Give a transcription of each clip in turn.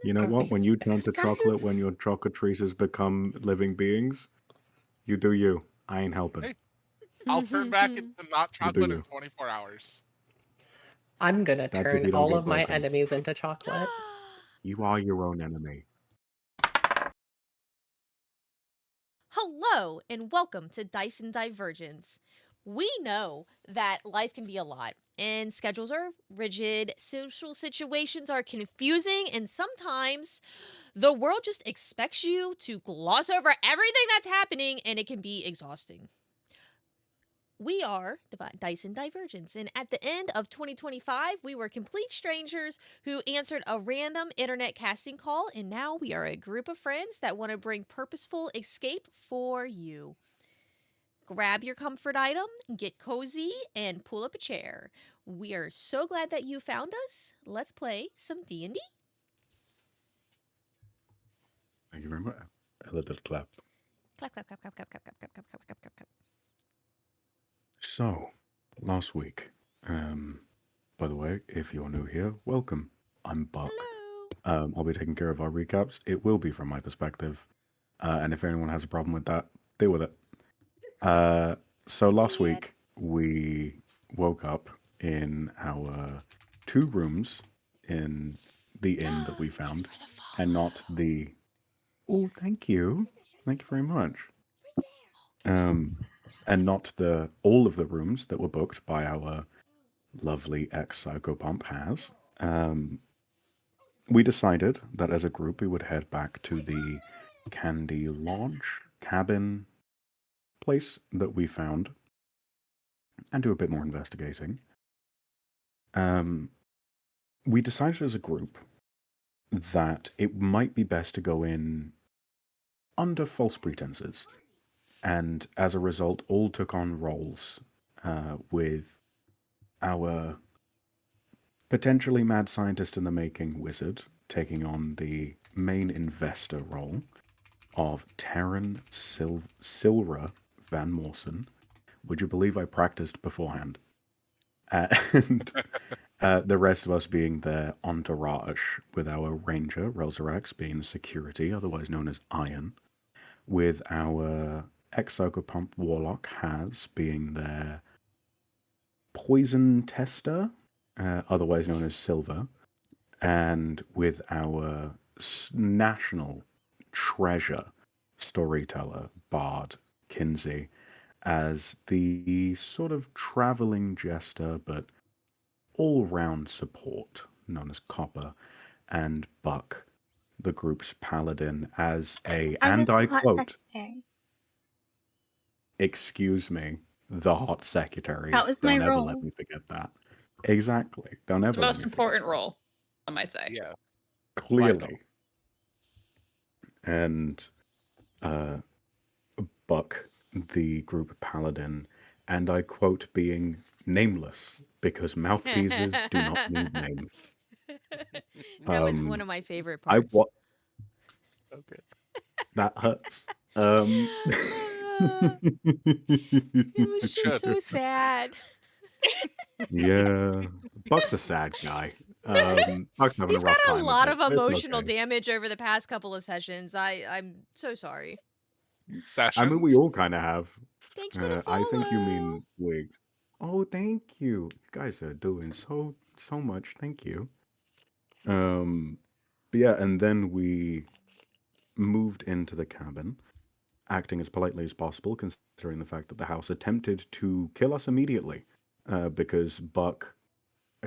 You know what? When you turn to chocolate, when Guys, your chocotrices become living beings, you do you. I ain't helping. Hey, I'll turn back into not You do chocolate in you. 24 hours. I'm gonna That's if turn you don't all get of my broken. enemies into chocolate. You are your own enemy. Hello, and welcome to Dyson Divergence. We know that life can be a lot, and schedules are rigid, social situations are confusing, and sometimes the world just expects you to gloss over everything that's happening, and it can be exhausting. We are Dyson Divergence, and at the end of 2025, we were complete strangers who answered a random internet casting call, and now we are a group of friends that want to bring purposeful escape for you. Grab your comfort item, get cozy, and pull up a chair. We are so glad that you found us. Let's play some D&D. Thank you very much. A little clap. Clap, clap, clap, clap, clap, clap, clap, clap, clap, clap, clap, clap, clap. So, last week, by the way, if you're new here, welcome. I'm Buck. Hello. I'll be taking care of our recaps. It will be from my perspective. And if anyone has a problem with that, deal with it. So last Yeah. week, we woke up in our two rooms in the inn that we It's found, for the and not follow. the. Oh, thank you. Thank you very much. Um, and not the all of the rooms that were booked by our lovely ex psychopump has. Um, we decided that as a group we would head back to the Candy Lodge cabin place that we found and do a bit more investigating. Um, we decided as a group that it might be best to go in under false pretenses, and as a result, all took on roles with our potentially mad scientist in the making wizard taking on the main investor role of Terran Silra Van Morsen. Would you believe I practiced beforehand? And the rest of us being the entourage, with our ranger, Rosarax, being the security, otherwise known as Iron, with our ex-psychopump warlock, Haz, being their poison tester, otherwise known as Silver, and with our national treasure storyteller, Bard, Kinsey, as the sort of traveling jester, but all-round support, known as Copper, and Buck, the group's paladin, as a, I was and the I hot quote, secretary. excuse me, the hot secretary. That was my Don't ever let role. me forget that. Exactly. Don't The ever let most me forget important that. role, I might say. Yeah, vital. Clearly. And uh, Buck, the group paladin, and I quote, being nameless because mouthpieces do not need names. That was one Um, of my favorite I parts. what Okay. that hurts. Um, It was It just should. so sad. yeah, Buck's a sad guy. Buck's having a He's got rough a time of lot it, of but it's emotional okay. damage over the past couple of sessions. I'm so sorry. I mean, we Sessions? all kind of have. Thanks for the I think you follow. mean wigs. Oh, thank you. You guys are doing so much. Thank you. Um, but yeah, and then we moved into the cabin, acting as politely as possible, considering the fact that the house attempted to kill us immediately, because Buck,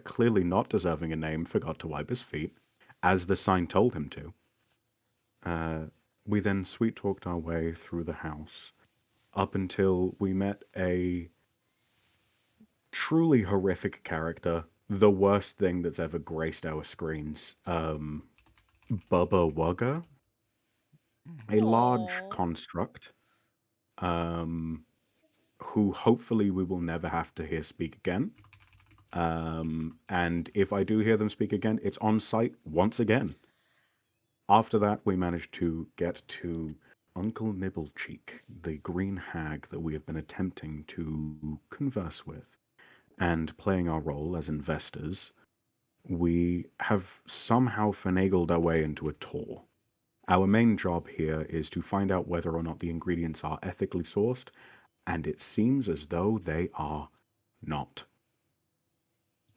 clearly not deserving a name, forgot to wipe his feet, as the sign told him to. Uh, we then sweet talked our way through the house up until we met a truly horrific character, the worst thing that's ever graced our screens. Bubba Wugger, a large Aww. construct, um, who hopefully we will never have to hear speak again. And if I do hear them speak again, it's on site once again. After that, we managed to get to Uncle Nibblecheek, the green hag that we have been attempting to converse with, and playing our role as investors, we have somehow finagled our way into a tour. Our main job here is to find out whether or not the ingredients are ethically sourced, and it seems as though they are not.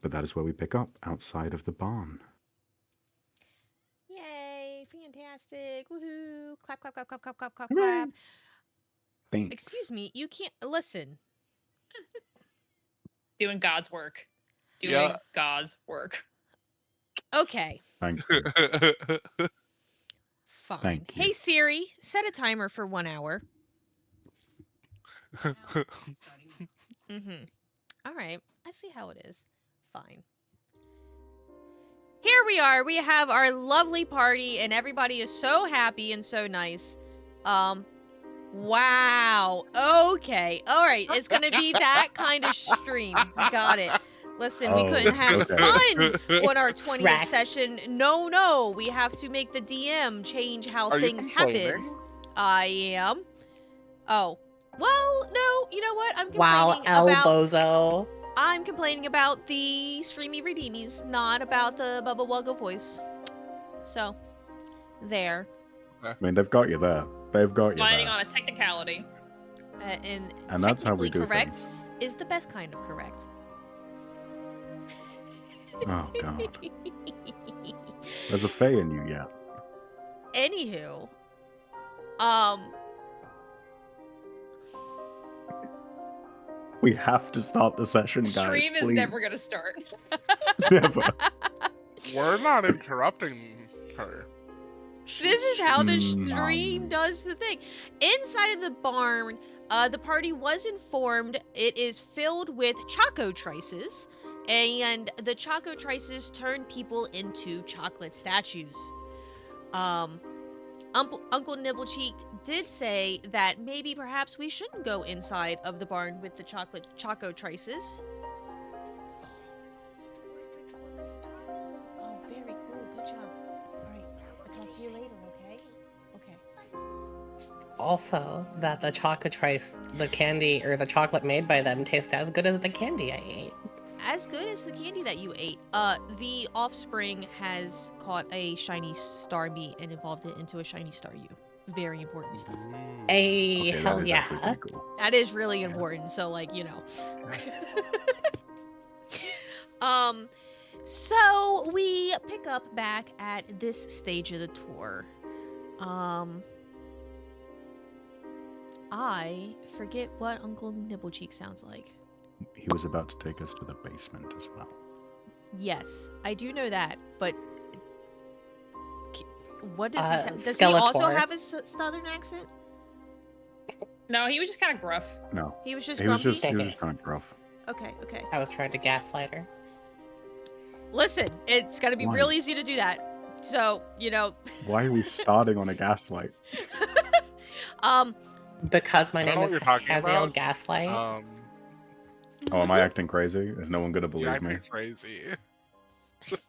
But that is where we pick up, outside of the barn. Yay! Fantastic! Woohoo! Clap, clap, clap, clap, clap, clap, clap, Hooray. clap. Thanks. Excuse me, you can't listen. Doing God's work. Doing Yeah. God's work. Okay, Thank you. fine. Thank you. Hey Siri, set a timer for 1 hour. Mm-hmm. All right, I see how it is. Fine. Here we are. We have our lovely party, and everybody is so happy and so nice. Wow. Okay. All right. It's gonna be that kind of stream. Got it. Listen, we Oh, couldn't have okay. fun on our 20th Right. session. No. We have to make the DM change how Are you things happen. complaining? I am. Oh. Well, no. You know what? I'm Wow, complaining El about. Bozo. I'm complaining about the streamy redeemies, not about the Bubba Wugga voice. So, there. I mean, they've got you there. They've got you Sliding there. on a technicality. And And that's how we technically do correct things. is the best kind of correct. Oh, God. There's a Fae in you yet. Anywho, We have to start the session, guys. Stream is please. never gonna start. Never. We're not interrupting her. this is how the Mm, stream does the thing. Inside of the barn, the party was informed it is filled with chocotrices, and the chocotrices turn people into chocolate statues. Uncle Nibblecheek did say that maybe perhaps we shouldn't go inside of the barn with the chocotrices. Oh, very cool. Good job. All right, I'll talk to you later, okay? Okay. Also, that the chocotrice, the candy or the chocolate made by them tastes as good as the candy I ate. As good as the candy that you ate. The offspring has caught a shiny star meat and evolved it into a shiny star you. Very important stuff. Hey, Okay, hell that is actually yeah. pretty cool. That is really important. So, like, you know. So we pick up back at this stage of the tour. I forget what Uncle Nibblecheek sounds like. He was about to take us to the basement as well. Yes, I do know that, but what does he say? Does he Skeletor. also have a southern accent? No, he was just kind of gruff. No, He was just he was grumpy? just kind of gruff. Okay. I was trying to gaslight her. Listen, it's gonna be Why? real easy to do that. So, you know, Why are we starting on a gaslight? Because my I don't name know is what you're talking Haziel about. Gaslight. Oh, am I acting crazy? Is no one gonna believe Yeah, me? crazy.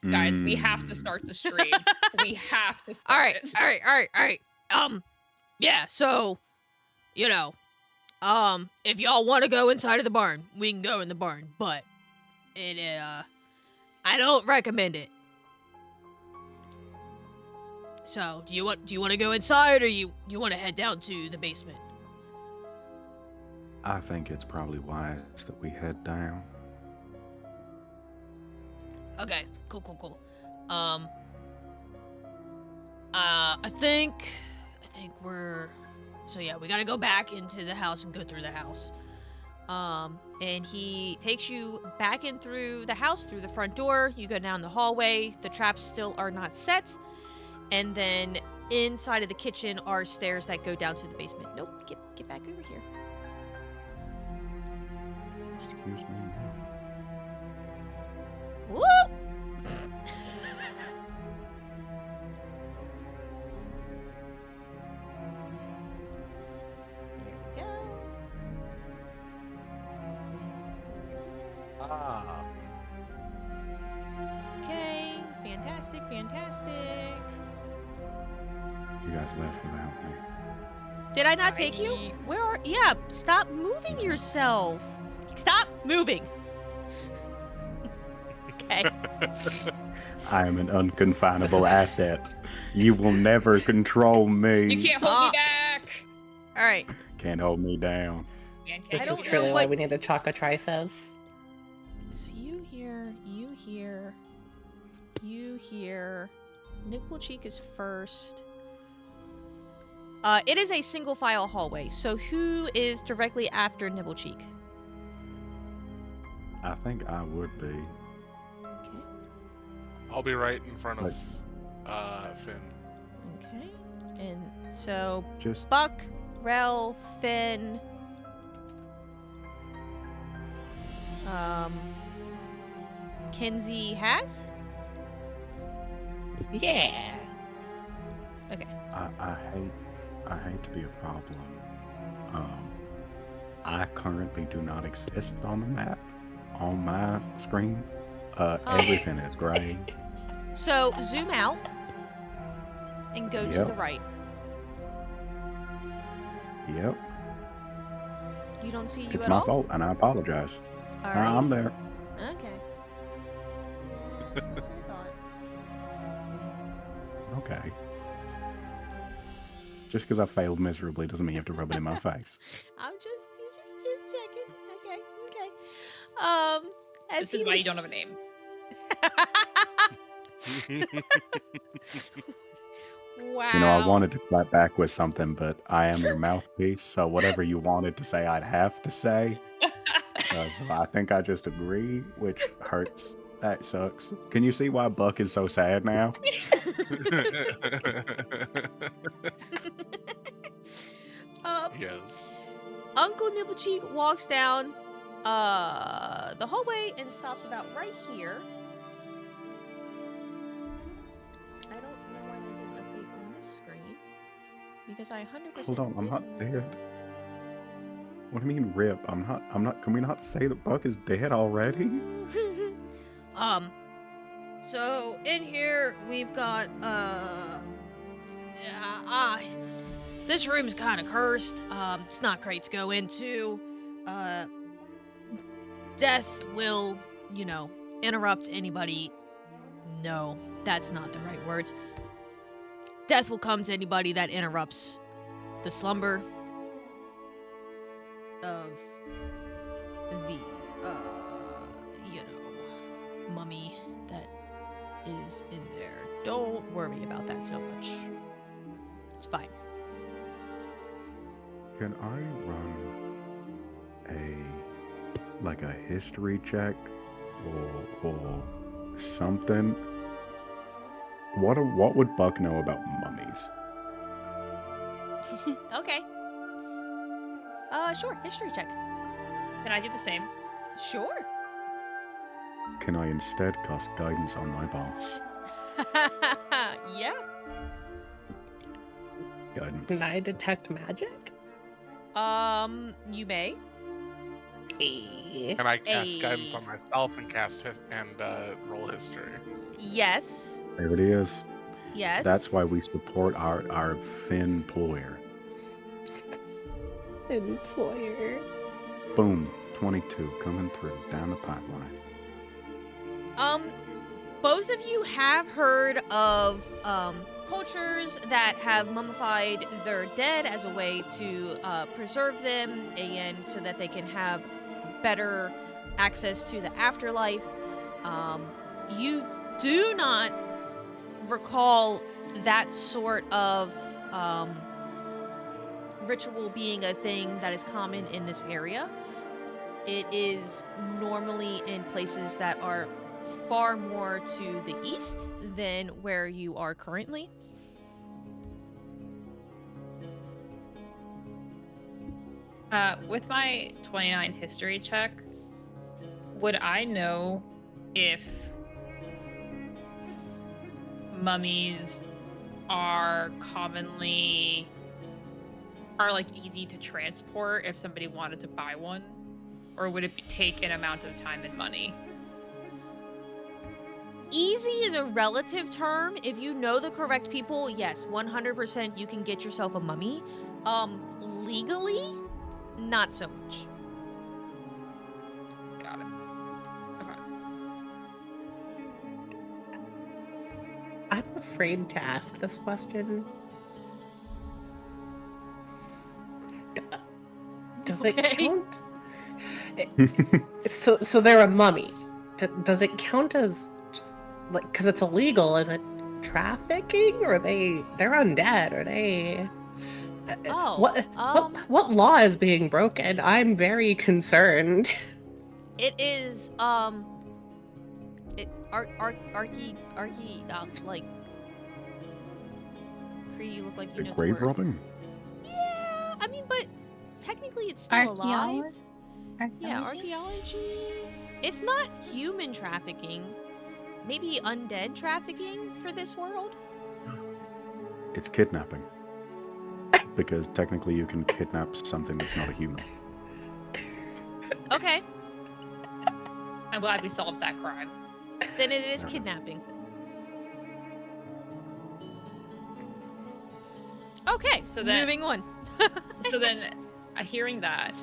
Guys, we have to Mm. start the stream. We have to start it. all right. Yeah, so, you know, if y'all want to go inside of the barn, we can go in the barn, but I don't recommend it. So, do you want to go inside, or you want to head down to the basement? I think it's probably wise that we head down. Okay, cool. I think we're. So yeah, we gotta go back into the house and go through the house. And he takes you back in through the house, through the front door. You go down the hallway. The traps still are not set. And then inside of the kitchen are stairs that go down to the basement. Nope, get back over here. Excuse me. Woo! Here we go. Ah. Okay, fantastic. You guys left without me. Did I not take you? I- Where are? Yeah, stop moving yourself. Stop moving. Okay. I am an unconfinable asset. You will never control me. You can't hold me back. All right. Can't hold me down. Man, This can't is don't know truly why what- we need the chocotrices. So you hear. Nipple Cheek is first. It is a single file hallway. So who is directly after Nibble Cheek? I think I would be. Okay. I'll be right in front of Finn. Okay. And so Just Buck, Rel, Finn. Kenzie has? Yeah. Okay. I hate to be a problem. I currently do not exist on the map on my screen. Everything is gray. So zoom out and go to Yep. the right. Yep. You don't see you It's at my all? fault, and I apologize. All I'm right. there. Okay. That's what I thought. Okay. Just because I failed miserably doesn't mean you have to rub it in my face. I'm just checking. Okay. As This is why you don't have a name. Wow. You know, I wanted to clap back with something, but I am your mouthpiece, so whatever you wanted to say, I'd have to say. So I think I just agree, which hurts. That sucks. Can you see why Buck is so sad now? Yes. Uncle Nibblecheek walks down the hallway and stops about right here. I don't know why they didn't update on this screen because I 100% Hold on, I'm not didn't. dead. What do you mean rip? I'm not, can we not say that Buck is dead already? So in here we've got this room's kind of cursed. It's not great to go into. Death will, interrupt anybody. No, that's not the right words. Death will come to anybody that interrupts the slumber of the mummy that is in there. Don't worry about that so much. It's fine. Can I run a history check or something? What would Buck know about mummies? Okay. Sure. History check. Can I do the same? Sure. Can I instead cast guidance on my boss? Yeah. Guidance. Can I detect magic? You may. Can I cast Hey. guidance on myself and roll history? Yes. There it is. Yes. That's why we support our Finn employer. Employer. Boom. 22 coming through down the pipeline. Both of you have heard of cultures that have mummified their dead as a way to preserve them and so that they can have better access to the afterlife. You do not recall that sort of ritual being a thing that is common in this area. It is normally in places that are far more to the east than where you are currently. With my 29 history check, would I know if mummies are easy to transport if somebody wanted to buy one? Or would it take an amount of time and money? Easy is a relative term. If you know the correct people, yes, 100% you can get yourself a mummy. Legally, not so much. Got it. Okay. afraid to ask this question. Does it Okay. count? So they're a mummy. Does it count as, like, because it's illegal? Is it trafficking, or they're undead? Are they? Oh, What law is being broken? I'm very concerned. it is like Cree, you look like you The know the grave word. robbing? Yeah, I mean, but technically it's still alive. Archaeology? Yeah, archaeology. It's not human trafficking. Maybe undead trafficking for this world? It's kidnapping. Because technically you can kidnap something that's not a human. Okay, I'm glad we solved that crime. then it is kidnapping. Okay, So then- moving on. So then, hearing that,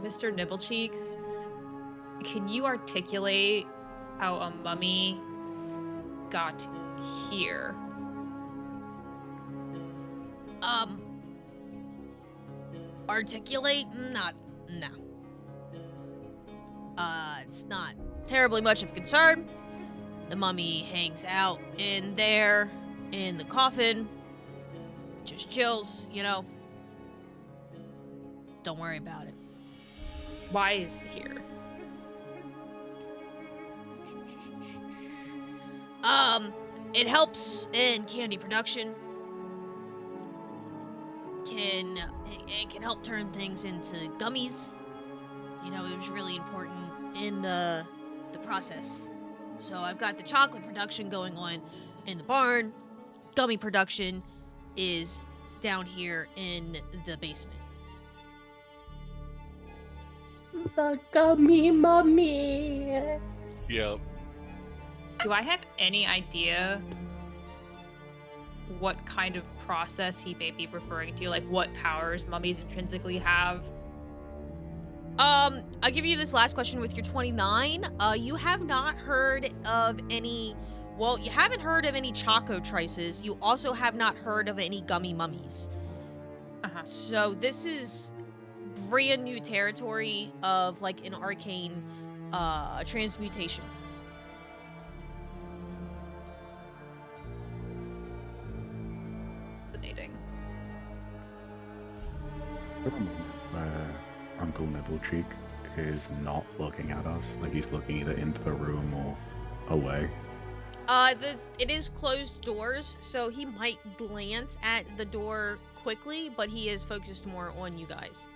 Mr. Nibblecheeks, can you articulate how a mummy got here? Articulate? No. It's not terribly much of a concern. The mummy hangs out in there, in the coffin. Just chills, you know. Don't worry about it. Why is it here? It helps in candy production. It can help turn things into gummies. You know, it was really important in the process. So I've got the chocolate production going on in the barn. Gummy production is down here in the basement. The gummy mummy. Yep. Do I have any idea what kind of process he may be referring to? Like, what powers mummies intrinsically have? I'll give you this last question with your 29. You have not heard of any. Well, you haven't heard of any chocotrices. You also have not heard of any gummy mummies. Uh-huh. So this is brand new territory of like an arcane transmutation. Fascinating. For a moment where Uncle Nibblecheek is not looking at us, like he's looking either into the room or away. It is closed doors, so he might glance at the door quickly, but he is focused more on you guys.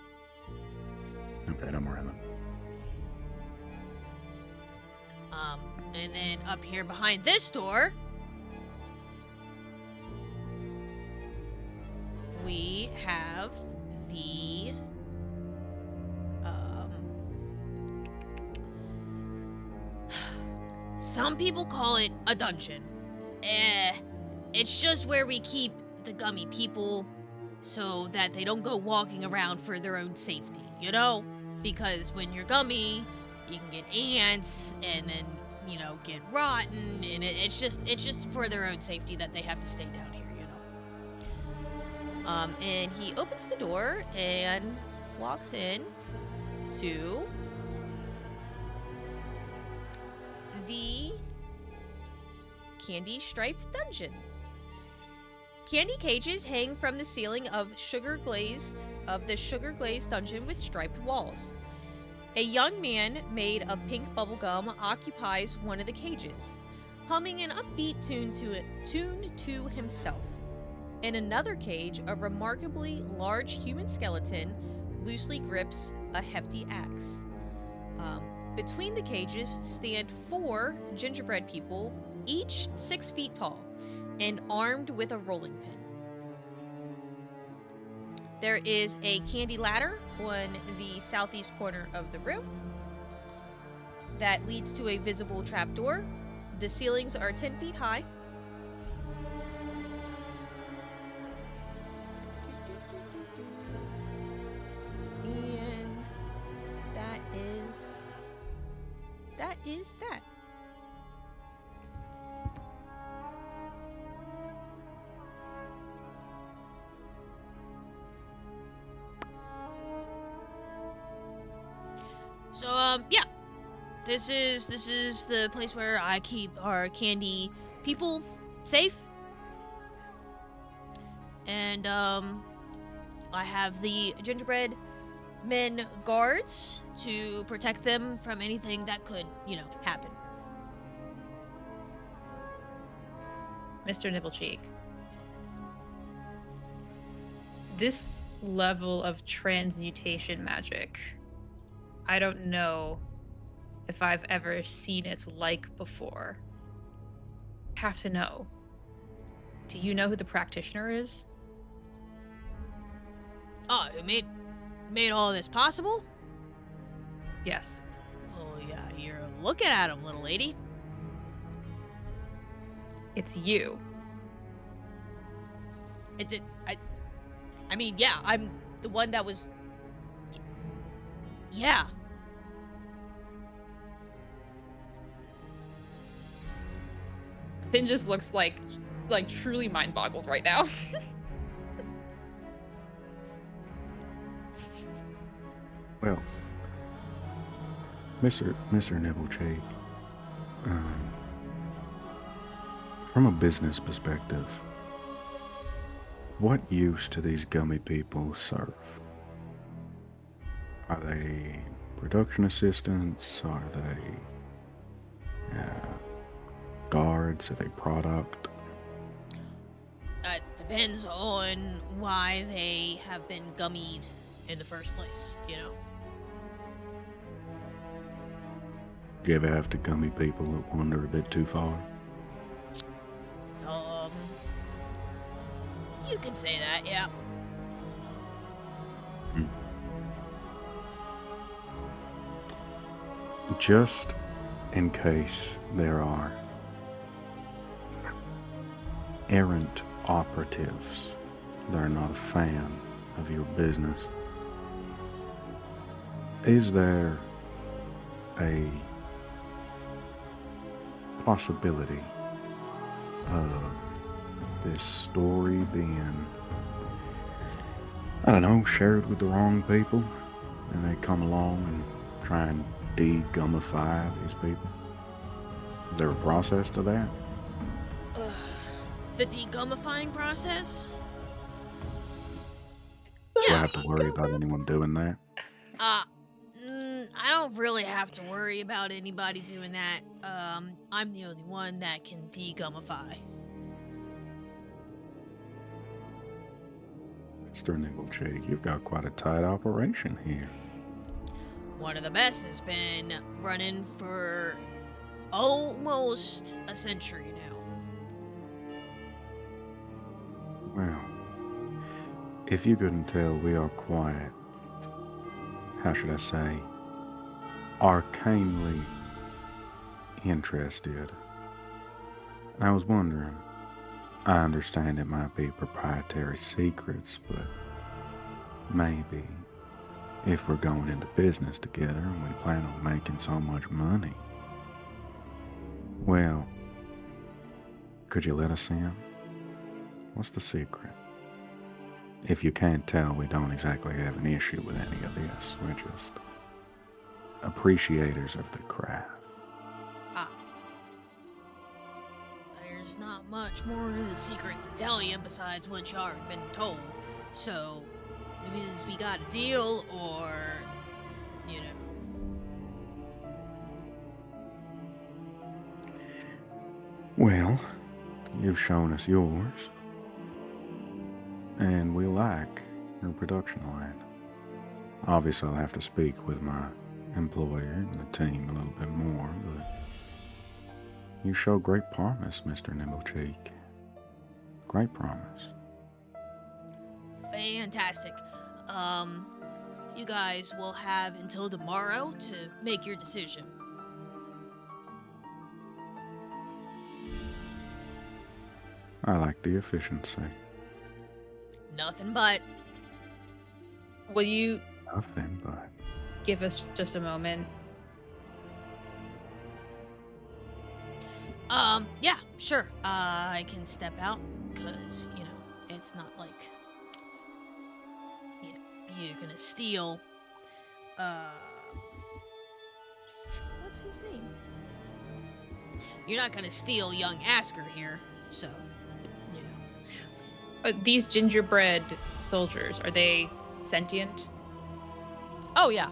Okay, no more in them. And then up here behind this door, we have the some people call it a dungeon. It's just where we keep the gummy people so that they don't go walking around for their own safety, you know? Because when you're gummy, you can get ants and then, you know, get rotten, and it's just for their own safety that they have to stay down here, you know? And he opens the door and walks in to the candy-striped dungeon. Candy cages hang from the ceiling of the sugar-glazed dungeon with striped walls. A young man made of pink bubblegum occupies one of the cages, humming an upbeat tune to himself. In another cage, a remarkably large human skeleton loosely grips a hefty axe. Between the cages stand 4 gingerbread people, each 6 feet tall, and armed with a rolling pin. There is a candy ladder on the southeast corner of the room that leads to a visible trapdoor. The ceilings are 10 feet high. And that is that. Yeah. This is the place where I keep our candy people safe. And I have the gingerbread men guards to protect them from anything that could, happen. Mr. Nibblecheek. This level of transmutation magic, I don't know if I've ever seen it like before. I have to know. Do you know who the practitioner is? Oh, who made all this possible? Yes. Oh yeah, you're looking at him, little lady. It's you. I mean, yeah, I'm the one that was. Yeah. Finn just looks like truly mind boggled right now. Well, Mr. Nibblecheek, from a business perspective, what use do these gummy people serve? Are they production assistants? Are they guards? Are they product? It depends on why they have been gummied in the first place, Do you ever have to gummy people that wander a bit too far? You can say that, yeah. Just in case there are errant operatives that are not a fan of your business, is there a possibility of this story being, I don't know, shared with the wrong people, and they come along and try and de-gummify these people? Is there a process to that? The degummifying process? Do I Yeah. have to worry about anyone doing that? I don't really have to worry about anybody doing that. I'm the only one that can degummify. Mr. Nibblecheek, you've got quite a tight operation here. One of the best has been running for almost a century now. Well, if you couldn't tell, we are quite, how should I say, arcanely interested. And I was wondering, I understand it might be proprietary secrets, but maybe if we're going into business together and we plan on making so much money, well, could you let us in? What's the secret? If you can't tell, we don't exactly have an issue with any of this. We're just appreciators of the craft. There's not much more to the secret to tell you besides what you already been told. So, if we got a deal or, Well, you've shown us yours, and we like your production line. Obviously, I'll have to speak with my employer and the team a little bit more, but you show great promise, Mr. Nibblecheek. Great promise. Fantastic. You guys will have until tomorrow to make your decision. I like the efficiency. Nothing but. Will you Nothing but. give us just a moment? Yeah, sure. I can step out, because, it's not like, you're gonna steal, What's his name? You're not gonna steal young Asker here, so, you know. These gingerbread soldiers, are they sentient? Oh, yeah.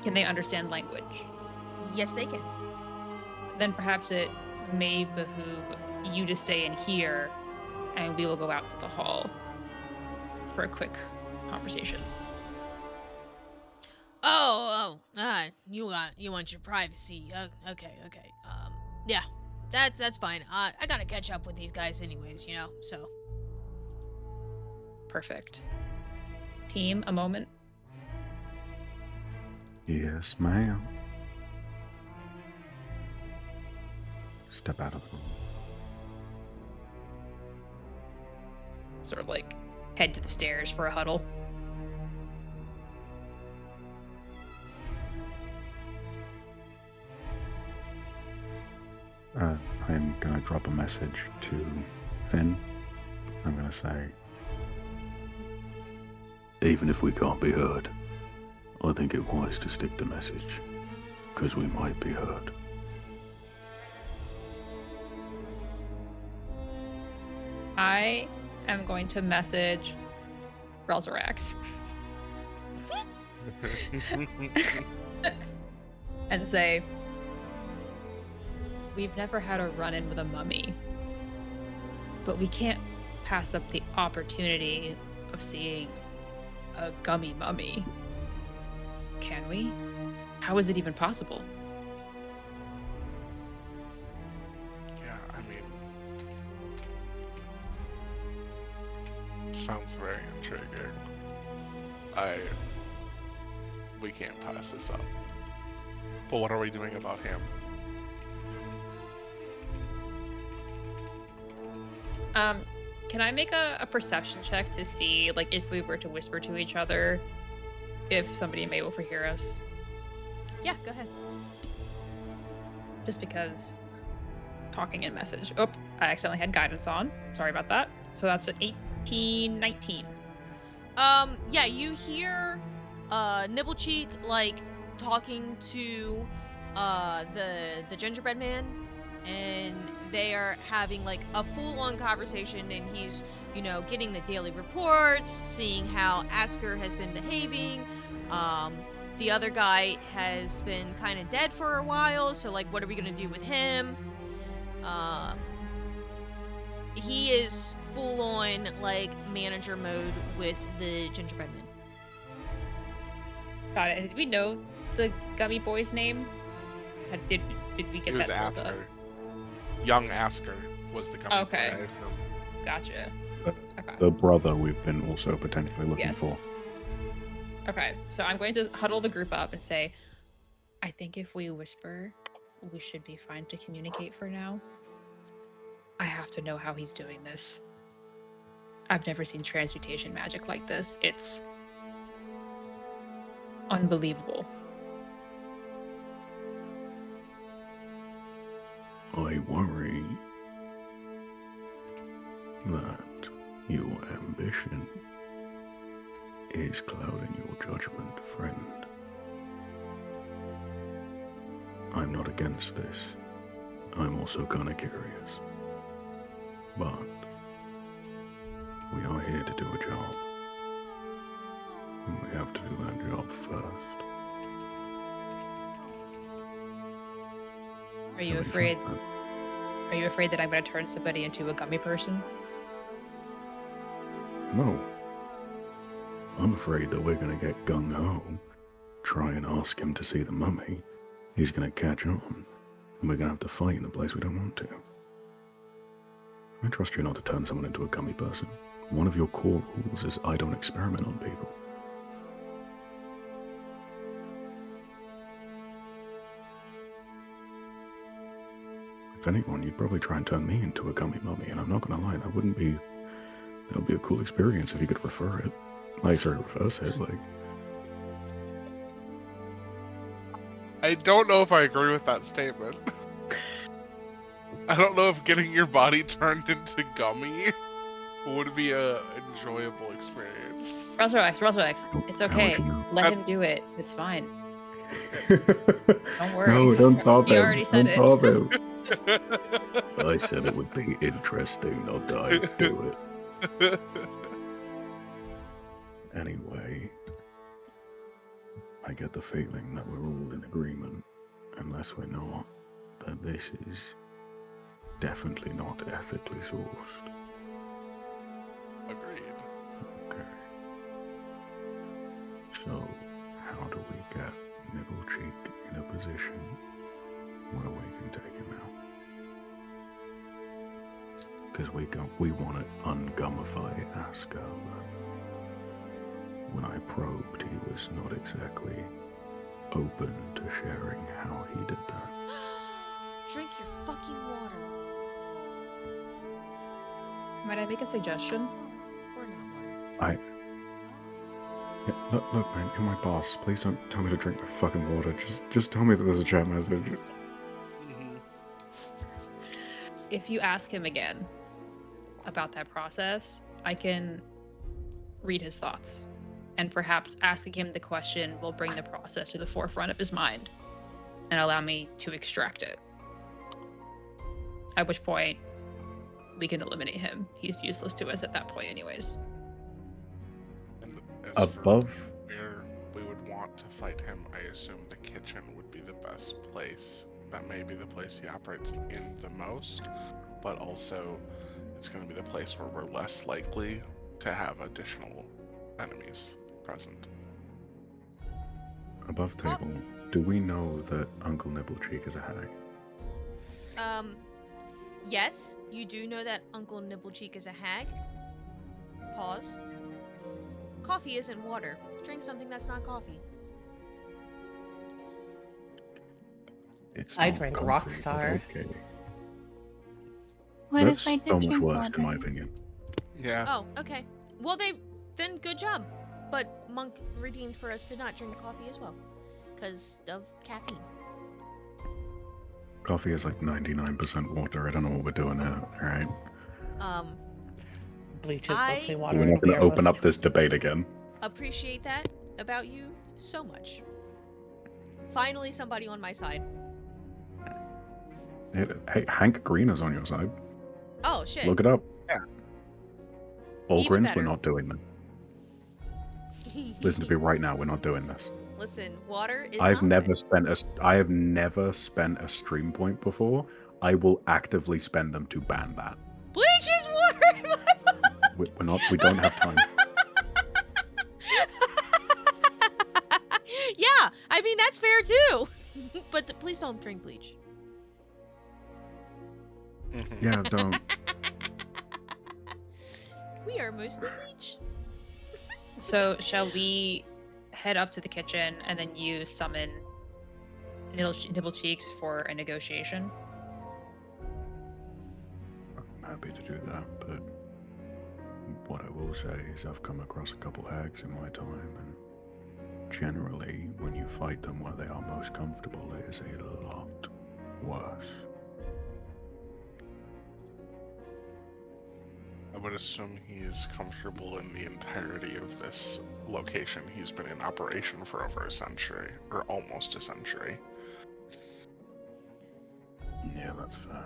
Can they understand language? Yes, they can. Then perhaps it may behoove you to stay in here, and we will go out to the hall for a quick conversation. You want your privacy. Okay. Yeah, that's fine. I gotta catch up with these guys anyways, you know, so. Perfect. Team, a moment. Yes, ma'am. Step out of the room. Sort of like head to the stairs for a huddle. I'm gonna drop a message to Finn. I'm gonna say, even if we can't be heard, I think it wise to stick the message, because we might be heard. I am going to message Relzorax and say, we've never had a run-in with a mummy, but we can't pass up the opportunity of seeing a gummy mummy. Can we? How is it even possible? Yeah, I mean, sounds very intriguing. We can't pass this up. But what are we doing about him? Can I make a perception check to see, like, if we were to whisper to each other, if somebody may overhear us? Yeah, go ahead. Just because talking in message. Oh, I accidentally had guidance on. Sorry about that. So that's an 18, 19. Yeah, you hear Nibblecheek like talking to the gingerbread man, and they are having like a full-on conversation, and he's, you know, getting the daily reports, seeing how Asker has been behaving. The other guy has been kind of dead for a while, so like, what are we gonna do with him? He is full-on like manager mode with the gingerbread man. Got it. Did we know the gummy boy's name? Did we get It was that told to us? Asker. Young Asker was the company. Okay. Guy, so- Gotcha. Okay. The brother we've been also potentially looking Yes. for. Okay, so I'm going to huddle the group up and say, I think if we whisper, we should be fine to communicate for now. I have to know how he's doing this. I've never seen transmutation magic like this. It's unbelievable. I worry that your ambition is clouding your judgment, friend. I'm not against this. I'm also kinda curious. But we are here to do a job. And we have to do that job first. Are you That makes afraid? sense, Are you afraid that I'm going to turn somebody into a gummy person? No. I'm afraid that we're gonna get gung-ho, try and ask him to see the mummy. He's gonna catch on, and we're gonna have to fight in a place we don't want to. I trust you not to turn someone into a gummy person. One of your core rules is I don't experiment on people. If anyone, you'd probably try and turn me into a gummy mummy, and I'm not gonna lie, that would be a cool experience if you could reverse it, like. I don't know if I agree with that statement. I don't know if getting your body turned into gummy would be a enjoyable experience. Relzorax, it's How would okay. you know? Let him do it. It's fine. Don't worry. No, don't stop He him. already said Don't it. stop him. I said it would be interesting, not I'd do it. Anyway, I get the feeling that we're all in agreement, unless we're not, that this is definitely not ethically sourced. Agreed. Okay. So, how do we get Nibblecheek in a position where we can take him out? Because we want to ungummify Asker, but when I probed, he was not exactly open to sharing how he did that. Drink your fucking water. Might I make a suggestion? Or not water. Yeah, look, man, you're my boss. Please don't tell me to drink my fucking water. Just tell me that there's a chat message. If you ask him again about that process, I can read his thoughts. And perhaps asking him the question will bring the process to the forefront of his mind and allow me to extract it. At which point, we can eliminate him. He's useless to us at that point anyways. And as Above. for where we would want to fight him, I assume the kitchen would be the best place. That may be the place he operates in the most, but also it's going to be the place where we're less likely to have additional enemies present. Above table, do we know that Uncle Nibblecheek is a hag? Yes, you do know that Uncle Nibblecheek is a hag. Pause. Coffee isn't water. Drink something that's not coffee. It's I not drank coffee, but Rockstar. Okay. What That's if I did so much drink worse, in my water? opinion. Yeah. Oh, okay. Well, then good job. But Monk redeemed for us to not drink coffee as well, because of caffeine. Coffee is like 99% water. I don't know what we're doing here, alright? Bleach is mostly I- water. We're and not going we to are open mostly- up this debate again. Appreciate that about you so much. Finally, somebody on my side. Hey, Hank Green is on your side. Oh shit. Look it up. Yeah. All Even grins, better. we're not doing this. Listen to me right now, we're not doing this. Listen, water is I have not never wet. spent a stream point before. I will actively spend them to ban that. Bleach is water. We don't have time. Yeah, I mean that's fair too. But please don't drink bleach. Mhm. Yeah, don't. We are mostly bleach. So, shall we head up to the kitchen and then you summon Nibblecheeks for a negotiation? I'm happy to do that, but what I will say is I've come across a couple hags in my time, and generally, when you fight them where they are most comfortable, it is a lot worse. I would assume he is comfortable in the entirety of this location. He's been in operation for over a century, or almost a century. Yeah, that's fair.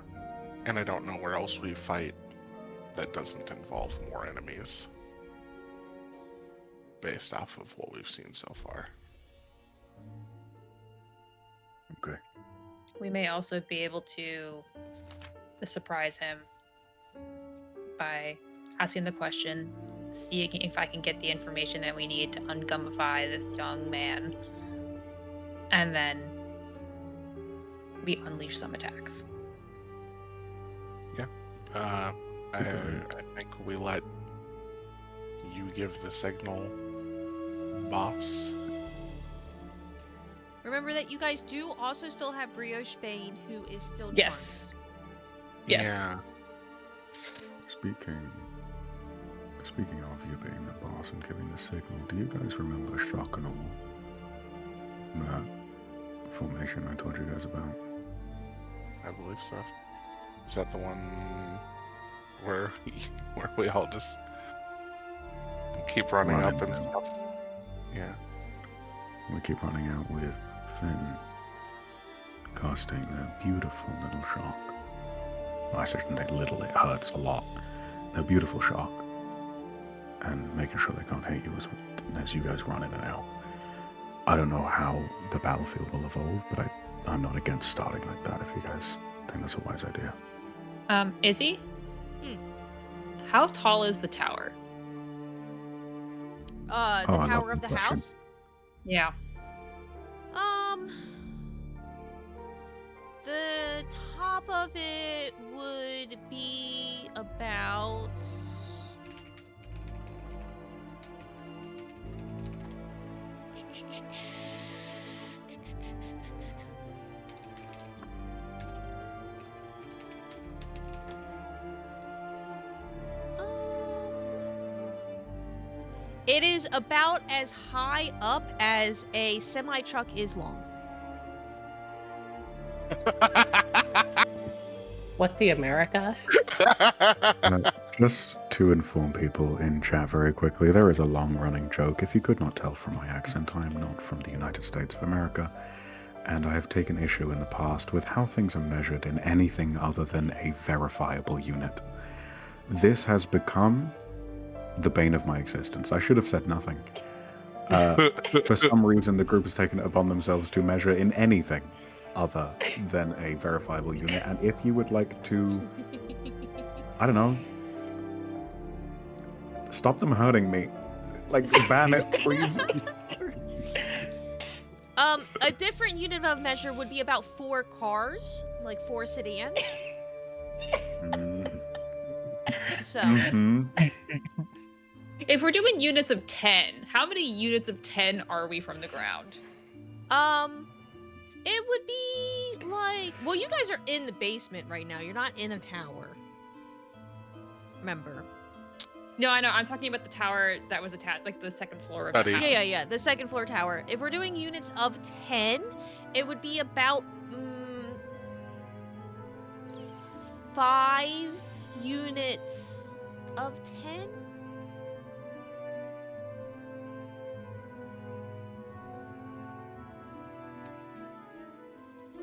And I don't know where else we fight that doesn't involve more enemies. Based off of what we've seen so far. Okay. We may also be able to surprise him by asking the question, seeing if I can get the information that we need to ungummify this young man, and then we unleash some attacks. I think we let you give the signal, boss. Remember that you guys do also still have Brioche Bane, who is still charmed. Yes. Yes. Yeah. Speaking of you being the boss and giving the signal, do you guys remember Shock and Awe? That formation I told you guys about? I believe so. Is that the one where we all just keep running Running up and down. stuff? Yeah. We keep running out with Finn casting their beautiful little shark. Well, I shouldn't say little, it hurts a lot. Their beautiful shark. And making sure they can't hit you as you guys run in and out. I don't know how the battlefield will evolve, but I'm not against starting like that if you guys think that's a wise idea. Izzy? Hmm. How tall is the tower? The I tower love of the the question. house? Yeah. The top of it would be about... It is about as high up as a semi-truck is long. What the America? Just to inform people in chat very quickly, there is a long-running joke. If you could not tell from my accent, I am not from the United States of America, and I have taken issue in the past with how things are measured in anything other than a verifiable unit. This has become the bane of my existence. I should have said nothing. For some reason, the group has taken it upon themselves to measure in anything other than a verifiable unit, and if you would like to, I don't know, stop them hurting me. Like, ban it, please. A different unit of measure would be about 4 cars, like 4 sedans. So, If we're doing units of 10, how many units of 10 are we from the ground? it would be like, well, you guys are in the basement right now. You're not in a tower. Remember? No, I know. I'm talking about the tower that was attached, like the second floor of the Study. house. Yeah. The second floor tower. If we're doing units of 10, it would be about 5 units of 10.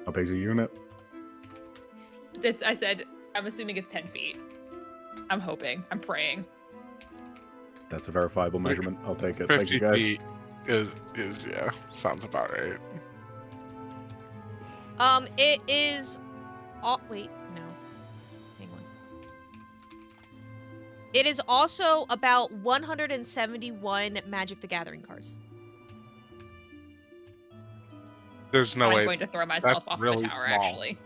How big's a unit? I said, I'm assuming it's 10 feet. I'm hoping. I'm praying. That's a verifiable measurement. I'll take it. Thank 50 you, guys. feet is yeah, sounds about right. It is... Oh, wait, no. Hang on. It is also about 171 Magic the Gathering cards. There's no I'm way. going to throw myself That's off really the tower, small. actually.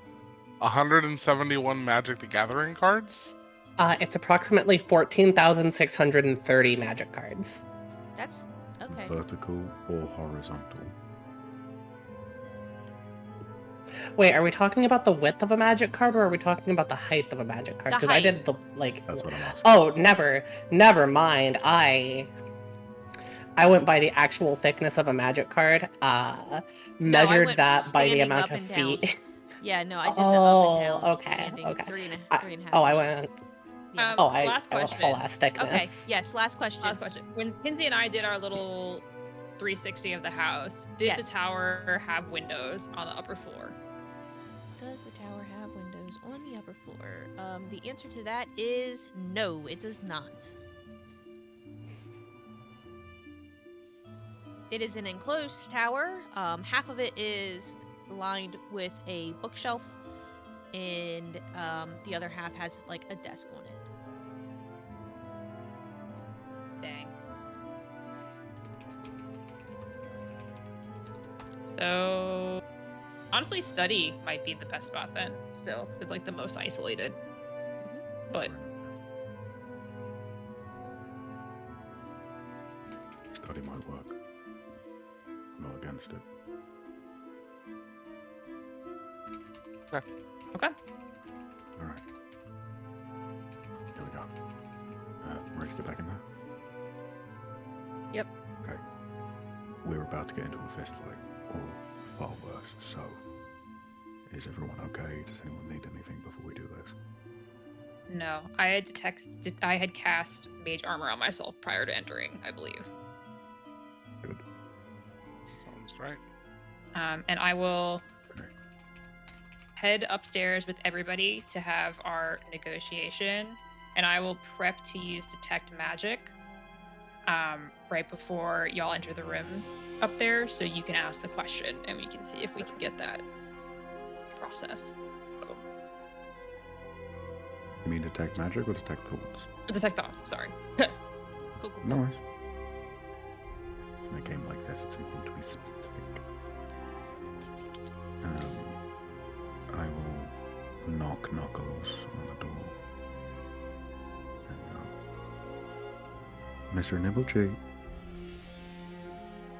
171 Magic the Gathering cards? It's approximately 14,630 magic cards. That's... okay. Vertical or horizontal? Wait, are we talking about the width of a magic card, or are we talking about the height of a magic card? The Because I height. did the like. That's what I'm asking. Oh, never mind. I went by the actual thickness of a magic card. Measured went that by the standing amount up of and down. feet. Yeah, no, I did the up and down. Okay, Standing okay. 3.5 Oh, I inches. went. Yeah. I Last I went question. full ass thickness. Okay, yes, last question. Last question. When Kinsey and I did our little 360 of the house, did the Yes. tower have windows on the upper floor? Does the tower have windows on the upper floor? The answer to that is no, it does not. It is an enclosed tower. Half of it is lined with a bookshelf, and the other half has like a desk on it. Dang. So, honestly, study might be the best spot then. Still, 'cause it's like the most isolated. But Study might work. I'm not against it. okay. All right. Here we go. Ready to get back in there? Yep. Okay. We're about to get into a fist fight, or far worse. So, is everyone okay? Does anyone need anything before we do this? No, I had cast mage armor on myself prior to entering, I believe. Good. Sounds right. And I will head upstairs with everybody to have our negotiation, and I will prep to use detect magic right before y'all enter the room up there, so you can ask the question and we can see if we can get that process. You mean detect magic or detect thoughts? Detect thoughts, sorry. Cool. No worries. In a game like this, it's important to be specific. I will knock knuckles on the door. And Mr. Nibblecheek,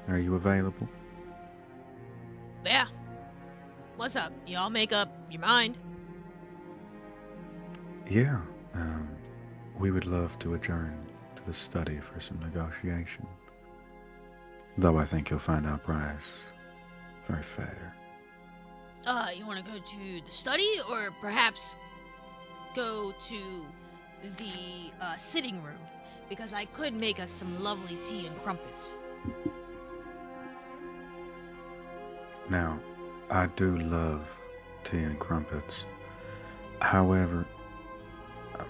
are you available? Yeah. What's up? Y'all make up your mind? Yeah. We would love to adjourn to the study for some negotiation. Though I think you'll find our price very fair. You want to go to the study, or perhaps go to the sitting room? Because I could make us some lovely tea and crumpets. Now, I do love tea and crumpets. However,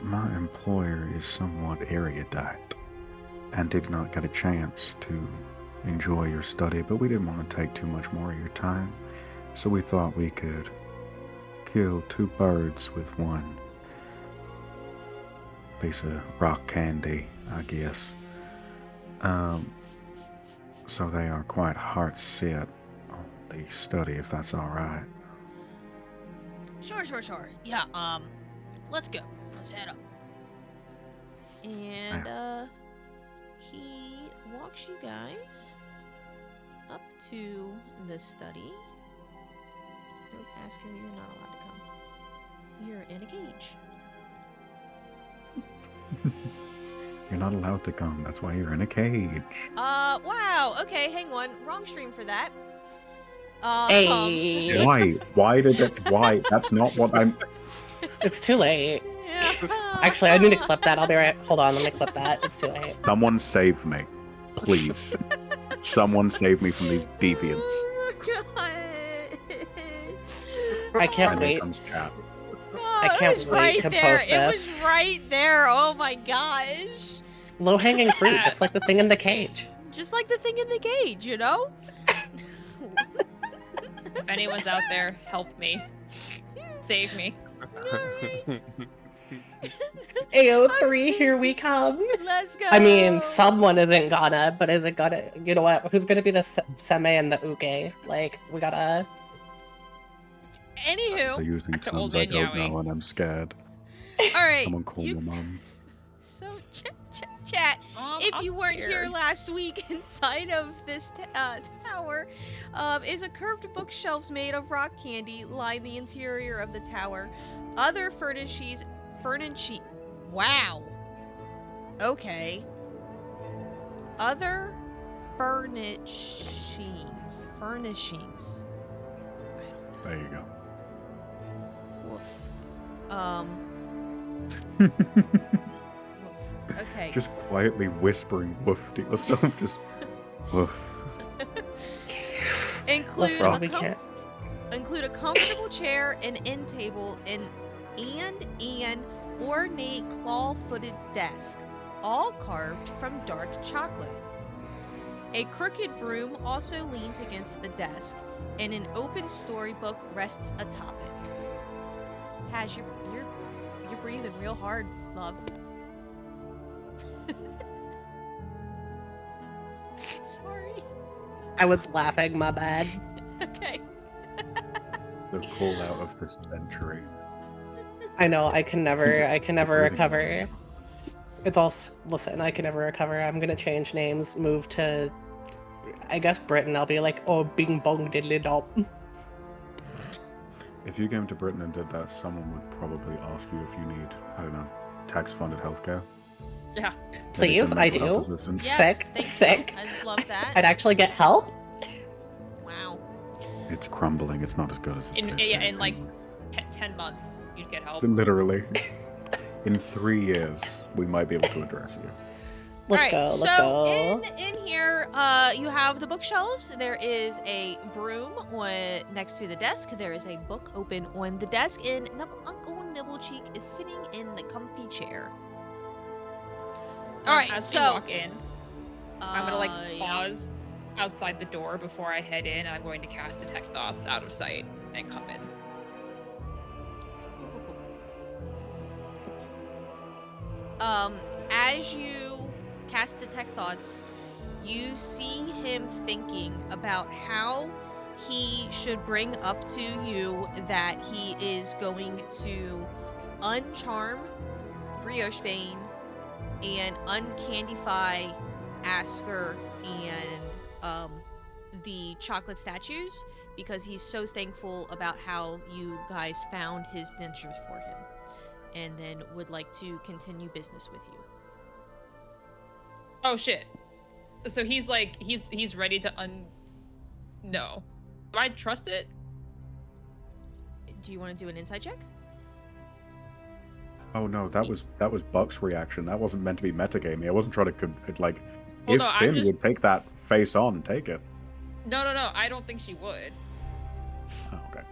my employer is somewhat erudite and did not get a chance to enjoy your study, but we didn't want to take too much more of your time, so we thought we could kill two birds with one piece of rock candy, I guess. So they are quite heart set on the study, if that's all right. Sure. Yeah, let's go. Let's head up. And, he walks you guys up to the study. Nope, Asker, you're not allowed to come. You're in a cage. You're not allowed to come. That's why you're in a cage. Wow. Okay, hang on. Wrong stream for that. Hey. Why? Why? That's not what I'm... It's too late. Yeah. Actually, I need to clip that. I'll be right. Hold on, let me clip that. It's too late. Someone save me. Please. Someone save me from these deviants. Oh, God. I can't And here wait. comes chat. I It can't was wait right to there. post It was this. right there. Oh my gosh. Low hanging fruit, just like the thing in the cage. Just like the thing in the cage, you know? If anyone's out there, help me. Save me. AO3, here we come. Let's go. I mean, someone isn't gonna, but is it gonna? You know what? Who's gonna be the Seme and the Uke? Like, we gotta. So Anywho, using Back to terms old I man don't Yowie. know and I'm scared. all right. Someone call you- my mum. So, chat. If I'm you weren't here scared. last week, inside of this tower is a curved bookshelves made of rock candy line the interior of the tower. Other furnishings. Wow. Okay. Other furnishings. There you go. Woof. Woof. Okay. Just quietly whispering woof to yourself. Just woof. Include Listen, a we can't. include a comfortable chair, an end table, and an ornate claw-footed desk, all carved from dark chocolate. A crooked broom also leans against the desk, and an open storybook rests atop it. Has you're breathing real hard, love. Sorry. I was laughing, my bad. Okay. The call out of this century. I know, I can never Breathing. recover. It's all, listen, I can never recover. I'm gonna change names, move to, I guess, Britain. I'll be like, oh, bing bong diddly dop. If you came to Britain and did that, someone would probably ask you if you need, I don't know, tax-funded healthcare. Yeah. Maybe Please, some I mental health do. assistance. Yes, Sick, thank sick. you. I love that. I'd actually get help. Wow. It's crumbling. It's not as good as In, they yeah, say in like anymore. 10 months, you'd get help. Literally. In 3 years, we might be able to address you. Let's All right, go. Let's so go. in here, you have the bookshelves. There is a broom next to the desk. There is a book open on the desk, and Uncle Nibblecheek is sitting in the comfy chair. All right, As so we walk in, I'm gonna yeah. pause outside the door before I head in. I'm going to cast Detect Thoughts out of sight and come in. As you cast Detect Thoughts, you see him thinking about how he should bring up to you that he is going to uncharm Brioche Bane and uncandyfy Asker and the chocolate statues because he's so thankful about how you guys found his dentures for him and then would like to continue business with you. Oh shit. So he's he's ready to No. Do I trust it? Do you want to do an insight check? Oh no, that was Buck's reaction. That wasn't meant to be metagaming. I wasn't trying to Well, if no, Finn would take that face on, take it. No, I don't think she would. Oh, okay.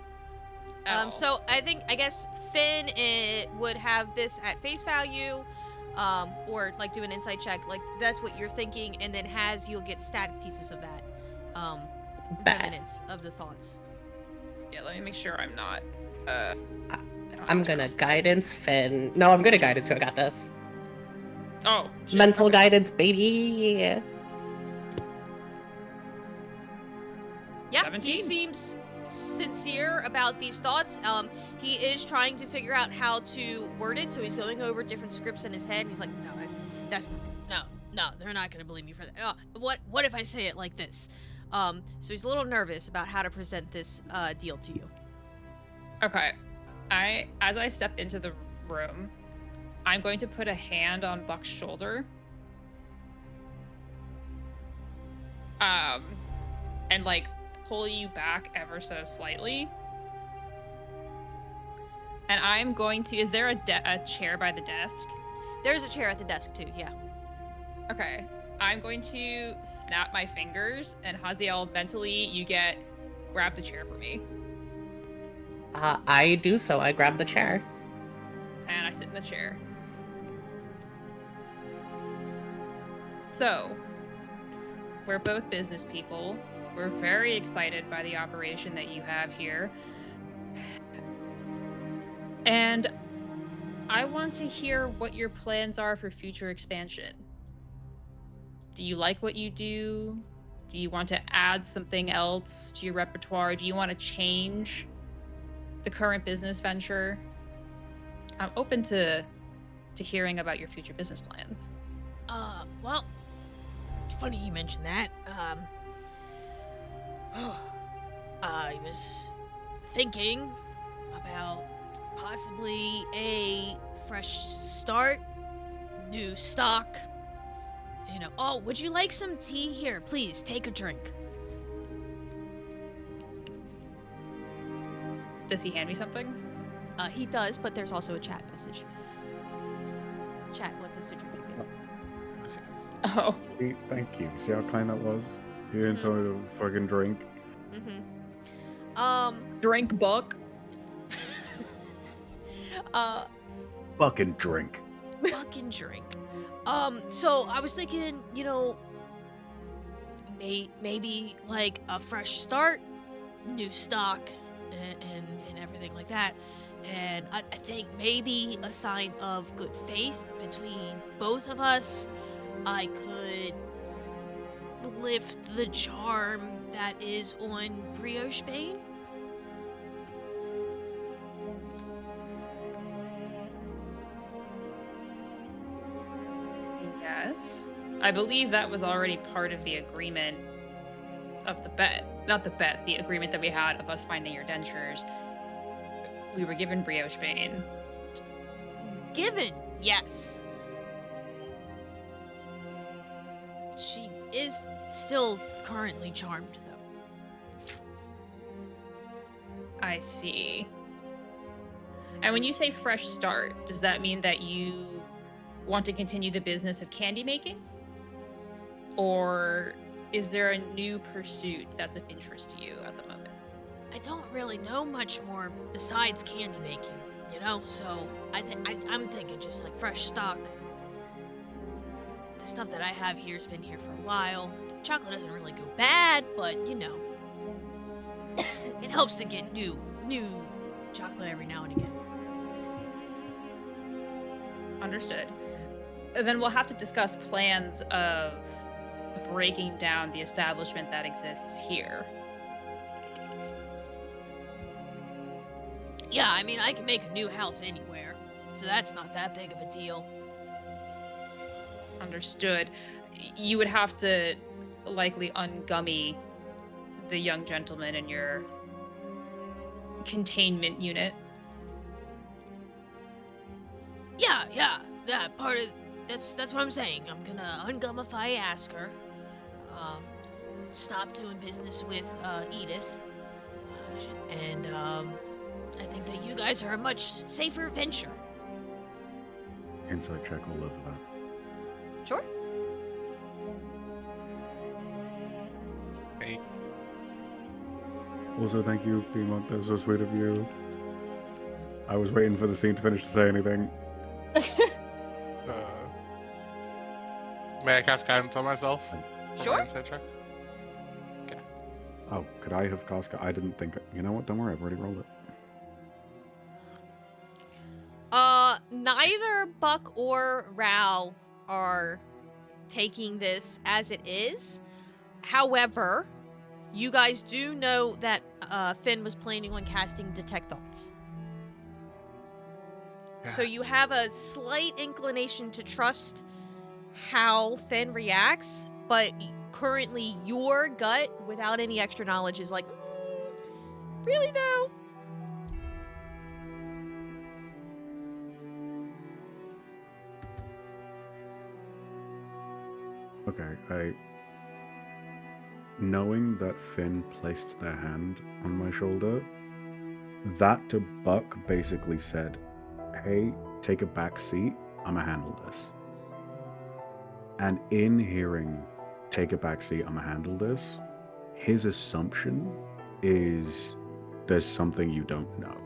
At all. So I guess Finn would have this at face value, or like do an insight check. Like that's what you're thinking, and then you'll get static pieces of that, remnants of the thoughts. Yeah, let me make sure I'm not. I'm gonna guidance Finn. No, I'm gonna guidance you. I got this. Oh, shit. Mental Okay. guidance, baby. Yeah, 17. he seems sincere about these thoughts. He is trying to figure out how to word it, so he's going over different scripts in his head, and he's like, no, that's not good. No, they're not gonna believe me for that. What if I say it like this? So he's a little nervous about how to present this deal to you. Okay. As I step into the room, I'm going to put a hand on Buck's shoulder. And pull you back ever so slightly. And I'm going to. Is there a chair by the desk? There's a chair at the desk too. Yeah. Okay. I'm going to snap my fingers, and Haziel, mentally, you grab the chair for me. I do so. I grab the chair. And I sit in the chair. So, we're both business people. We're very excited by the operation that you have here. And I want to hear what your plans are for future expansion. Do you like what you do? Do you want to add something else to your repertoire? Do you want to change the current business venture? I'm open to hearing about your future business plans. Well, it's funny you mentioned that. I was thinking about possibly a fresh start, new stock. Oh, would you like some tea? Here, please, take a drink. Does he hand me something? He does, but there's also a chat message. Chat wants us to drink again. Oh. See, thank you. See how kind that was? You didn't tell me to fucking drink. Drink Buck. Fucking drink. Fucking drink. So I was thinking, maybe like a fresh start, new stock, and everything like that. And I think maybe a sign of good faith between both of us, I could lift the charm that is on Brioche Bane. Yes. I believe that was already part of the agreement of the bet. Not the bet, the agreement that we had of us finding your dentures. We were given Brioche Bane. Given, yes. She is still currently charmed, though. I see. And when you say fresh start, does that mean that you want to continue the business of candy making? Or is there a new pursuit that's of interest to you at the moment? I don't really know much more besides candy making, you know? So I'm thinking just like fresh stock. The stuff that I have here's been here for a while. Chocolate doesn't really go bad, but you know, it helps to get new chocolate every now and again. Understood. Then we'll have to discuss plans of breaking down the establishment that exists here. Yeah, I mean, I can make a new house anywhere, so that's not that big of a deal. Understood. You would have to likely ungummy the young gentleman in your containment unit. Yeah. Part of that's what I'm saying. I'm gonna ungummify Asker, stop doing business with Edith, and I think that you guys are a much safer venture. Inside check all over that. Sure. Hey, Also, thank you, Beamont. That's so sweet of you. I was waiting for the scene to finish to say anything. may I cast guidance on myself? For Sure. my insight check? Oh, could I have cast? I didn't think. You know what? Don't worry. I've already rolled it. Neither Buck or Ral are taking this as it is. However, you guys do know that Finn was planning on casting Detect Thoughts. So you have a slight inclination to trust how Finn reacts, but currently your gut, without any extra knowledge, is like, really though? Okay, knowing that Finn placed their hand on my shoulder, that to Buck basically said, hey, take a back seat, I'ma handle this. And in hearing, take a back seat, I'ma handle this, his assumption is there's something you don't know.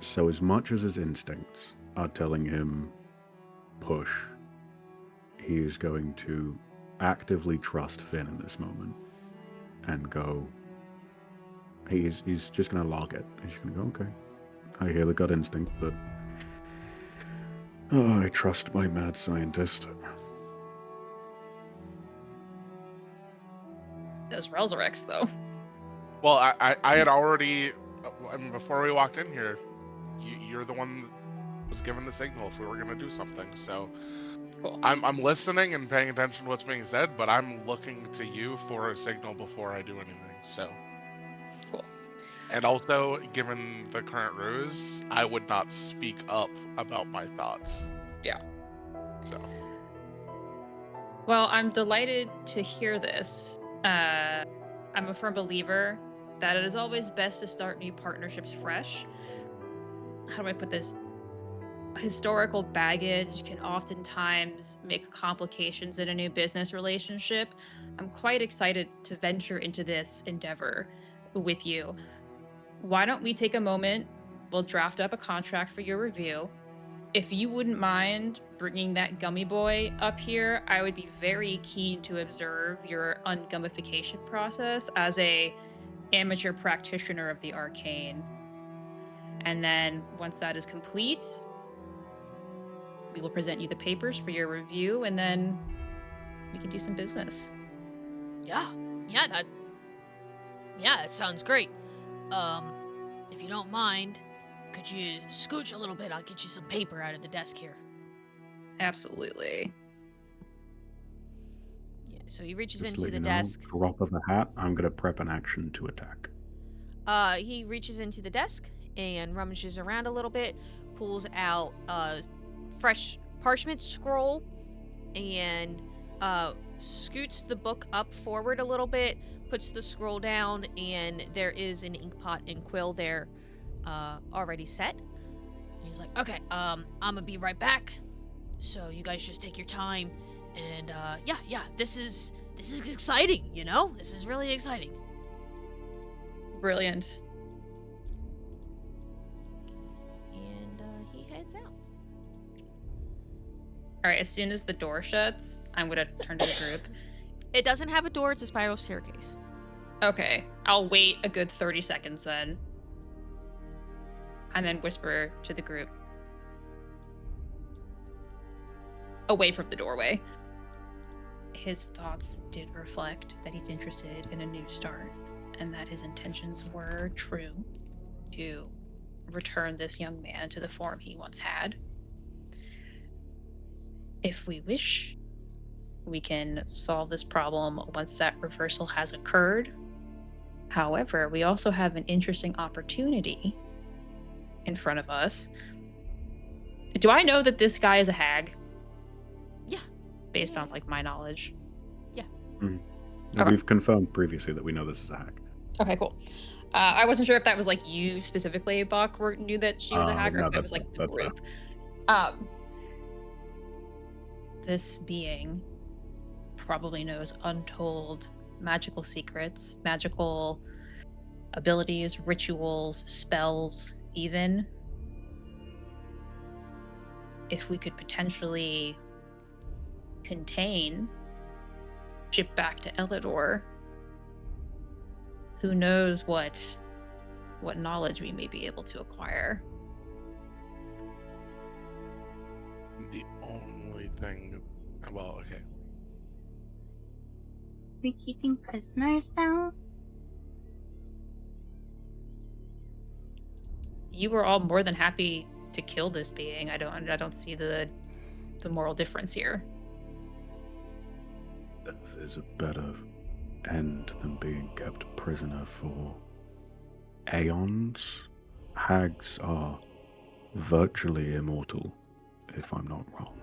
So as much as his instincts are telling him, push, he is going to actively trust Finn in this moment and go, he's just going to log it. He's just going to go, okay, I hear the gut instinct, but I trust my mad scientist. Those Relzarex, though. Well, I had already, I mean, before we walked in here, you're the one that was given the signal if we were going to do something, so Cool. I'm listening and paying attention to what's being said, but I'm looking to you for a signal before I do anything, so. Cool. And also, given the current ruse, I would not speak up about my thoughts. Yeah. So. Well, I'm delighted to hear this. I'm a firm believer that it is always best to start new partnerships fresh. How do I put this? Historical baggage can oftentimes make complications in a new business relationship. I'm quite excited to venture into this endeavor with you. Why don't we take a moment? We'll draft up a contract for your review. If you wouldn't mind bringing that gummy boy up here, I would be very keen to observe your ungummification process as a amateur practitioner of the arcane. And then once that is complete, we will present you the papers for your review, and then we can do some business. Yeah, that sounds great. If you don't mind, could you scooch a little bit? I'll get you some paper out of the desk here. Absolutely. Yeah, so he reaches Just to into let the you know, desk. drop of a hat, I'm going to prep an action to attack. He reaches into the desk and rummages around a little bit, pulls out a fresh parchment scroll, and scoots the book up forward a little bit, puts the scroll down, and there is an ink pot and quill there already set. And he's like, okay, I'm gonna be right back. So you guys just take your time And yeah, this is exciting, you know? This is really exciting. Brilliant. And he heads out. All right, as soon as the door shuts, I'm gonna turn to the group. It doesn't have a door, it's a spiral staircase. Okay, I'll wait a good 30 seconds then. And then whisper to the group. Away from the doorway. His thoughts did reflect that he's interested in a new start, and that his intentions were true to return this young man to the form he once had. If we wish, we can solve this problem once that reversal has occurred. However, we also have an interesting opportunity in front of us. Do I know that this guy is a hag? Yeah. Based on like my knowledge. And Okay. we've confirmed previously that we know this is a hack. Okay, cool. I wasn't sure if that was like you specifically, Buck, knew that she was a hag, or No, if that was that's like the fair. group. This being probably knows untold magical secrets, magical abilities, rituals, spells, even. If we could potentially contain, ship back to Elidor, who knows what knowledge we may be able to acquire. The only thing. Well, okay. We keeping prisoners now? You were all more than happy to kill this being. I don't see the moral difference here. Death is a better end than being kept prisoner for aeons. Hags are virtually immortal, if I'm not wrong.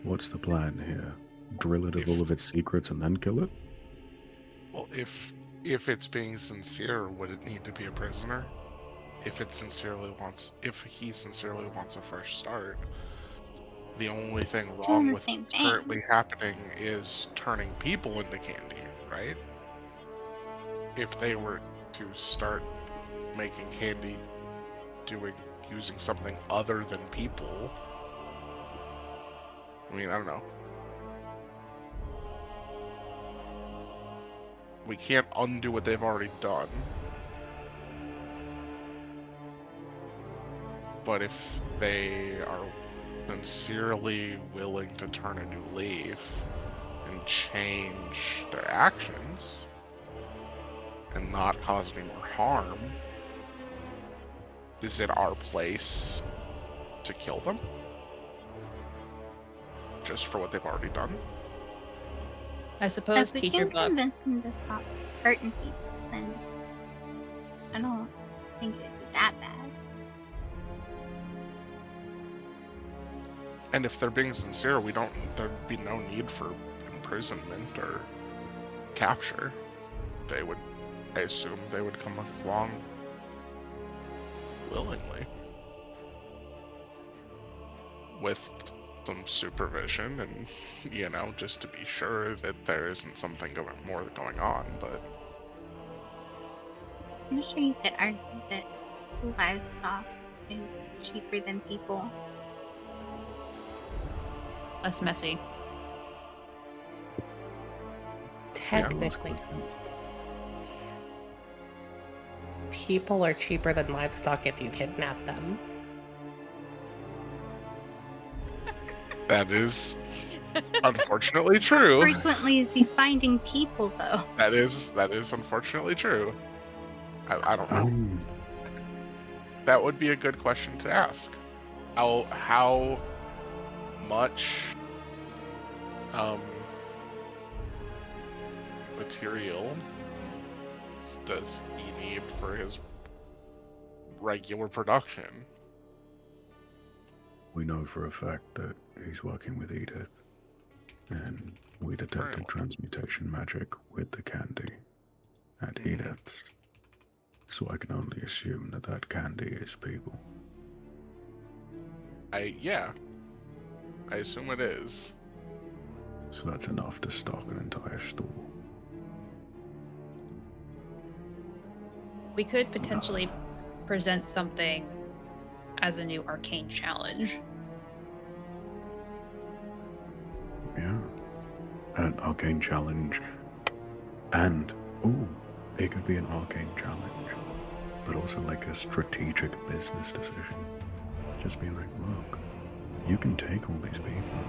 What's the plan here? Drill it of all of its secrets and then kill it? Well, if it's being sincere, would it need to be a prisoner? If he sincerely wants a fresh start, the only thing Doing wrong the with same what's thing. currently happening is turning people into candy, right? If they were to start making candy using something other than people, I mean, I don't know. We can't undo what they've already done. But if they are sincerely willing to turn a new leaf and change their actions and not cause any more harm, is it our place to kill them? Just for what they've already done? I suppose, If we Teacher can Buck. convince them to stop hurting people, then I don't think it would be that bad. And if they're being sincere, there'd be no need for imprisonment or capture. I assume they would come along willingly. With some supervision and, just to be sure that there isn't something more going on, but... I'm sure you could argue that livestock is cheaper than people. Less messy. Technically, people are cheaper than livestock if you kidnap them. That is unfortunately true. Frequently is he finding people, though? That is unfortunately true. I don't know. That would be a good question to ask. How much material does he need for his regular production? We know for a fact that he's working with Edith, and we detected Really? transmutation magic with the candy at Edith's. So I can only assume that candy is people. I assume it is. So that's enough to stock an entire store. We could potentially present something as a new arcane challenge. Yeah. An arcane challenge. And, ooh, it could be an arcane challenge, but also like a strategic business decision. Just be like, look, you can take all these people,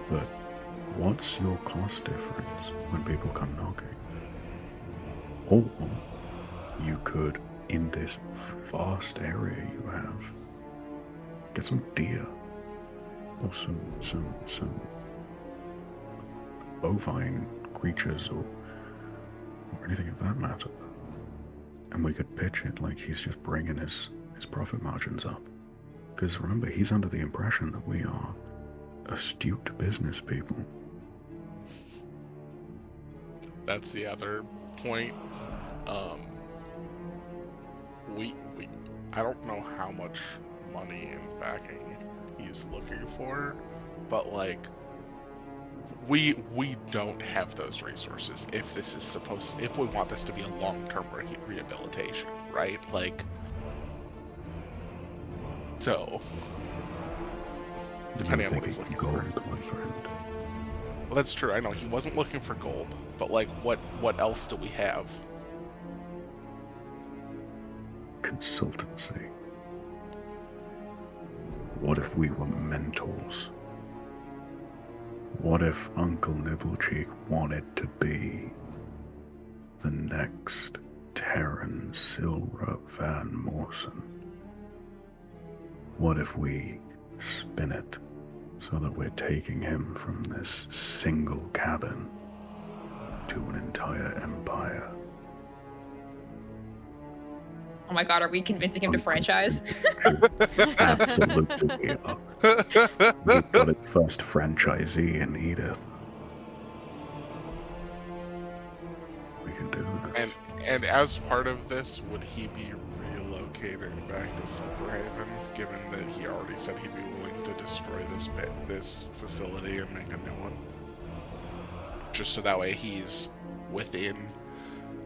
but what's your cost difference when people come knocking? Or you could, in this vast area you have, get some deer or some bovine creatures or anything of that matter. And we could pitch it like he's just bringing his profit margins up. Because remember, he's under the impression that we are astute business people. That's the other point. I don't know how much money and backing he's looking for, but like we don't have those resources if we want this to be a long-term rehabilitation, right? Like, so depending on what he's looking for. Gold, my friend. Well, that's true. I know he wasn't looking for gold, but like, what else do we have? Consultancy. What if we were mentors? What if Uncle Nibblecheek wanted to be the next Terran Silra Van Morrison? What if we spin it so that we're taking him from this single cabin to an entire empire? Oh my god, are we convincing him to franchise? Absolutely we are. We've got its first franchisee in Edith. We can do this. And as part of this, would he be relocating back to Silverhaven, given that he already said he'd be willing to destroy this facility and make a new one? Just so that way he's within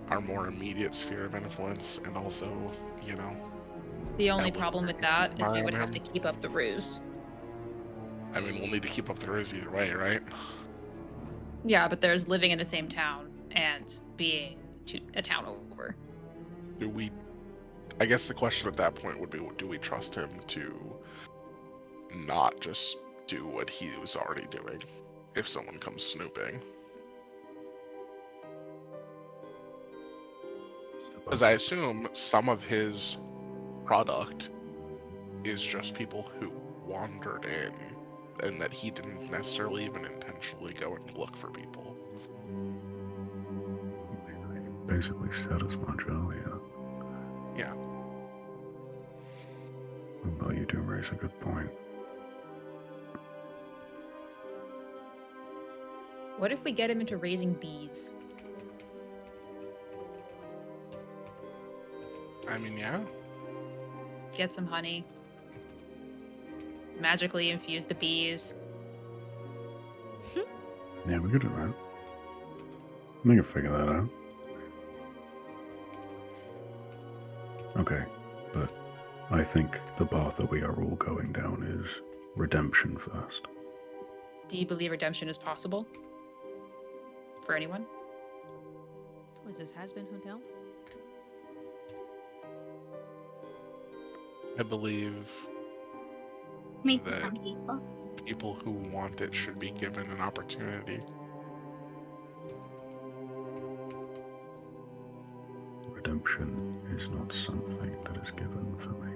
our more immediate sphere of influence, and also, you know... The only problem with that is we would have to keep up the ruse. I mean, we'll need to keep up the ruse either way, right? Yeah, but there's living in the same town and being a town over. I guess the question at that point would be, do we trust him to not just do what he was already doing if someone comes snooping? Because I assume some of his product is just people who wandered in, and that he didn't necessarily even intentionally go and look for people. He basically said as much earlier. Yeah. Although you do raise a good point. What if we get him into raising bees? I mean, yeah. Get some honey. Magically infuse the bees. Yeah, we could do that. We can figure that out. Okay, but I think the path that we are all going down is redemption first. Do you believe redemption is possible? For anyone? Was this Has-Been Hotel? I believe Maybe that some people. people who want it should be given an opportunity. Redemption is not something that is given for me.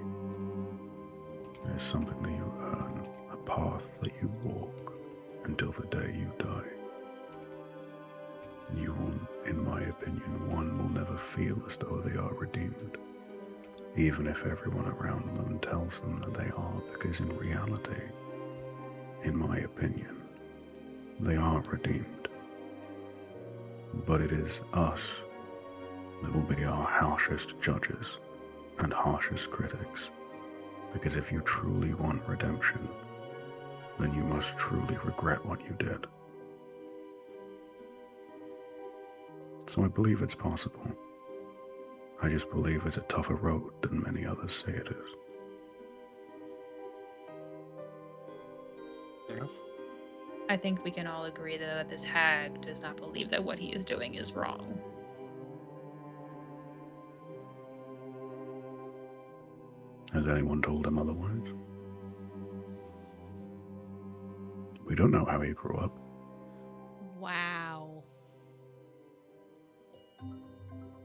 It is something that you earn, a path that you walk until the day you die. You will, in my opinion, one will never feel as though they are redeemed, even if everyone around them tells them that they are, because in reality, in my opinion, they are redeemed. But it is us that will be our harshest judges and harshest critics, because if you truly want redemption, then you must truly regret what you did. So I believe it's possible. I just believe it's a tougher road than many others say it is. Enough. I think we can all agree though that this hag does not believe that what he is doing is wrong. Has anyone told him otherwise? We don't know how he grew up. Wow.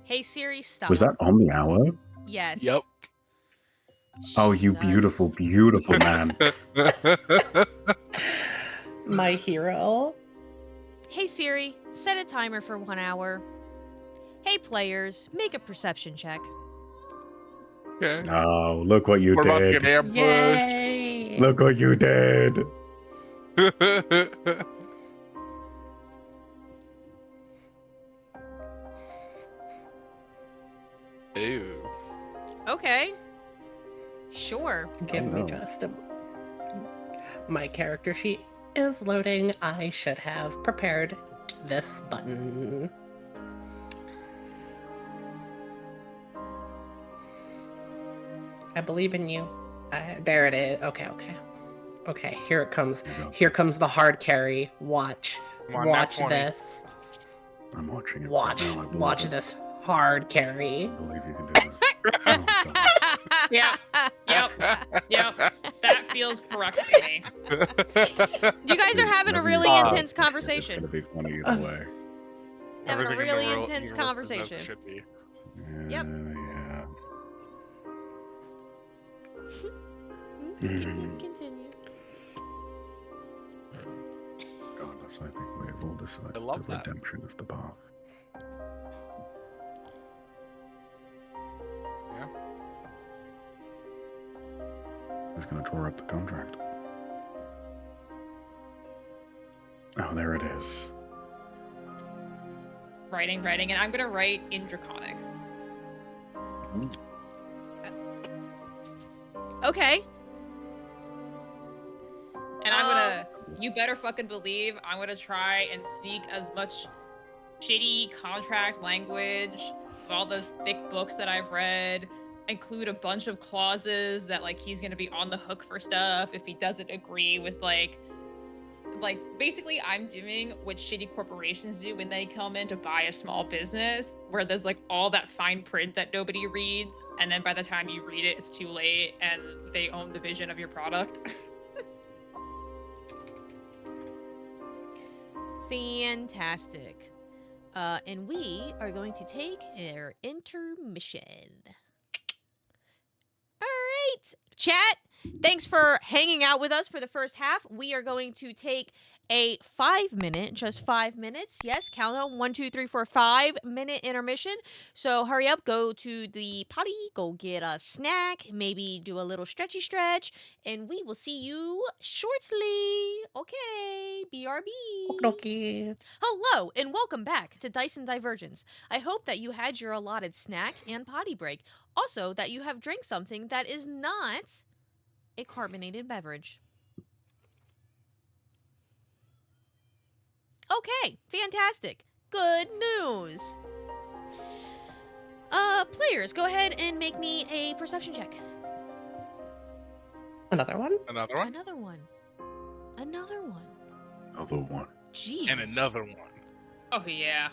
Hey Siri, stop. Was that on the hour? Yes. Yep. Oh, you Jesus. beautiful, beautiful man. My hero. Hey Siri, set a timer for 1 hour. Hey players, make a perception check. Okay. Oh, look what you We're about to did. get ambushed. Yay! Look what you did. Ew. Okay. Sure. Give me no. just a. My character sheet is loading. I should have prepared this button. I believe in you. There it is. Okay, here it comes. You got Here this. comes the hard carry. Watch. Come on, Watch nat 20. this. I'm watching it. Watch. Right now. I believe Watch it. this hard carry. I believe you can do it. Oh, God. Yep. Yep. That feels correct to me. You guys are having a Whatever really you do, intense It's conversation. gonna be funny either way. Having a Everything in the really world- intense universe is as it conversation. should be. Yep. Yeah. Continue. Regardless, I think we have all decided I love that that. redemption is the path. Yeah. Who's gonna draw up the contract? Oh, there it is. Writing, and I'm gonna write in Draconic. Okay. And I'm gonna, you better fucking believe, I'm gonna try and sneak as much shitty contract language of all those thick books that I've read, include a bunch of clauses that like he's gonna be on the hook for stuff if he doesn't agree with like basically I'm doing what shitty corporations do when they come in to buy a small business, where there's like all that fine print that nobody reads, and then by the time you read it, it's too late and they own the vision of your product. Fantastic. And we are going to take our intermission. All right, chat. Thanks for hanging out with us for the first half. We are going to take a 5-minute, just 5 minutes. Yes, count on 1, 2, 3, 4, 5-minute intermission. So hurry up, go to the potty, go get a snack, maybe do a little stretchy stretch, and we will see you shortly. Okay, BRB. Okay. Hello, and welcome back to Dyson Divergence. I hope that you had your allotted snack and potty break. Also, that you have drank something that is not a carbonated beverage. Okay, fantastic. Good news. Players, go ahead and make me a perception check. Another one? Another one? Another one. Another one. Another one. Jesus. And another one. Oh yeah.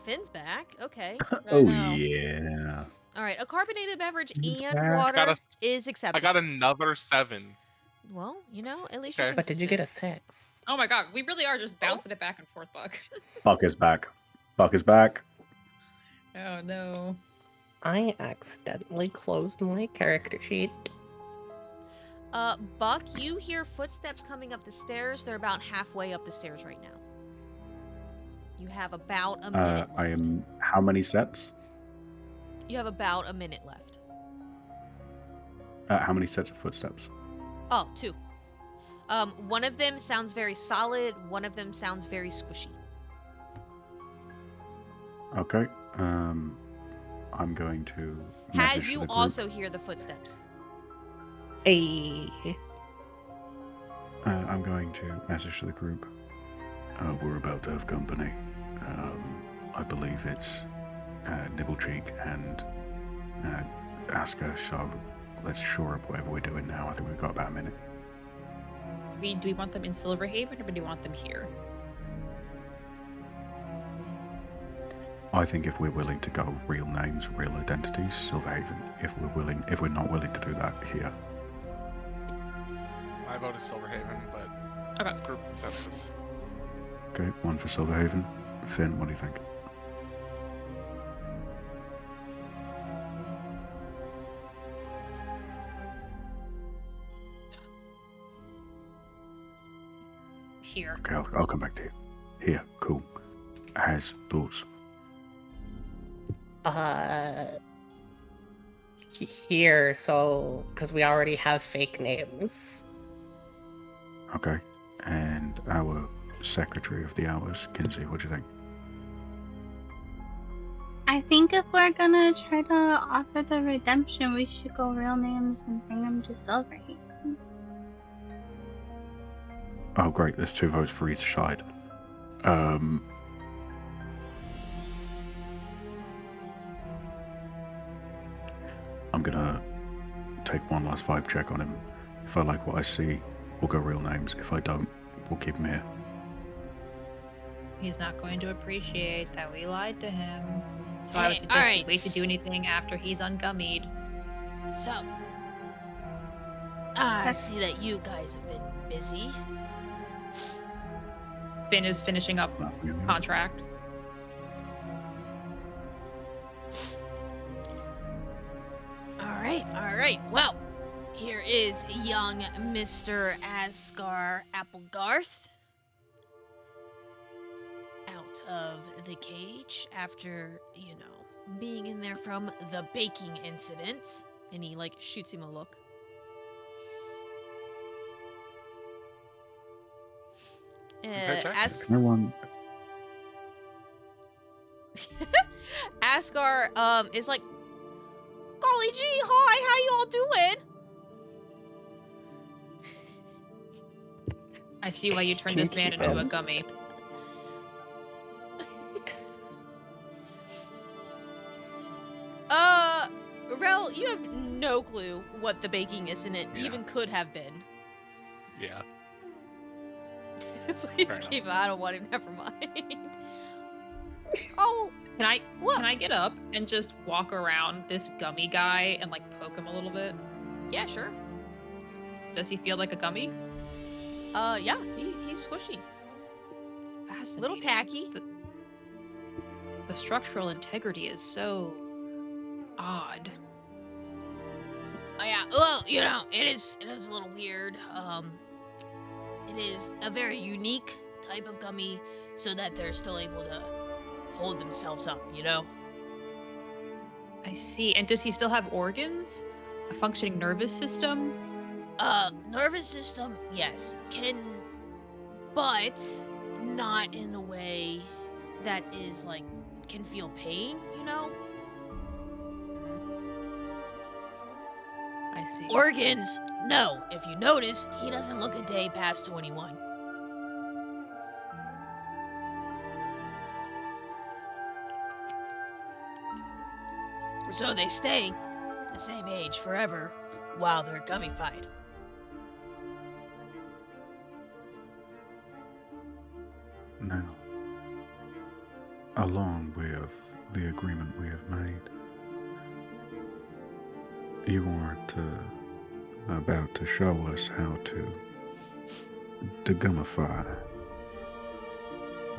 Finn's back. Okay. Oh, know. yeah. All right. A carbonated beverage Finn's and back. water Got a- is I acceptable. got another 7. Well, you know, at least Okay. you're But did you get consistent. a 6? Oh my god, we really are just bouncing it back and forth, Buck. Buck is back. Buck is back. Oh no. I accidentally closed my character sheet. Buck, you hear footsteps coming up the stairs. They're about halfway up the stairs right now. You have about a minute left. I am. How many sets? You have about a minute left. How many sets of footsteps? Oh, 2. One of them sounds very solid. One of them sounds very squishy. Okay. I'm going to. Has message you the group. also hear the footsteps? Hey. I'm going to message to the group. We're about to have company. I believe it's Nibblecheek and Asker, so let's shore up whatever we're doing now. I think we've got about a minute. Do we want them in Silverhaven, or do we want them here? I think if we're willing to go real names, real identities, Silverhaven. If we're not willing to do that here. My vote is Silverhaven, but Okay. group consensus. Okay, one for Silverhaven. Finn, what do you think? Here. Okay, I'll come back to you. Here, cool. As thoughts. Here, so because we already have fake names. Okay. And our Secretary of the Hours, Kinsey, what do you think? I think if we're gonna try to offer the redemption, we should go real names and bring them to Silverhaven. Oh, great. There's 2 votes for each side. I'm gonna take one last vibe check on him. If I like what I see, we'll go real names. If I don't, we'll keep him here. He's not going to appreciate that we lied to him. So I Hey, would suggest alright. we wait to do anything after he's ungummied. So, I see that you guys have been busy. Finn is finishing up Not really. contract. All right. Well, here is young Mr. Asgar Applegarth out of the cage after, being in there from the baking incident. And he, shoots him a look. Okay, check. Can everyone... Asgar is like, golly gee, hi, how you all doing? I see why you turned Can you this man keep into a him? gummy. Rel, you have no clue what the baking incident Yeah. even could have been. Yeah. Please Fair keep I don't want him, never mind. Oh, Can I what? can I get up and just walk around this gummy guy and poke him a little bit? Yeah, sure. Does he feel like a gummy? Yeah, he's squishy. Fascinating. Little tacky. The structural integrity is so odd. Oh yeah. Well, it is a little weird. It is a very unique type of gummy, so that they're still able to hold themselves up. I see. And does he still have organs? A functioning nervous system? Nervous system, yes, but not in a way that is can feel pain. I see. Organs, no. If you notice, he doesn't look a day past 21. So they stay the same age forever while they're gummified. Now, along with the agreement we have made, you are about to show us how to degummify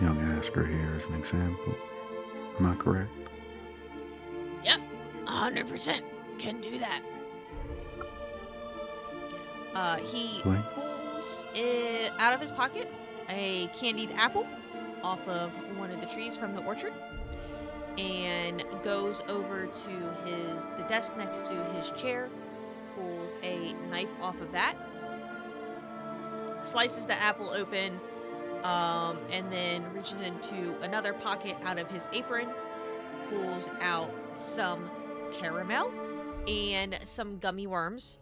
young Asker here as an example. Am I correct? Yep, 100% can do that. He Blank. pulls it out of his pocket a candied apple off of one of the trees from the orchard and goes over to the desk next to his chair, pulls a knife off of that, slices the apple open, and then reaches into another pocket out of his apron, pulls out some caramel and some gummy worms,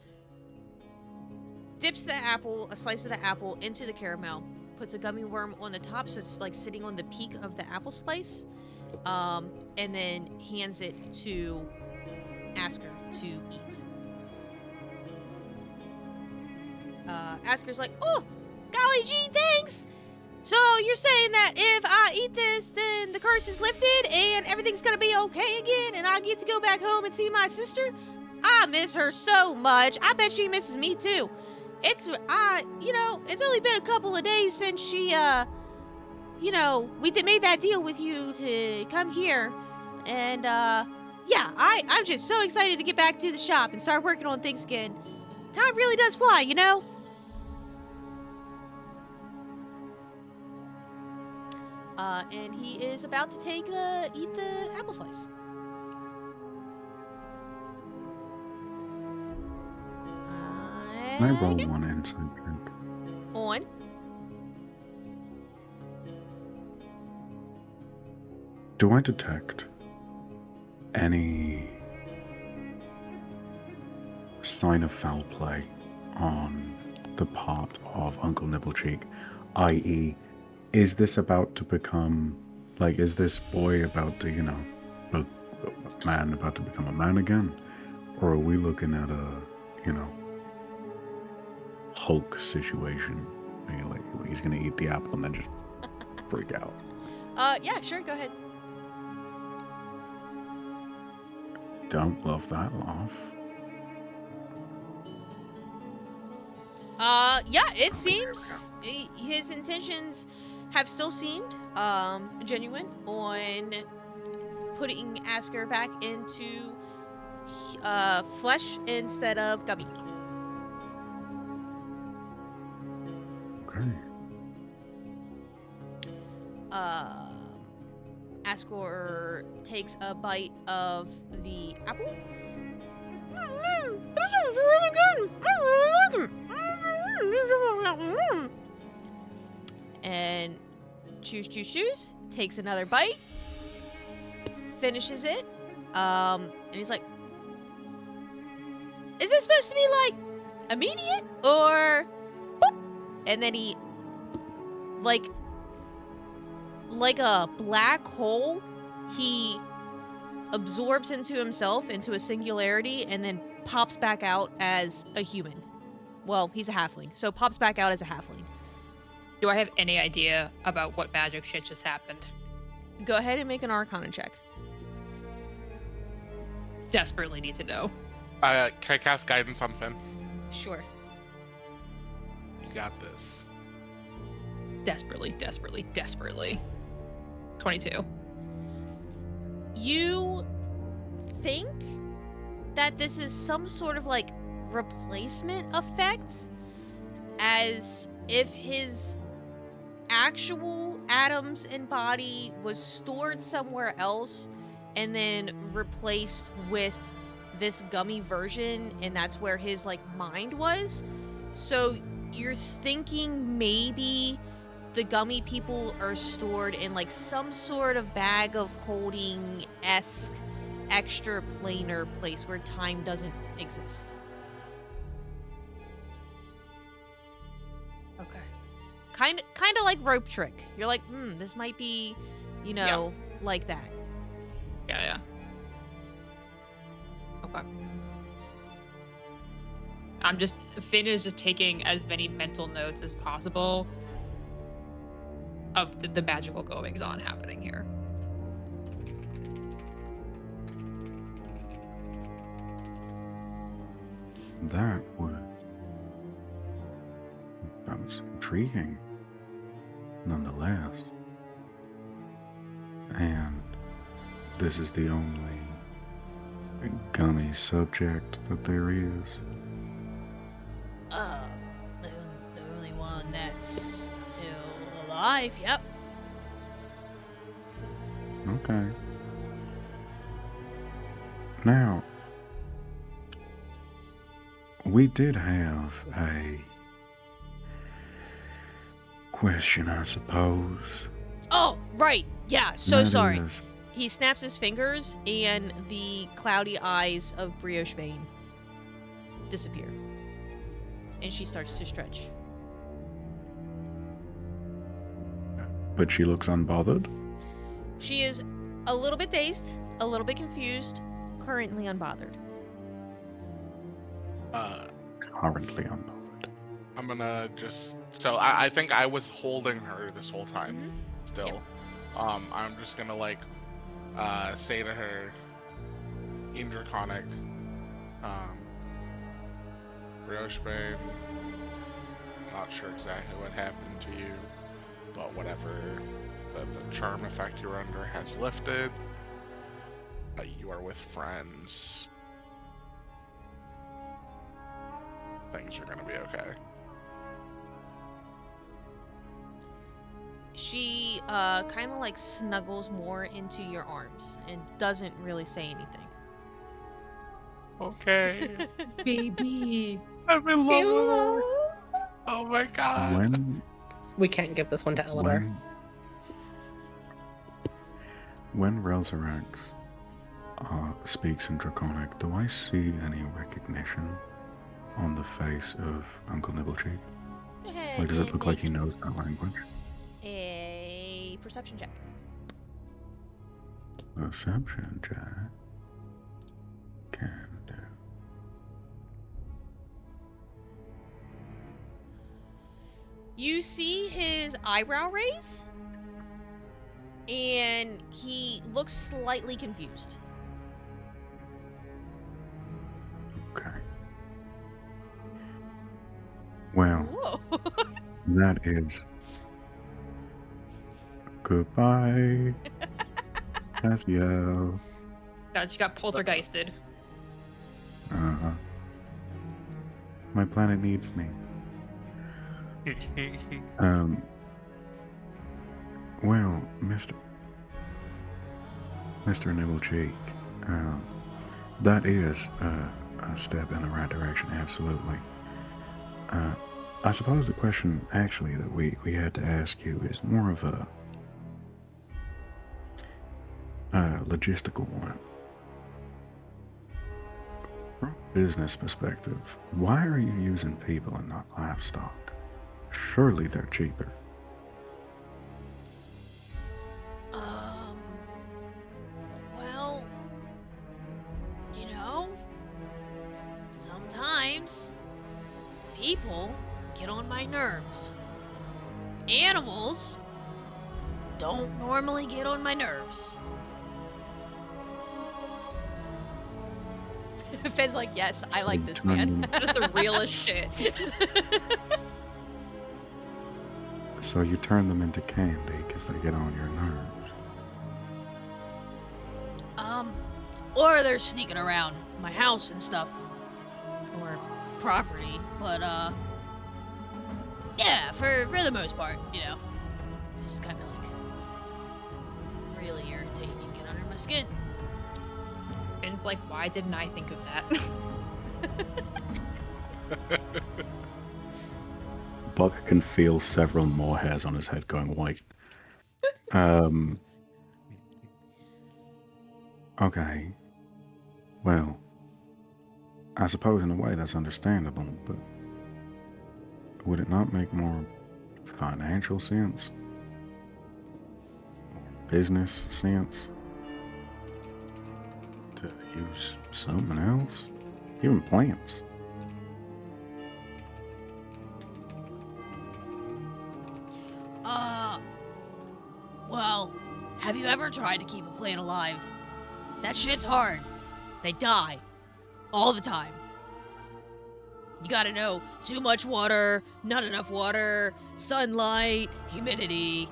dips a slice of the apple into the caramel, puts a gummy worm on the top so it's sitting on the peak of the apple slice, and then hands it to Asker to eat. Asker's like, oh, golly gee, thanks! So you're saying that if I eat this, then the curse is lifted and everything's gonna be okay again and I get to go back home and see my sister? I miss her so much. I bet she misses me too. It's only been a couple of days since she, made that deal with you to come here. And, I'm just so excited to get back to the shop and start working on things again. Time really does fly, you know? And he is about to eat the apple slice. Can I roll one insight check? On. Do I detect any sign of foul play on the part of Uncle Nibblecheek? I.e., is this about to become, is this boy about to, a man about to become a man again? Or are we looking at a, Hulk situation? He's gonna eat the apple and then just freak out. Yeah, sure, go ahead. Don't love that laugh. Yeah, it seems his intentions have still seemed genuine on putting Asker back into flesh instead of gummy. Okay. Asker takes a bite of the apple. This is really good. I really like it. And chews, takes another bite, finishes it, and he's like, is this supposed to be immediate or boop? And then he like a black hole, he absorbs into himself into a singularity and then pops back out as a human. Well, he's a halfling, so pops back out as a halfling. Do I have any idea about what magic shit just happened? Go ahead and make an Arcana check. Desperately need to know. Can I cast guidance on Finn? Sure. You got this. Desperately. 22. You think that this is some sort of replacement effect, as if his actual atoms and body was stored somewhere else and then replaced with this gummy version, and that's where his mind was. So you're thinking maybe the gummy people are stored in some sort of bag of holding-esque extra planar place where time doesn't exist. Okay. Kind of like rope trick. You're like, this might be, like that. Yeah. Okay. Finn is just taking as many mental notes as possible of the magical goings on happening here. That was intriguing, nonetheless. And this is the only gummy subject that there is. The only one that's still alive. Yep. Okay. Now, we did have a question, I suppose. Oh, right. Yeah, so That sorry. is- He snaps his fingers, and the cloudy eyes of Brioche Bane disappear. And she starts to stretch. But she looks unbothered. She is A little bit dazed, a little bit confused, currently unbothered. Currently unbothered. I'm gonna just. So I think I was holding her this whole time. Mhm. Still. I'm just gonna like say to her in Draconic, Rioshbane, not sure exactly what happened to you, but whatever the charm effect you're under has lifted. You are with friends. Things are gonna be okay. She kind of like snuggles more into your arms and doesn't really say anything. Okay. Baby. I'm in love with her. Oh my god. When We can't give this one to Elidor. when Relzarax speaks in Draconic, do I see any recognition on the face of Uncle Nibblecheek? Like, does it look like he knows that language? A perception check. Perception check. Can do. You see his eyebrow raise, and he looks slightly confused. Okay. Well, Whoa. that is goodbye, Cassio. God, she got poltergeisted. Uh-huh. My planet needs me. Well, Mr. Nibblecheek, that is a step in the right direction, absolutely. I suppose the question actually that we had to ask you is more of a logistical one. From a business perspective, why are you using people and not livestock? Surely they're cheaper. Well, you know, sometimes people get on my nerves. Animals don't normally get on my nerves. Fed's like, yes, I like this man. Just the realest shit. So you turn them into candy because they get on your nerves. Or they're sneaking around my house and stuff. Or property. But, yeah, for the most part, you know. Just kind of like really irritating and get under my skin. Finn's like, why didn't I think of that? Buck can feel several more hairs on his head going white. Okay. Well, I suppose in a way that's understandable, but would it not make more financial sense? Or business sense? To use something else? Even plants? Well, have you ever tried to keep a plant alive? That shit's hard. They die. All the time. You gotta know, too much water, not enough water, sunlight, humidity.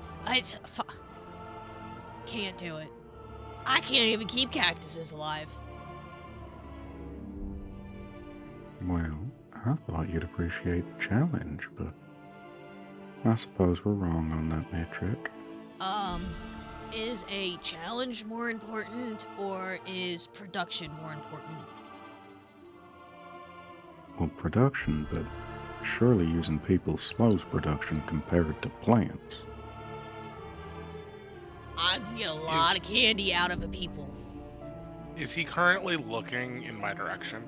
Can't do it. I can't even keep cactuses alive. Well, I thought you'd appreciate the challenge, but I suppose we're wrong on that metric. Is a challenge more important, or is production more important? Well, production, but surely using people slows production compared to plants. I can get a lot of candy out of a people. Is he currently looking in my direction?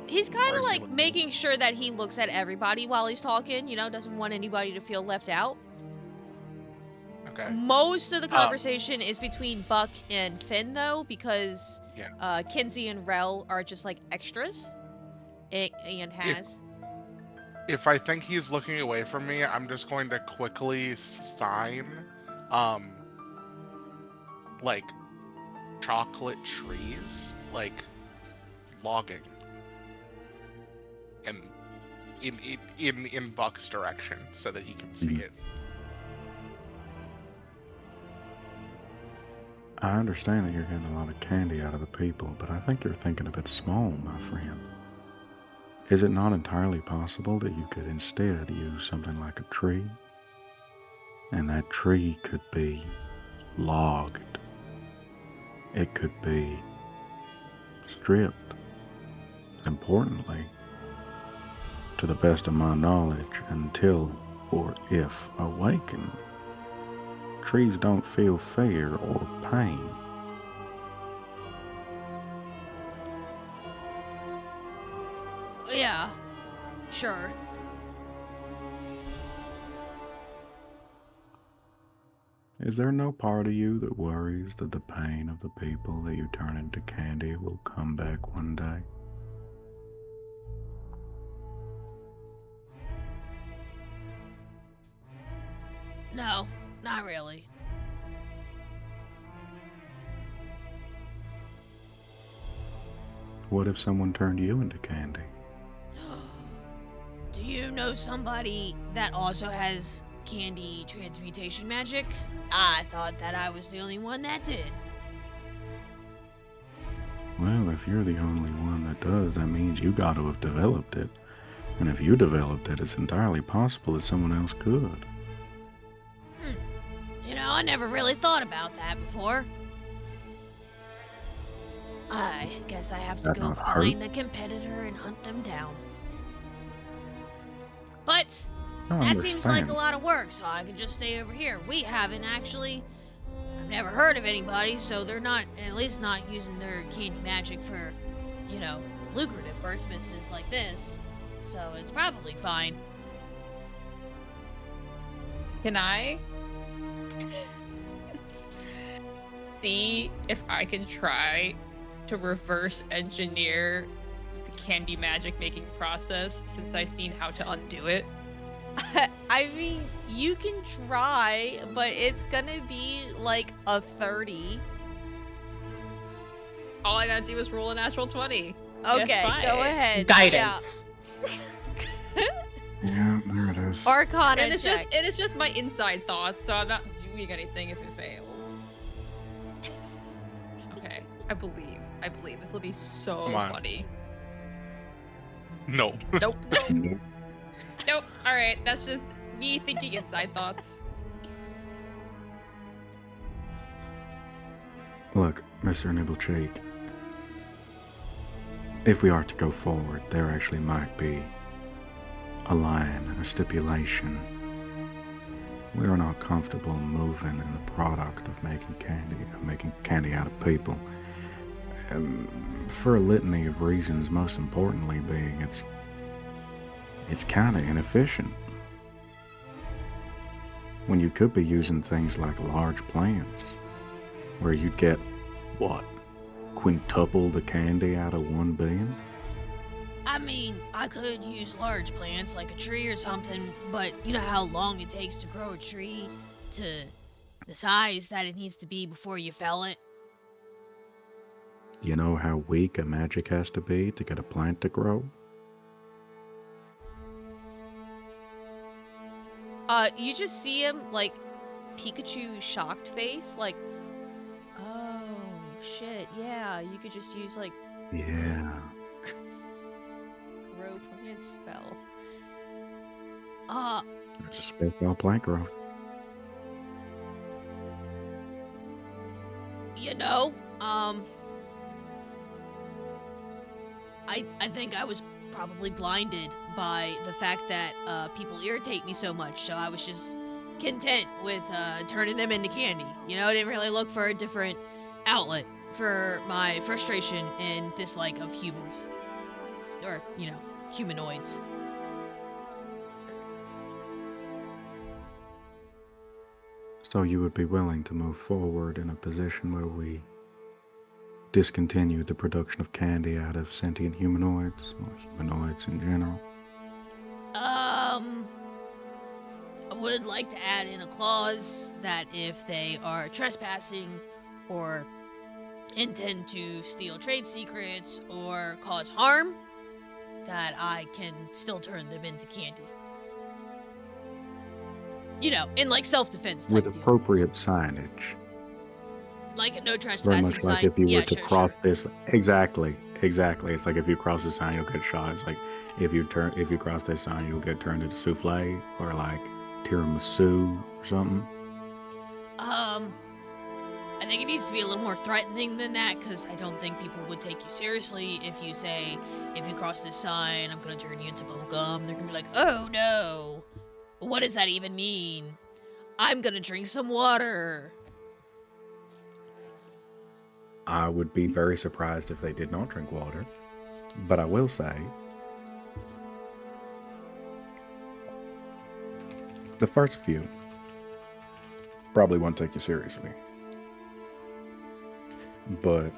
He's kind Or of is he like looking- making sure that he looks at everybody while he's talking, you know, doesn't want anybody to feel left out. Okay. Most of the conversation is between Buck and Finn, though, because Yeah. Kinsey and Rel are just like extras. And Has. If I think he's looking away from me, I'm just going to quickly sign, like chocolate trees, like logging, and in Buck's direction so that he can see it. I understand that you're getting a lot of candy out of the people, but I think you're thinking a bit small, my friend. Is it not entirely possible that you could instead use something like a tree? And that tree could be logged. It could be stripped. Importantly, to the best of my knowledge, until or if awakened, trees don't feel fear or pain. Yeah, sure. Is there no part of you that worries that the pain of the people that you turn into candy will come back one day? No, not really. What if someone turned you into candy? Do you know somebody that also has candy transmutation magic? I thought that I was the only one that did. Well, if you're the only one that does, that means you got to have developed it. And if you developed it, it's entirely possible that someone else could. You know, I never really thought about that before. I guess I have to That go not find hurt? a competitor and hunt them down. But I that seems like a understand. lot of work, so I can just stay over here. We haven't actually. I've never heard of anybody, so they're not, at least not using their candy magic for, you know, lucrative purposes like this. So it's probably fine. Can I see if I can try to reverse engineer the candy magic making process since I've seen how to undo it? I mean, you can try, but it's gonna be like a 30. All I gotta do is roll a natural 20. Okay, Yes, go fine. ahead. Guidance. Yeah, there it is. Yeah. Arcana And check. it's just my inside thoughts, so I'm not doing anything if it fails. Okay, I believe this will be so Come on. funny. No. Nope. Nope. All right, that's just me thinking inside thoughts. Look, Mr. Nibblecheek, if we are to go forward, there actually might be a line, a stipulation. We are not comfortable moving in the product of making candy out of people. For a litany of reasons, most importantly being it's kind of inefficient. When you could be using things like large plants, where you'd get, what, quintuple the candy out of one bean? I mean, I could use large plants like a tree or something, but you know how long it takes to grow a tree to the size that it needs to be before you fell it? You know how weak a magic has to be to get a plant to grow? You just see him, like, Pikachu shocked face, like, oh, shit, yeah, you could just use, like, Yeah. grow plant spell. It's a special plant growth. You know, I think I was probably blinded by the fact that people irritate me so much, so I was just content with turning them into candy. You know, I didn't really look for a different outlet for my frustration and dislike of humans. Or, you know, humanoids. So you would be willing to move forward in a position where we discontinue the production of candy out of sentient humanoids, or humanoids in general? I would like to add in a clause that if they are trespassing or intend to steal trade secrets or cause harm, that I can still turn them into candy. You know, in like self-defense type With deal. appropriate signage. Like a no Very trespassing much like sign. if you Yeah, were to sure, cross sure. this. Exactly. It's like if you cross this sign, you'll get shot. It's like if you cross this sign, you'll get turned into souffle or like tiramisu or something. I think it needs to be a little more threatening than that, because I don't think people would take you seriously if you say, if you cross this sign, I'm gonna turn you into bubblegum. They're gonna be like, oh no, what does that even mean? I'm gonna drink some water. I would be very surprised if they did not drink water. But I will say, the first few probably won't take you seriously. But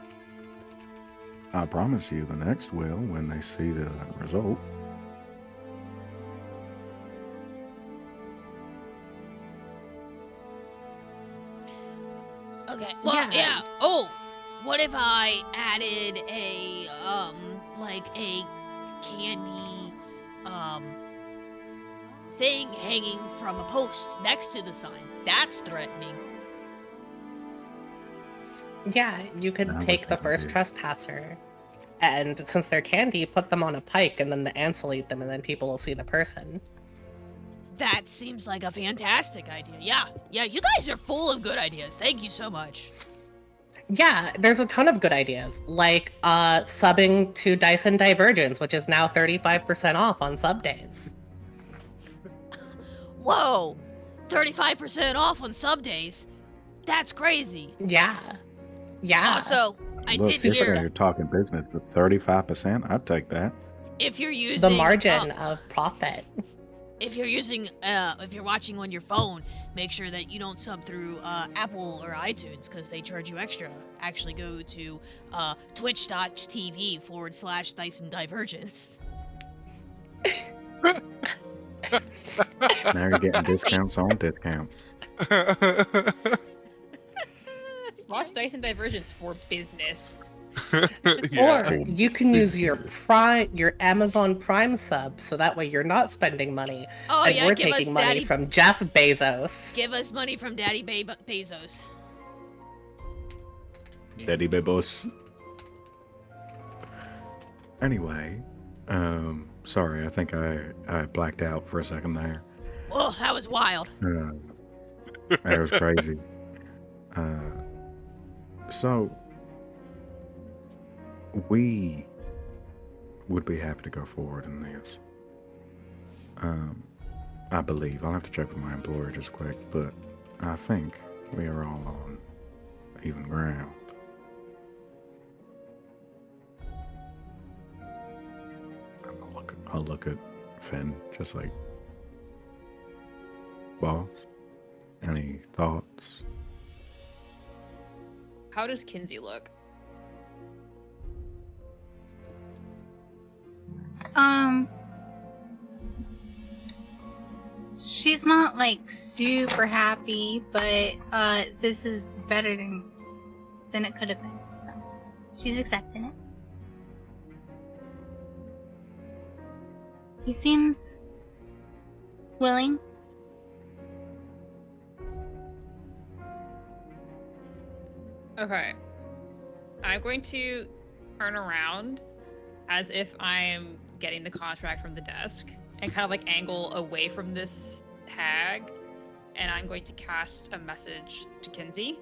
I promise you the next will when they see the result. Okay, well, Yeah. yeah. Oh, what if I added a, like a candy, thing hanging from a post next to the sign? That's threatening. Yeah, you could I was take the thinking first too. trespasser, and since they're candy, put them on a pike, and then the ants will eat them, and then people will see the person. That seems like a fantastic idea. Yeah, you guys are full of good ideas. Thank you so much. Yeah, there's a ton of good ideas, like subbing to Dyson Divergence, which is now 35% off on sub days. Whoa, 35% off on sub days. That's crazy. Yeah. Yeah. Also, I Look, did you're saying hear you're talking business, but 35%, I'd take that. if you're using the margin of profit. if you're watching on your phone, make sure that you don't sub through Apple or iTunes, because they charge you extra. Actually go to twitch.tv/Dyson Divergence. Now you're getting discounts on discounts. Watch Dyson Divergence for business. Yeah. Or you can use your Amazon Prime sub, so that way you're not spending money, Oh and yeah, we're give us taking money Daddy from Jeff Bezos. give us money from Daddy Bezos. Daddy Bebos. Anyway, sorry, I think I blacked out for a second there. Whoa, that was wild. That was crazy. So we would be happy to go forward in this. I believe I'll have to check with my employer just quick, but I think we are all on even ground. I'll look at Finn, just like, boss. Any thoughts? How does Kinsey look? She's not like super happy, but this is better than it could have been. So she's accepting it. He seems willing. Okay. I'm going to turn around as if I'm getting the contract from the desk and kind of like angle away from this hag. And I'm going to cast a message to Kinsey.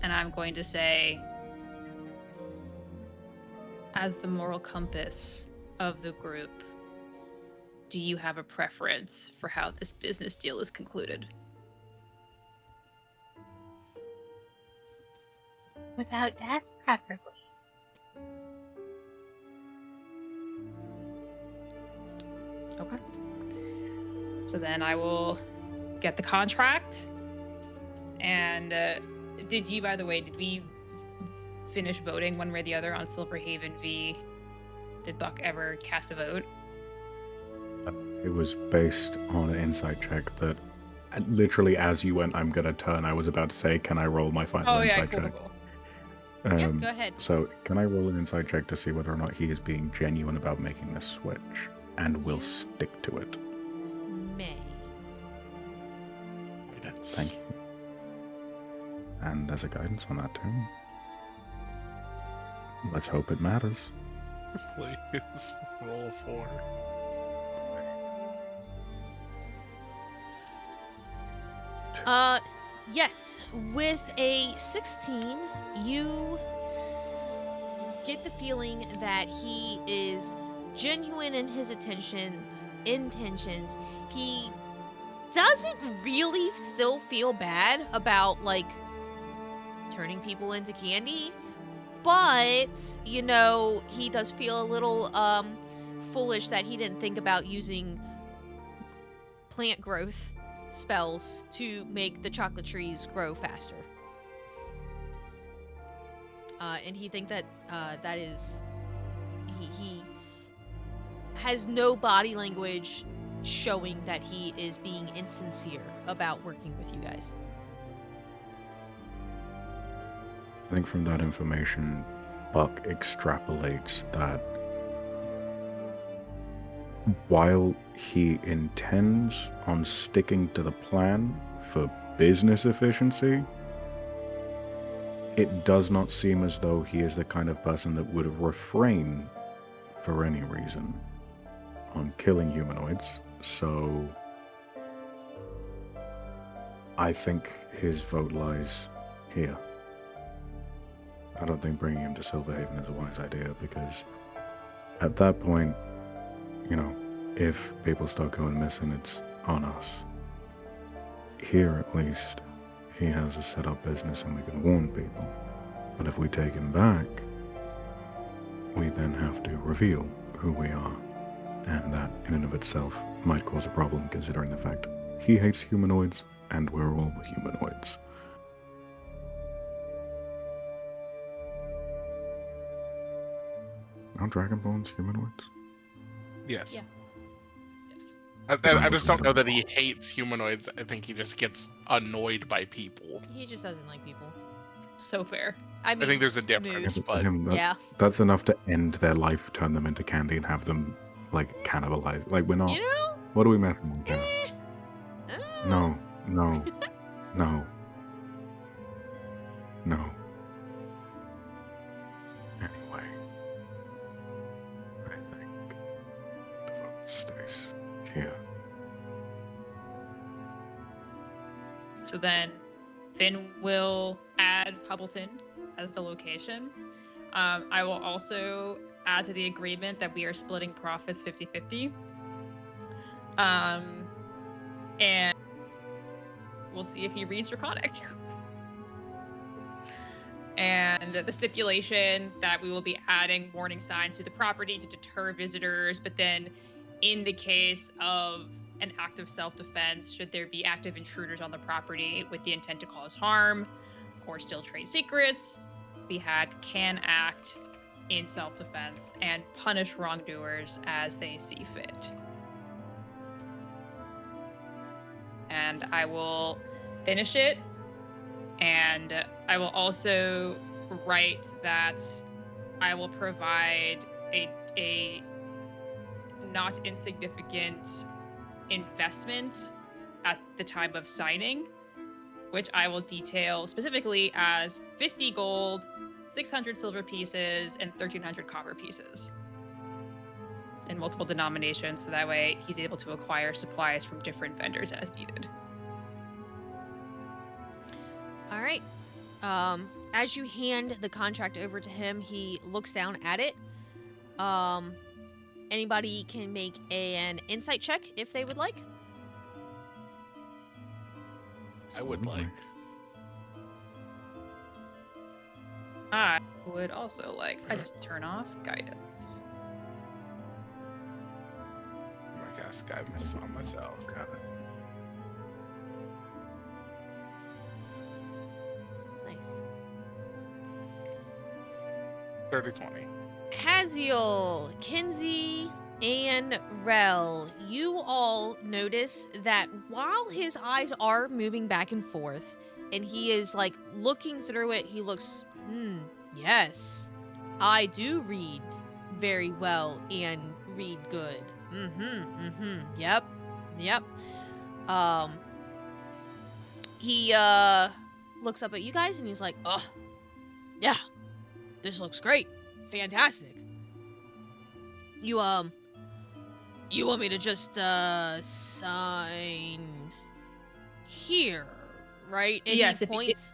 And I'm going to say, as the moral compass of the group, do you have a preference for how this business deal is concluded? Without death, preferably. Okay. So then I will get the contract. And did we finish voting one way or the other on Silverhaven v. Did Buck ever cast a vote? It was based on an insight check that literally as you went, I'm gonna turn, I was about to say, can I roll my final insight check? Cool. Yeah, go ahead. So can I roll an insight check to see whether or not he is being genuine about making this switch and will stick to it? May. Thank you. And there's a guidance on that too. Let's hope it matters. Please roll 4. Yes. With a 16, you get the feeling that he is genuine in his intentions. He doesn't really still feel bad about, like, turning people into candy, but, you know, he does feel a little, foolish that he didn't think about using plant growth spells to make the chocolate trees grow faster. And he think that that is he has no body language showing that he is being insincere about working with you guys. I think from that information, Buck extrapolates that while he intends on sticking to the plan for business efficiency, it does not seem as though he is the kind of person that would refrain for any reason on killing humanoids. So I think his vote lies here. I don't think bringing him to Silverhaven is a wise idea, because at that point, you know, if people start going missing, it's on us. Here, at least, he has a set up business and we can warn people. But if we take him back, we then have to reveal who we are. And that, in and of itself, might cause a problem, considering the fact he hates humanoids and we're all humanoids. Are Dragonborns humanoids? Yes. Yeah. Yes. I just don't know that he hates humanoids. I think he just gets annoyed by people. He just doesn't like people. So fair. I mean, I think there's a difference, Yeah, but but for him, yeah. that's enough to end their life, turn them into candy, and have them, like, cannibalize. Like, we're not... You know? What are we messing with here? No. No. No. Anyway, I think the vote stays here. So then Finn will add Hubbleton as the location. I will also add to the agreement that we are splitting profits 50-50. And we'll see if he reads Draconic. And the stipulation that we will be adding warning signs to the property to deter visitors, but then in the case of an act of self-defense, should there be active intruders on the property with the intent to cause harm or steal trade secrets, the hag can act in self-defense and punish wrongdoers as they see fit. And I will finish it, and I will also write that I will provide a not insignificant investment at the time of signing, which I will detail specifically as 50 gold, 600 silver pieces, and 1,300 copper pieces in multiple denominations, so that way he's able to acquire supplies from different vendors as needed. All right. As you hand the contract over to him, he looks down at it. Anybody can make an insight check if they would like. I would like. I would also like, I just turn off guidance. I'm gonna cast guidance on myself. Got it. Dirty 20. Haziel, Kinsey, and Rel, you all notice that while his eyes are moving back and forth, and he is like looking through it, he looks, yes, I do read very well and read good. Yep. Um, he, looks up at you guys and he's like, oh, yeah, this looks great. Fantastic. You want me to just, sign here, right? And Yes, he if points.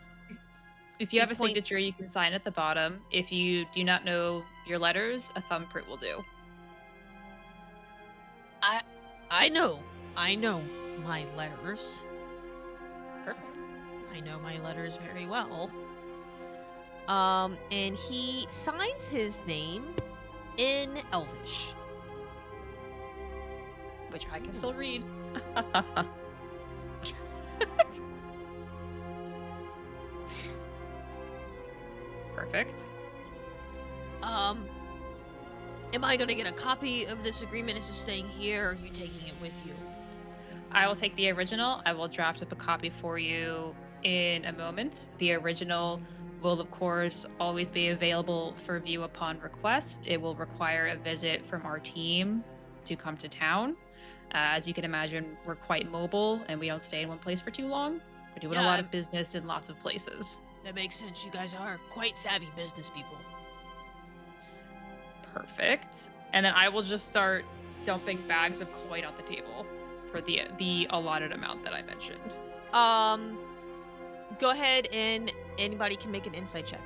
if you he have a signature, points- you can sign at the bottom. If you do not know your letters, a thumbprint will do. I know my letters. Perfect. I know my letters very well. And he signs his name in Elvish. Which I can still read. Perfect. Am I gonna get a copy of this agreement? Is it staying here, or are you taking it with you? I will take the original. I will draft up a copy for you in a moment. The original will, of course, always be available for view upon request. It will require a visit from our team to come to town. As you can imagine, we're quite mobile and we don't stay in one place for too long. We're doing a lot of business in lots of places. That makes sense. You guys are quite savvy business people. Perfect. And then I will just start dumping bags of coin on the table for the allotted amount that I mentioned. Go ahead and anybody can make an insight check.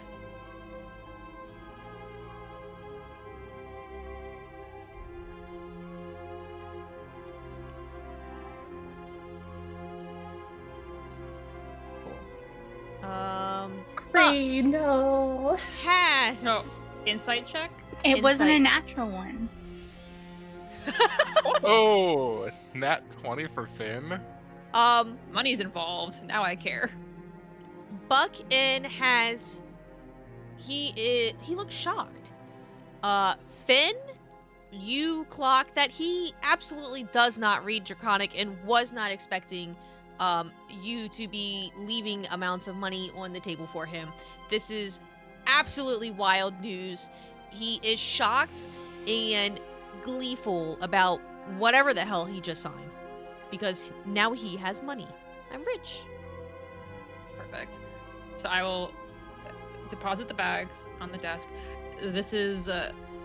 Cool. No. Pass. No. Insight check? It wasn't a Insight. natural one. Oh, it's nat 20 for Finn. Money's involved. Now I care. Buck-in has he looks shocked. Finn, you clock that he absolutely does not read Draconic and was not expecting you to be leaving amounts of money on the table for him. This is absolutely wild news. He is shocked and gleeful about whatever the hell he just signed, because now he has money. I'm rich. Perfect. So I will deposit the bags on the desk. This is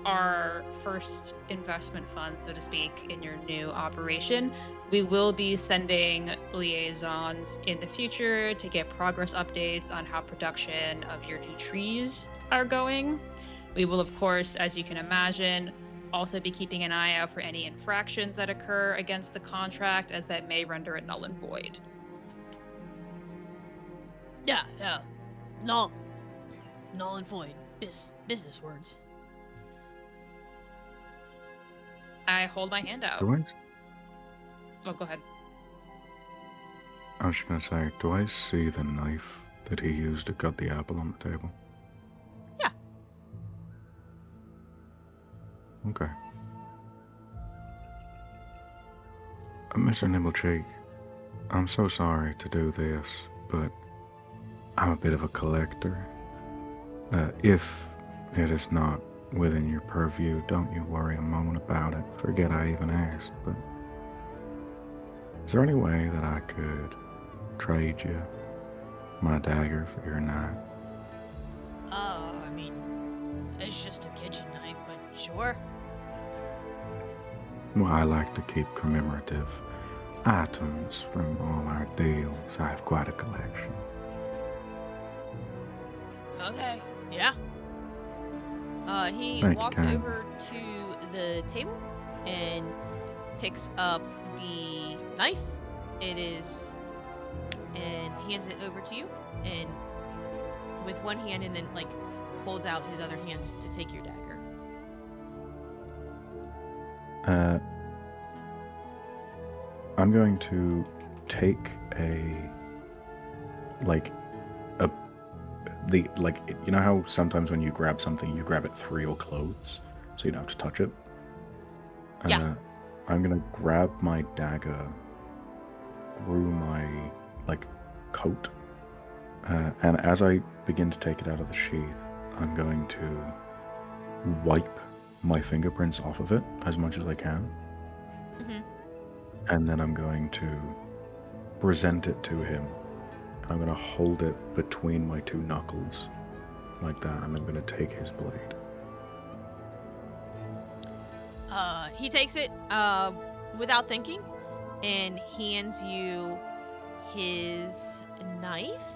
our first investment fund, so to speak, in your new operation. We will be sending liaisons in the future to get progress updates on how production of your new trees are going. We will, of course, as you can imagine, also be keeping an eye out for any infractions that occur against the contract, as that may render it null and void. Yeah. Null and void. Business words. I hold my hand out. Do I, Oh, go ahead. I was just gonna say, do I see the knife that he used to cut the apple on the table? Yeah. Okay. Mr. Nibblecheek, I'm so sorry to do this, but I'm a bit of a collector. If it is not within your purview, don't you worry a moment about it. Forget I even asked, but is there any way that I could trade you my dagger for your knife? I mean, it's just a kitchen knife, but sure. Well, I like to keep commemorative items from all our deals. I have quite a collection. Okay. Yeah. He Thank you, walks Karen. over to the table and picks up the knife. And hands it over to you, and with one hand, and then like holds out his other hands to take your dagger. I'm going to take a You know how sometimes when you grab something, you grab it through your clothes, so you don't have to touch it. Yeah. I'm gonna grab my dagger through my coat, and as I begin to take it out of the sheath, I'm going to wipe my fingerprints off of it as much as I can, and then I'm going to present it to him. I'm going to hold it between my two knuckles, like that, and I'm going to take his blade. He takes it without thinking and hands you his knife.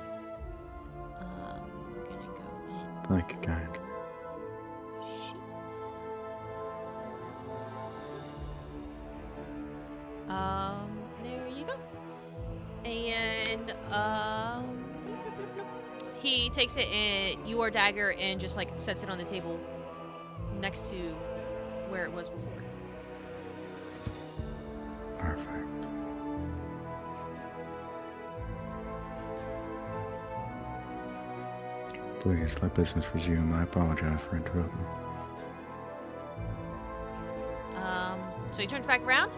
I'm gonna go in. Thank you, guys. Sheets. There you go. And he takes it and your dagger and just like sets it on the table next to where it was before. Perfect. Please let business resume. I apologize for interrupting. So he turns back around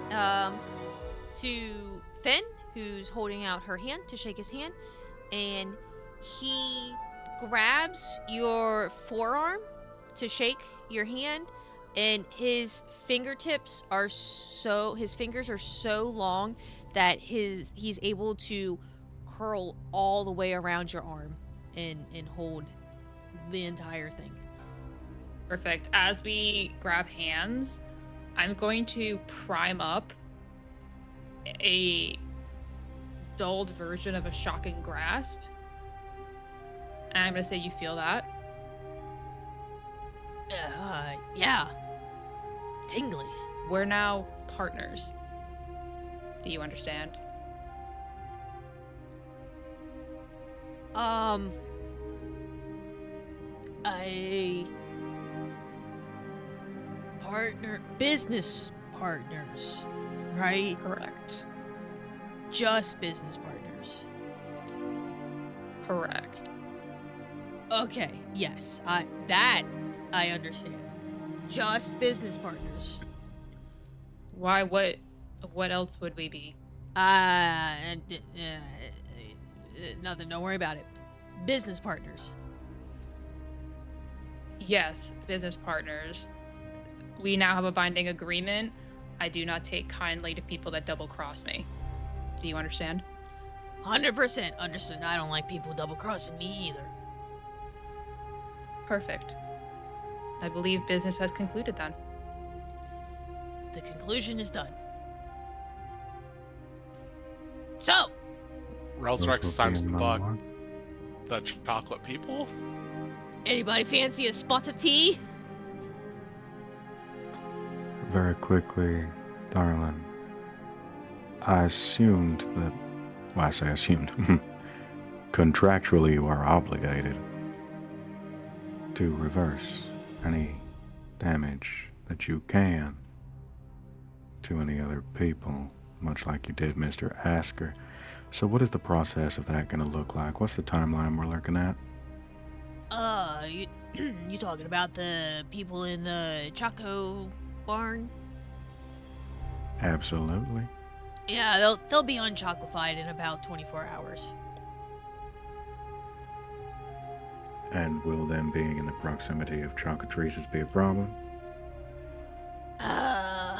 to Finn, who's holding out her hand to shake his hand, and he grabs your forearm to shake your hand, and his fingers are so long that he's able to curl all the way around your arm and hold the entire thing. Perfect. As we grab hands, I'm going to prime up a dulled version of a shocking grasp. And I'm going to say, you feel that? Yeah. Tingly. We're now partners. Do you understand? Business partners, right? Correct. Just business partners. Correct. Okay, yes, I understand. Just business partners. Why? What else would we be? Nothing, don't worry about it. Business partners. Yes, business partners. We now have a binding agreement. I do not take kindly to people that double cross me. Do you understand? 100% understood. I don't like people double crossing me either. Perfect. I believe business has concluded then. The conclusion is done. So, Relsrex will signs be the my book. mark. The chocolate people? anybody fancy a spot of tea? Very quickly, darling. I assumed that. Well, I say assumed. Contractually, you are obligated to reverse any damage that you can to any other people, much like you did Mr. Asker. So what is the process of that going to look like? What's the timeline we're looking at? You talking about the people in the Choco barn? Absolutely. Yeah, they'll be unchocolified in about 24 hours. And will them being in the proximity of chocotrices be a problem? Yeah,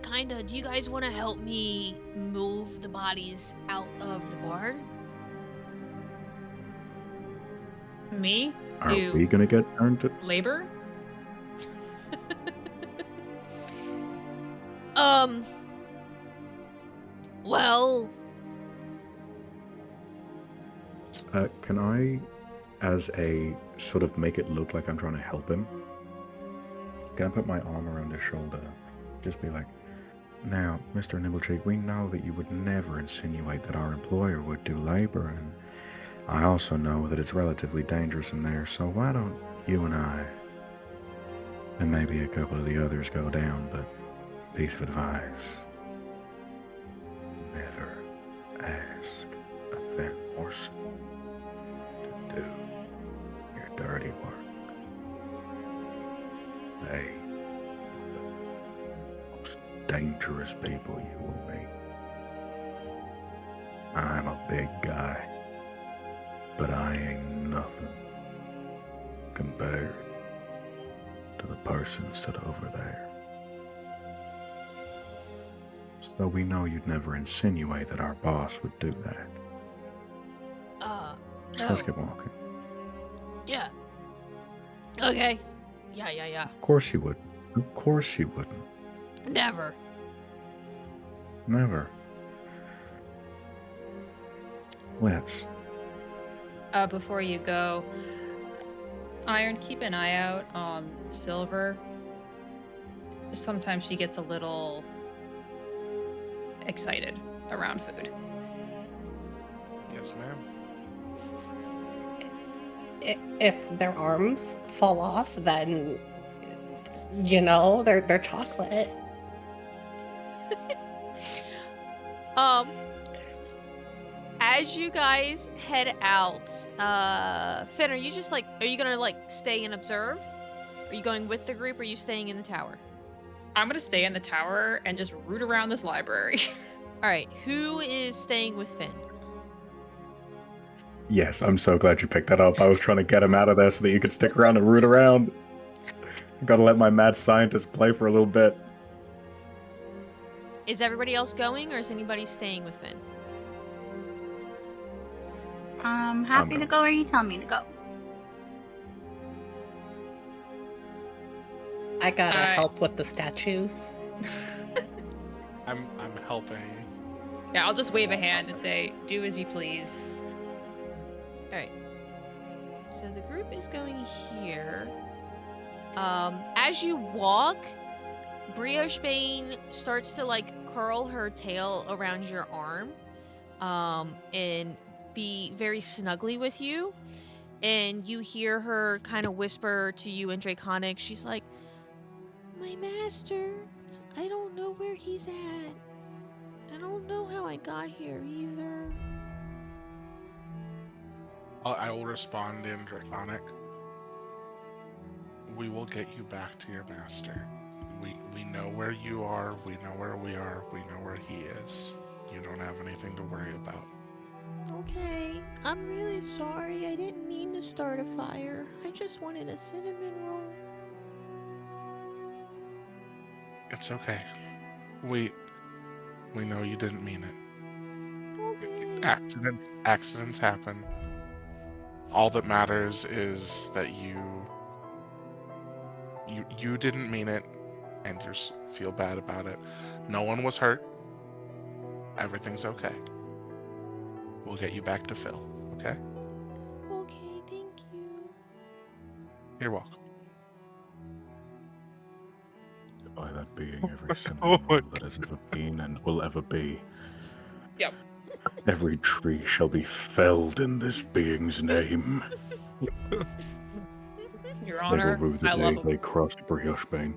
kinda. Do you guys want to help me move the bodies out of the barn? Me? Are we gonna get turned to? Labor? Well, Can I, as a sort of make it look like I'm trying to help him, can I put my arm around his shoulder? Just be like, now, Mr. Nibblecheek, we know that you would never insinuate that our employer would do labor, and I also know that it's relatively dangerous in there, so why don't you and I, and maybe a couple of the others go down, but piece of advice, never ask a fat horse do your dirty work. They are the most dangerous people you will meet. I'm a big guy, but I ain't nothing compared to the person stood over there. So we know you'd never insinuate that our boss would do that. So let's get walking. Yeah. Okay. Yeah. Of course you wouldn't. Of course you wouldn't. Never. Never. Let's. Before you go, Iron, keep an eye out on Silver. Sometimes she gets a little excited around food. Yes, ma'am. If their arms fall off, then they're chocolate. As you guys head out, Finn, are you gonna stay and observe? Are you going with the group, or are you staying in the tower? I'm gonna stay in the tower and just root around this library. Alright, who is staying with Finn? Yes, I'm so glad you picked that up. I was trying to get him out of there so that you could stick around and root around. Gotta let my mad scientist play for a little bit. Is everybody else going, or is anybody staying with Finn? I'm happy to go where you tell me to go. I gotta help with the statues. I'm helping. Yeah, I'll just wave a hand and say, do as you please. Alright. So the group is going here. As you walk, Brioche Bane starts to curl her tail around your arm, and be very snuggly with you. And you hear her kind of whisper to you in Draconic. She's like, "My master, I don't know where he's at. I don't know how I got here either." I will respond in Draconic. We will get you back to your master. We know where you are. We know where we are. We know where he is. You don't have anything to worry about. Okay, I'm really sorry. I didn't mean to start a fire. I just wanted a cinnamon roll. It's okay. We know you didn't mean it. Okay. Accidents happen. All that matters is that you didn't mean it, and you feel bad about it. No one was hurt. Everything's okay. We'll get you back to Phil, okay? Okay, thank you. You're welcome. By that being every cinnamon roll that has ever been and will ever be. Yep. Every tree shall be felled in this being's name. Your They Honor, will rue the I love day him. they crossed Brioche Bane.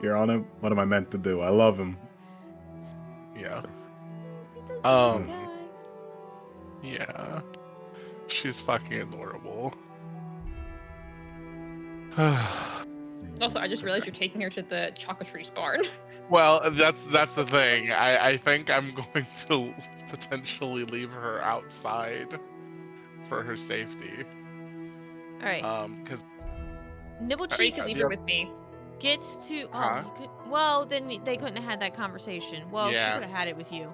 Your Honor, what am I meant to do? I love him. Yeah. He doesn't die. Yeah. She's fucking adorable. Also, I just realized you're taking her to the chocotrice barn. Well, that's the thing. I think I'm going to potentially leave her outside for her safety. Alright. Because Or you Nibblecheeks can leave her with me. gets to... Oh, Huh? you could... Well, then they couldn't have had that conversation. Well, Yeah. she could have had it with you.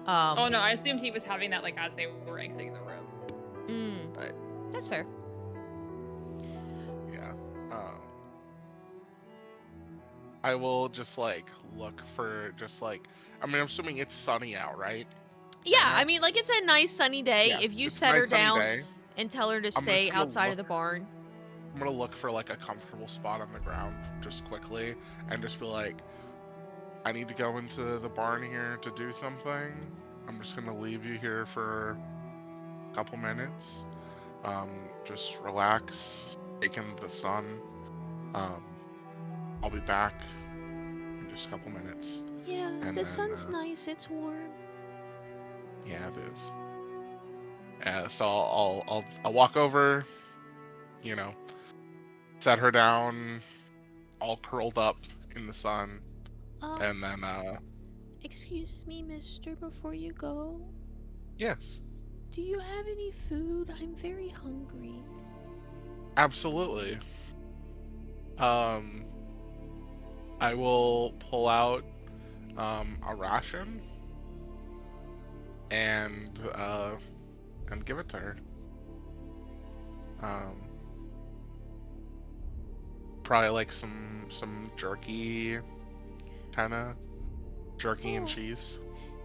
Oh no, I assumed he was having that as they were exiting the room. but That's fair. yeah. I will just look for I'm assuming it's sunny out, right? Yeah, Yeah. I mean, it's a nice sunny day. Yeah, If you it's a set her nice sunny down day. and tell her to I'm stay just gonna outside of look- the barn. I'm gonna look for a comfortable spot on the ground just quickly and just be like, I need to go into the barn here to do something. I'm just gonna leave you here for a couple minutes. Just relax, take in the sun. I'll be back in just a couple minutes. Yeah, And the then, sun's nice. It's warm. Yeah, it is. So I'll walk over, you know, set her down, all curled up in the sun, and then Excuse me, mister, before you go. yes, Do you have any food? I'm very hungry. absolutely. Um, I will pull out a ration and give it to her. Um, probably like some jerky, kind of jerky and Oh. cheese.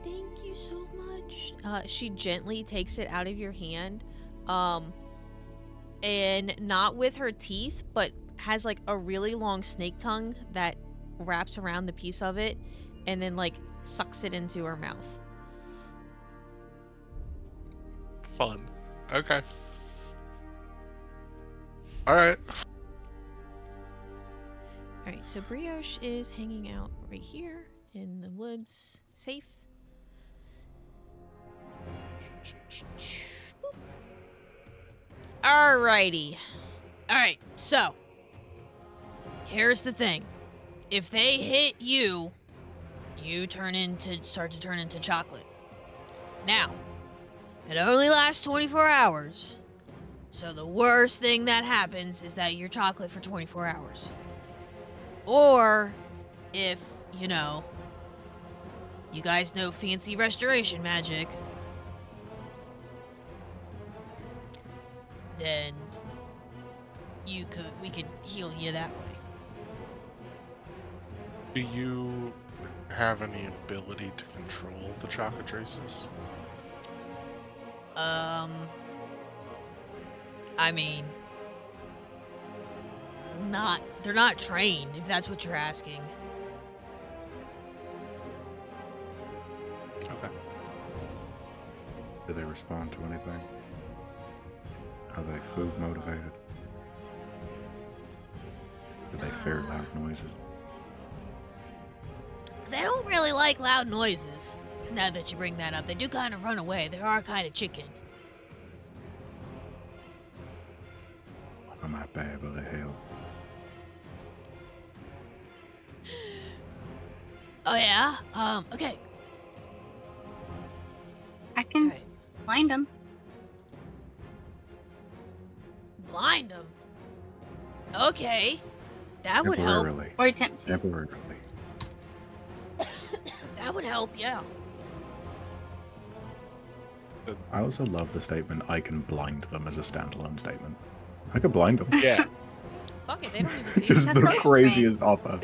Thank you so much. She gently takes it out of your hand, and not with her teeth, but has like a really long snake tongue that wraps around the piece of it, and then like sucks it into her mouth. Fun. Okay. All right. All right, so Brioche is hanging out right here in the woods, safe. Alrighty. Alright, so here's the thing. If they hit you, you start to turn into chocolate. Now, it only lasts 24 hours. So the worst thing that happens is that you're chocolate for 24 hours. Or if, you know, you guys know fancy restoration magic, then we could heal you that way. Do you have any ability to control the chocotrices? I mean, they're not trained, if that's what you're asking. Okay. Do they respond to anything? Are they food motivated? Do they fear loud noises? They don't really like loud noises. Now that you bring that up, they do kind of run away. They are kind of chicken. I might be able to help. Oh yeah? Okay. I can Alright. blind him. Blind them. Okay. That would help. Temporarily. Or attempt to. Temporarily. That would help, yeah. I also love the statement, I can blind them as a standalone statement. I could blind them. Yeah. Fuck it, they don't even see Just it. the That's craziest offer.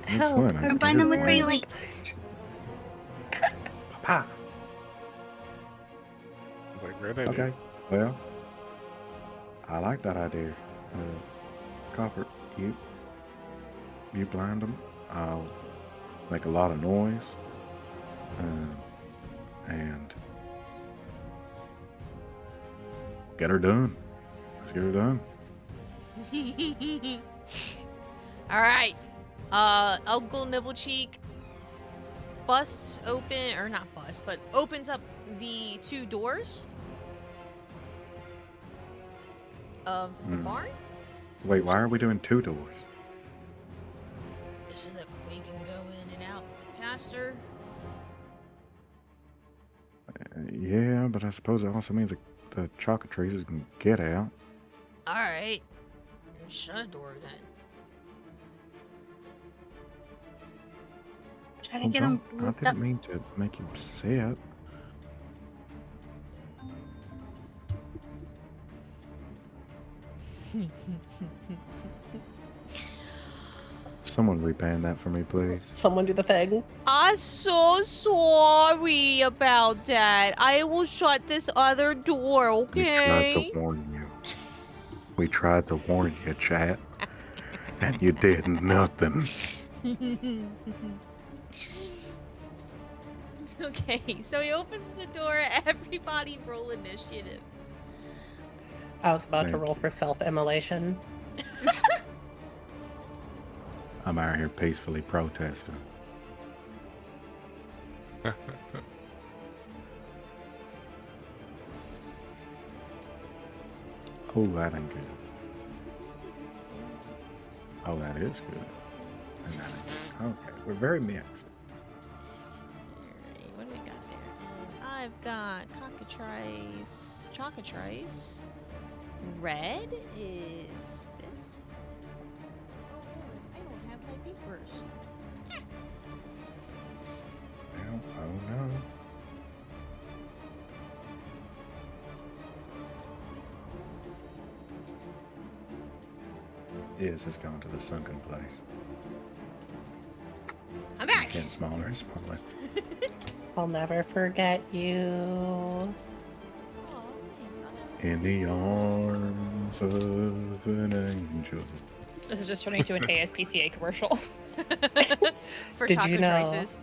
That's Help. fine. I Or can blind just them with blind pretty them. lights. Papa. I was like, great idea. Okay. Well, I like that idea. Copper, you blind them. I'll make a lot of noise. And get her done. Let's get her done. Alright. Uncle Nibblecheek busts open, or not busts, but opens up the two doors of the barn Wait, why are we doing two doors? so that we can go in and out faster. Yeah, but I suppose it also means that the chocotrices can get out. Alright. Shut a door then. Try to Well, get them don't- I grouped up. didn't mean to make you upset. Someone reban that for me, please. Someone do the thing. I'm so sorry about that. I will shut this other door, We tried to okay? warn you. We tried to warn you, chat. And you did nothing. Okay, so he opens the door. Everybody roll initiative. I was about to Thank roll for self-immolation. I'm out here peacefully protesting. Oh, that ain't good. Oh, that is good. And that ain't good. Okay, we're very mixed. Alright, what do we got there? I've got chocotrice. Red is this. Oh, I don't have my papers. Well, oh no. Is going to the sunken place. I'm back. Getting smaller and smaller. I'll never forget you. Oh, thanks. In the arms of an angel. This is just turning into an ASPCA commercial. For Did you know chocotrices.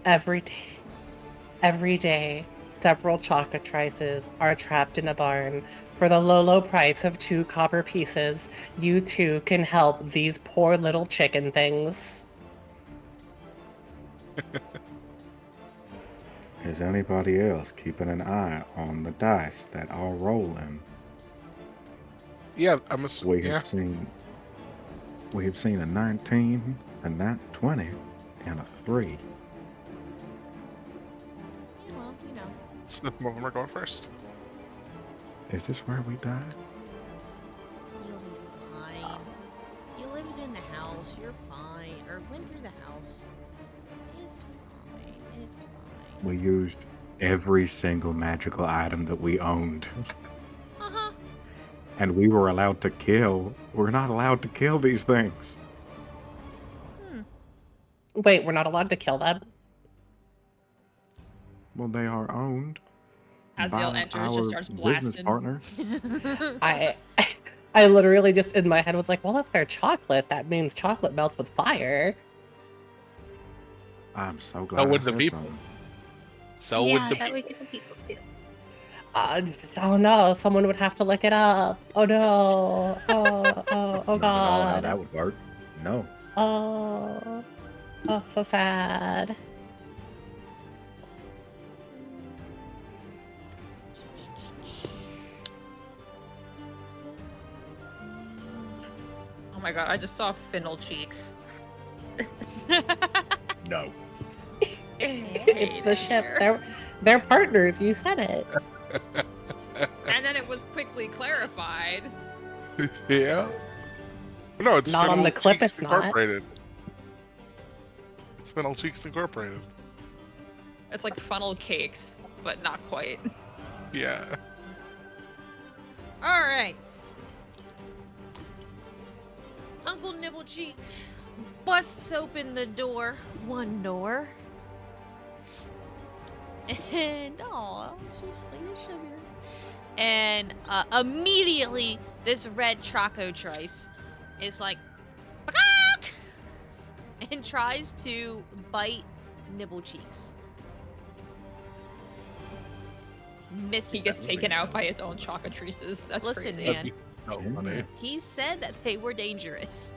every day, several chocotrices are trapped in a barn. For the low price of 2 copper pieces, you too can help these poor little chicken things. Is anybody else keeping an eye on the dice that are rolling? Yeah, We yeah. have seen a 19, a nat 20, and a 3. Well, you know. Some of them are going first. Is this where we died? You'll be fine. You lived in the house. You're fine. Or went through the house. It's fine. It's fine. We used every single magical item that we owned. Uh-huh. And we were allowed to kill. We're not allowed to kill these things. Wait, we're not allowed to kill them? Well, they are owned Aziel by enters, our just starts business blasting. partner. I literally just in my head was like, well, if they're chocolate, that means chocolate melts with fire. I'm so glad would I the said people. something. So yeah, would the that people. would get the people too. Oh no, someone would have to look it up. Oh no. Oh Not at all how god. that would work. No. Oh. Oh, so sad. Oh my god, I just saw Fennel cheeks. No. It's the ship. They're partners. You said it. And then it was quickly clarified. Yeah. No, it's Not on Fennel the clip, Cheeks it's not. Incorporated. It's Fennel Cheeks Incorporated. It's like funnel cakes, but not quite. Yeah. All right. Uncle Nibblecheek busts open the door. One door. And, oh, just like a sugar. And immediately, this red chocotrice is like, "Bakak!" and tries to bite Nibblecheeks. Missing. He gets taken out by his own chocotrices. That's Listen, crazy. man. That'd be so funny. He said that they were dangerous.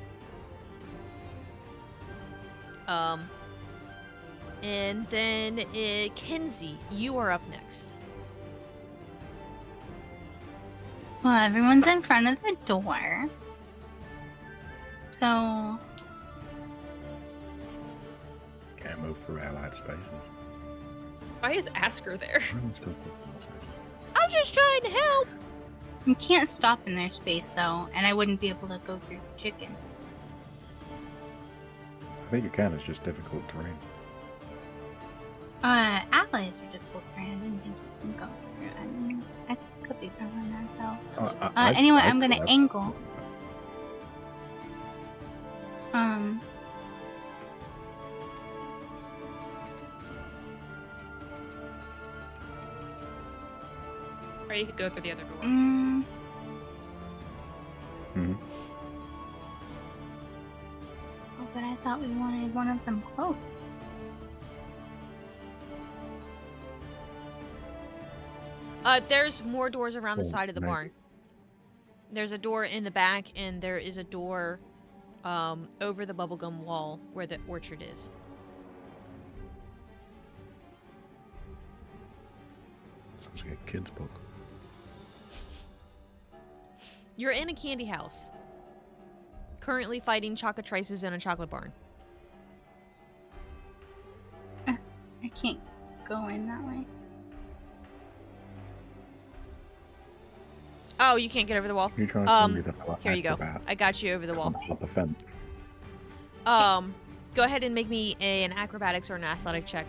And then Kenzie, you are up next. Well, everyone's in front of the door. So, Can't move through allied spaces. Why is Asker there? I'm just trying to help. you can't stop in their space though, and I wouldn't be able to go through the chicken. I think you can. It's just difficult terrain. Allies are difficult terrain. I didn't think you can go through enemies. I could be wrong on that though. Anyway, I'm gonna angle. Or you could go through the other door. Mm-hmm. Oh, but I thought we wanted one of them closed. There's more doors around the Oh, side of the nice. barn. There's a door in the back, and there is a door over the bubblegum wall where the orchard is. Sounds like a kid's book. You're in a candy house. Currently fighting chocotrices in a chocolate barn. I can't go in that way. Oh, you can't get over the wall. You trying to tell me that Here you go. acrobat I got you over the wall. can't hop a fence? Go ahead and make me an acrobatics or an athletic check.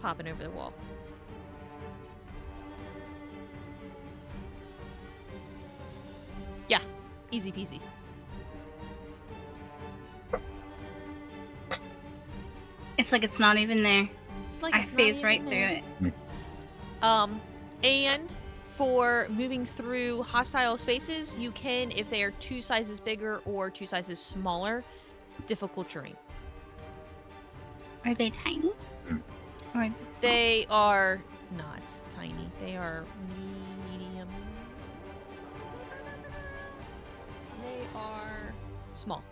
Popping over the wall. Yeah, easy peasy. It's like it's not even there. It's like I it's not phase even right through there. it. And for moving through hostile spaces, you can, if they are 2 sizes bigger or 2 sizes smaller, difficult terrain. Are they tiny? Or are they small? They are not tiny. They are medium. They are small.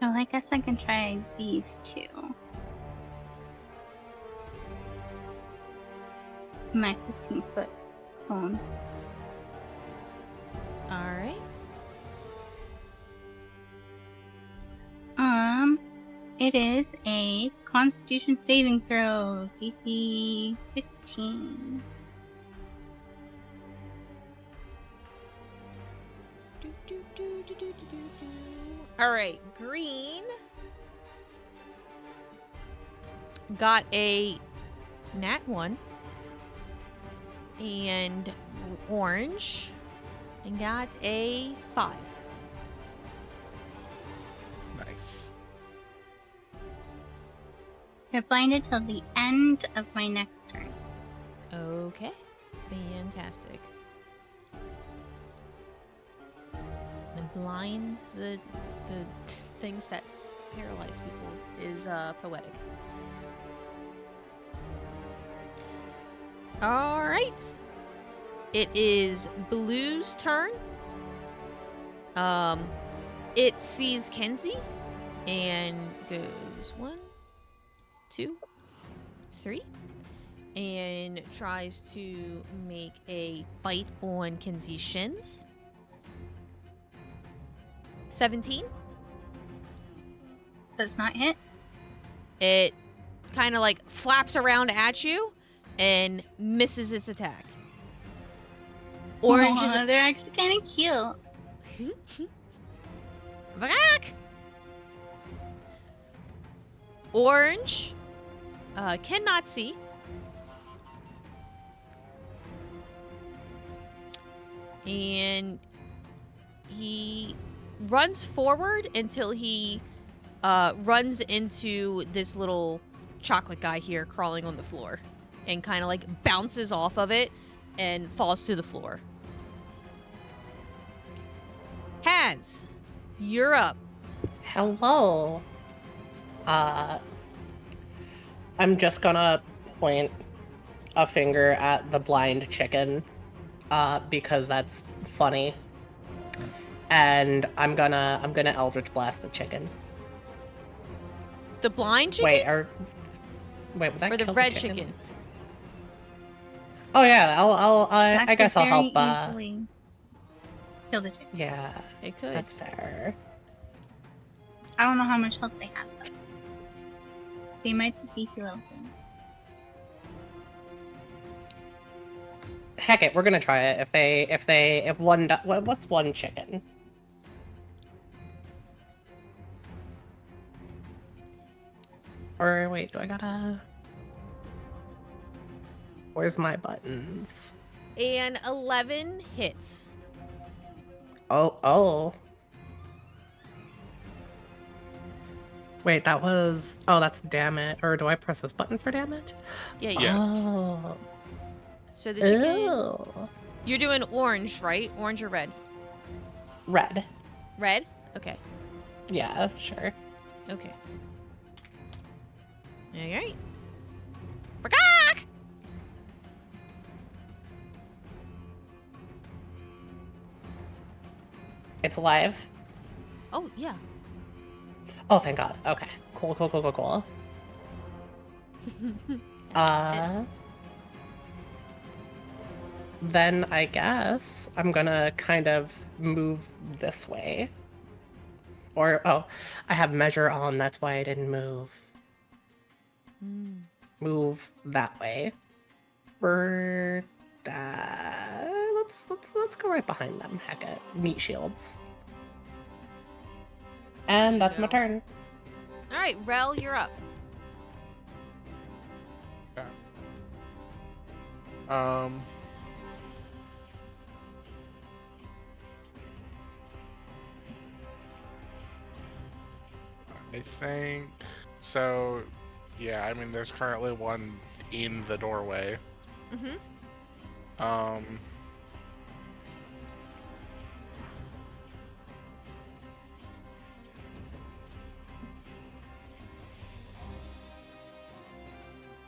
Well, I guess I can try these two. My 15-foot cone. Alright. It is a Constitution saving throw, DC 15. Alright, green got a nat 1. And orange and got a 5. Nice. You're blinded till the end of my next turn. Okay, fantastic. And blind, the things that paralyze people, is poetic. All right, it is Blue's turn. It sees Kenzie and goes 1, 2, 3. And tries to make a bite on Kenzie's shins. 17. Does not hit. It kind of like flaps around at you and misses its attack. Orange is... They're actually kind of cute. Back! Orange cannot see. And he runs forward until he runs into this little chocolate guy here crawling on the floor and kind of like bounces off of it and falls to the floor. Haz, you're up. Hello. I'm just gonna point a finger at the blind chicken, because that's funny. And I'm gonna Eldritch Blast the chicken. The blind chicken? Wait, would that or the kill red the chicken? Oh yeah, I That guess could I'll help. very easily kill the chicken. Yeah, It could. that's fair. I don't know how much health they have, though. They might be beefy little things. Heck it, we're gonna try it. If one, what's one chicken? Or wait, do I gotta? Where's my buttons? And 11 hits. Oh. Wait, that was... Oh, that's damage. Or do I press this button for damage? Yeah, Yeah. Oh. So the chicken... Oh. You're doing orange, right? Orange or red? Red. Red? Okay. Yeah, sure. Okay. Alright. Bakak! It's alive? Oh, yeah. Oh, thank God. Okay. Cool. Then I guess I'm gonna kind of move this way. Or, oh, I have measure on, that's why I didn't move. Move that way. For that, let's go right behind them. Heck it, meat shields. And that's my turn. All right, Rel, you're up. Yeah. Um. I think so. Yeah, I mean, there's currently one in the doorway. Mm-hmm. Um.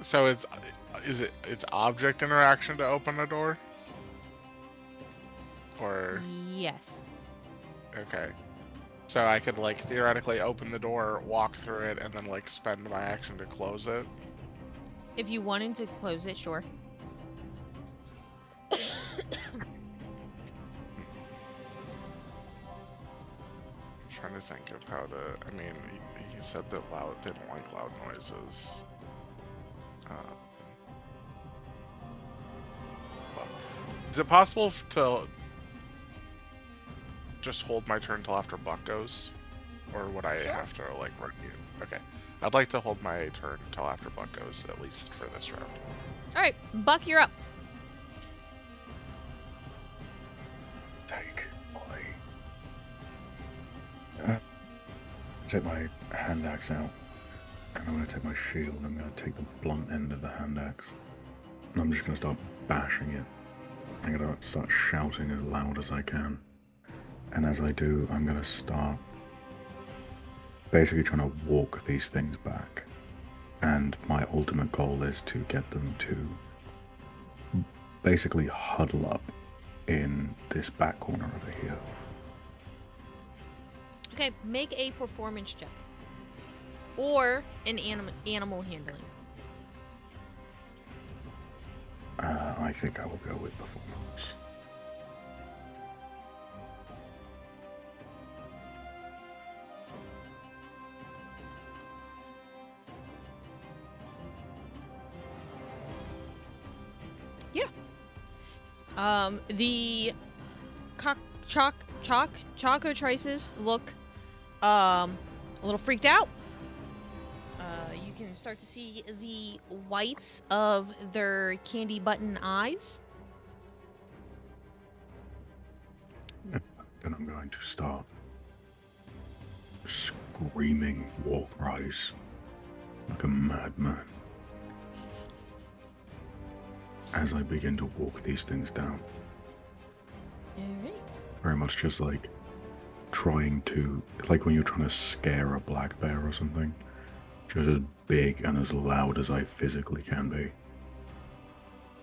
So it's object interaction to open a door? Or Yes. okay. So I could like theoretically open the door, walk through it, and then like spend my action to close it. If you wanted to close it, sure. Trying to think of how to. I mean, he said that loud didn't like loud noises. Well, is it possible to just hold my turn till after Buck goes, or would I have to like run you? Okay, I'd like to hold my turn till after Buck goes, at least for this round. All right, Buck, you're up. Take take my hand axe out, and I'm going to take my shield. I'm going to take the blunt end of the hand axe, and I'm just going to start bashing it. I'm going to start shouting as loud as I can, and as I do, I'm going to start basically trying to walk these things back. And my ultimate goal is to get them to basically huddle up in this back corner over here. Okay, make a performance check. Or an animal handling. I think I will go with performance. Yeah. The chocotrices look a little freaked out. You can start to see the whites of their candy button eyes. Then I'm going to start screaming war cries like a madman as I begin to walk these things down. Alright. Very much just like trying to, like when you're trying to scare a black bear or something, just as big and as loud as I physically can be.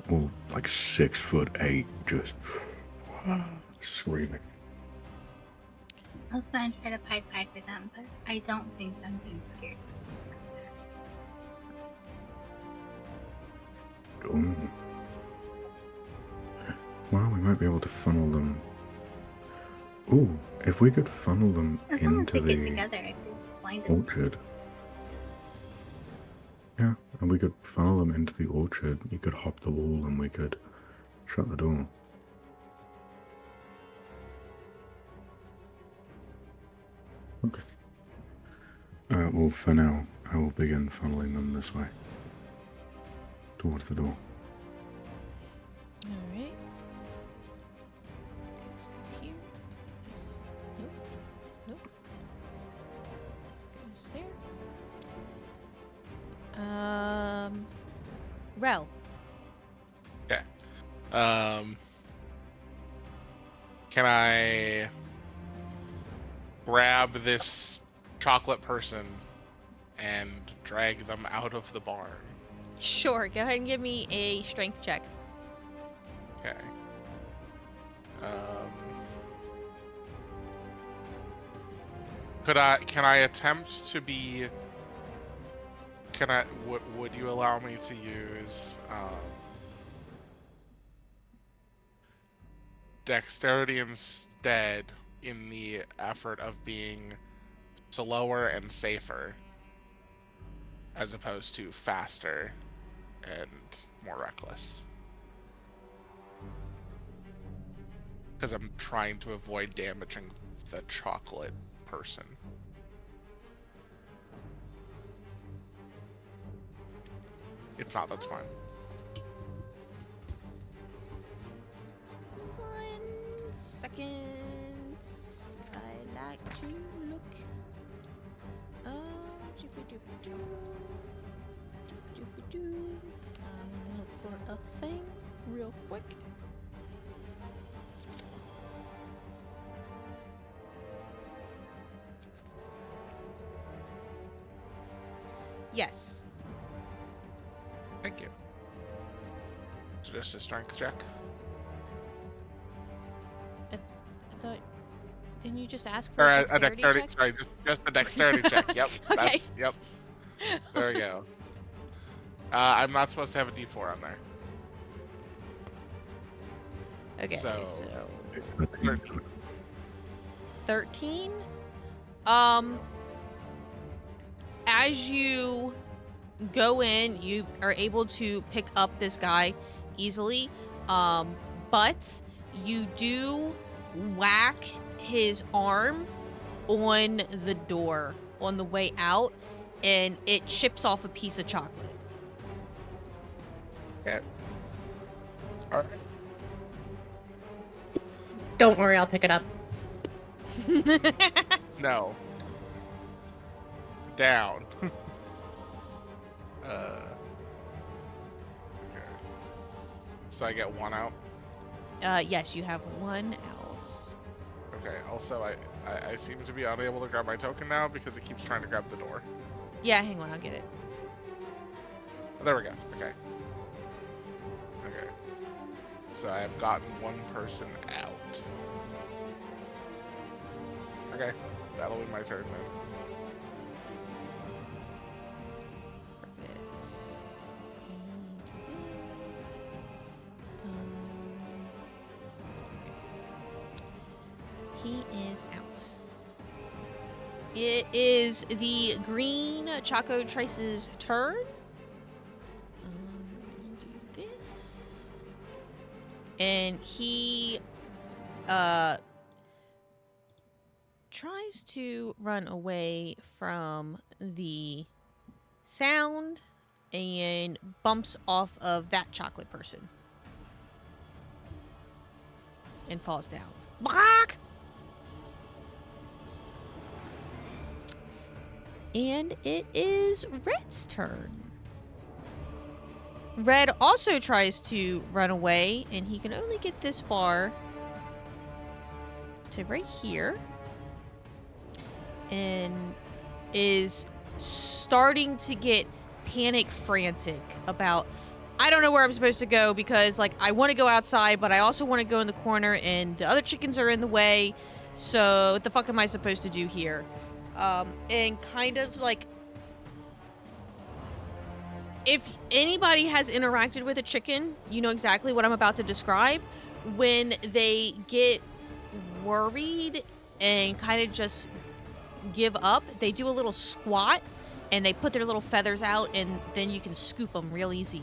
All like 6'8", just screaming. I was gonna try to pipe for them, but I don't think them being scared is gonna work. Ooh. Well, we might be able to funnel them. Ooh, if we could funnel them As long as into they get the together, I could find them. orchard. Yeah, and we could funnel them into the orchard. You could hop the wall and we could shut the door. Okay. Well, for now, I will begin funneling them this way. Towards the door. Alright. This goes here. This. Nope. Goes there. Rel. Okay. Can I grab this chocolate person and drag them out of the barn? Sure, go ahead and give me a strength check. Okay. Can I attempt to be? Would you allow me to use dexterity instead in the effort of being slower and safer, as opposed to faster and more reckless? Because I'm trying to avoid damaging the chocolate person. If not, that's fine. 1 second. I like to look. Look for a thing real quick. Yes. Thank you. So just a strength check. I thought. Didn't you just ask for Or a a dexterity dexterity. check? Sorry, just a dexterity check. Yep. Okay. That's yep. There we go. I'm not supposed to have a D4 on there. Okay, So- so It's 13. 13. As you go in, you are able to pick up this guy easily. But you do whack his arm on the door on the way out, and it chips off a piece of chocolate. Okay. All right. Don't worry, I'll pick it up. No. Down. Okay. So I get one out. Yes, you have 1 out. Okay. Also, I seem to be unable to grab my token now because it keeps trying to grab the door. Yeah, hang on, I'll get it. Oh, there we go. Okay. Okay. So I have gotten one person out. Okay. That'll be my turn then. Perfect. He is out. It is the green chocotrices' turn. Do this. And he tries to run away from the sound and bumps off of that chocolate person and falls down. Brak! And it is Red's turn. Red also tries to run away, and he can only get this far to right here. And is starting to get panic frantic about, I don't know where I'm supposed to go because, like, I want to go outside, but I also want to go in the corner, and the other chickens are in the way. So what the fuck am I supposed to do here? And kind of like, if anybody has interacted with a chicken, you know exactly what I'm about to describe. When they get worried and kind of just give up, they do a little squat and they put their little feathers out, and then you can scoop them real easy.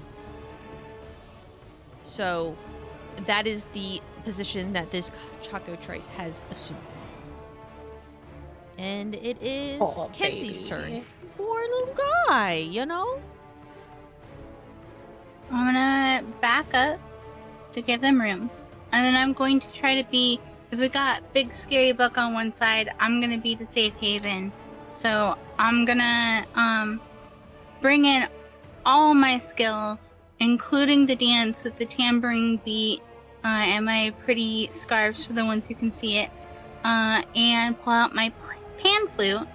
So that is the position that this chocotrice has assumed. And it is Aw, Kenzie's baby. turn. Poor little guy, you know? I'm gonna back up to give them room. And then I'm going to try to be, if we got big scary book on one side, I'm gonna be the safe haven. So I'm gonna bring in all my skills, including the dance with the tambourine beat and my pretty scarves for the ones who can see it, and pull out my pan flute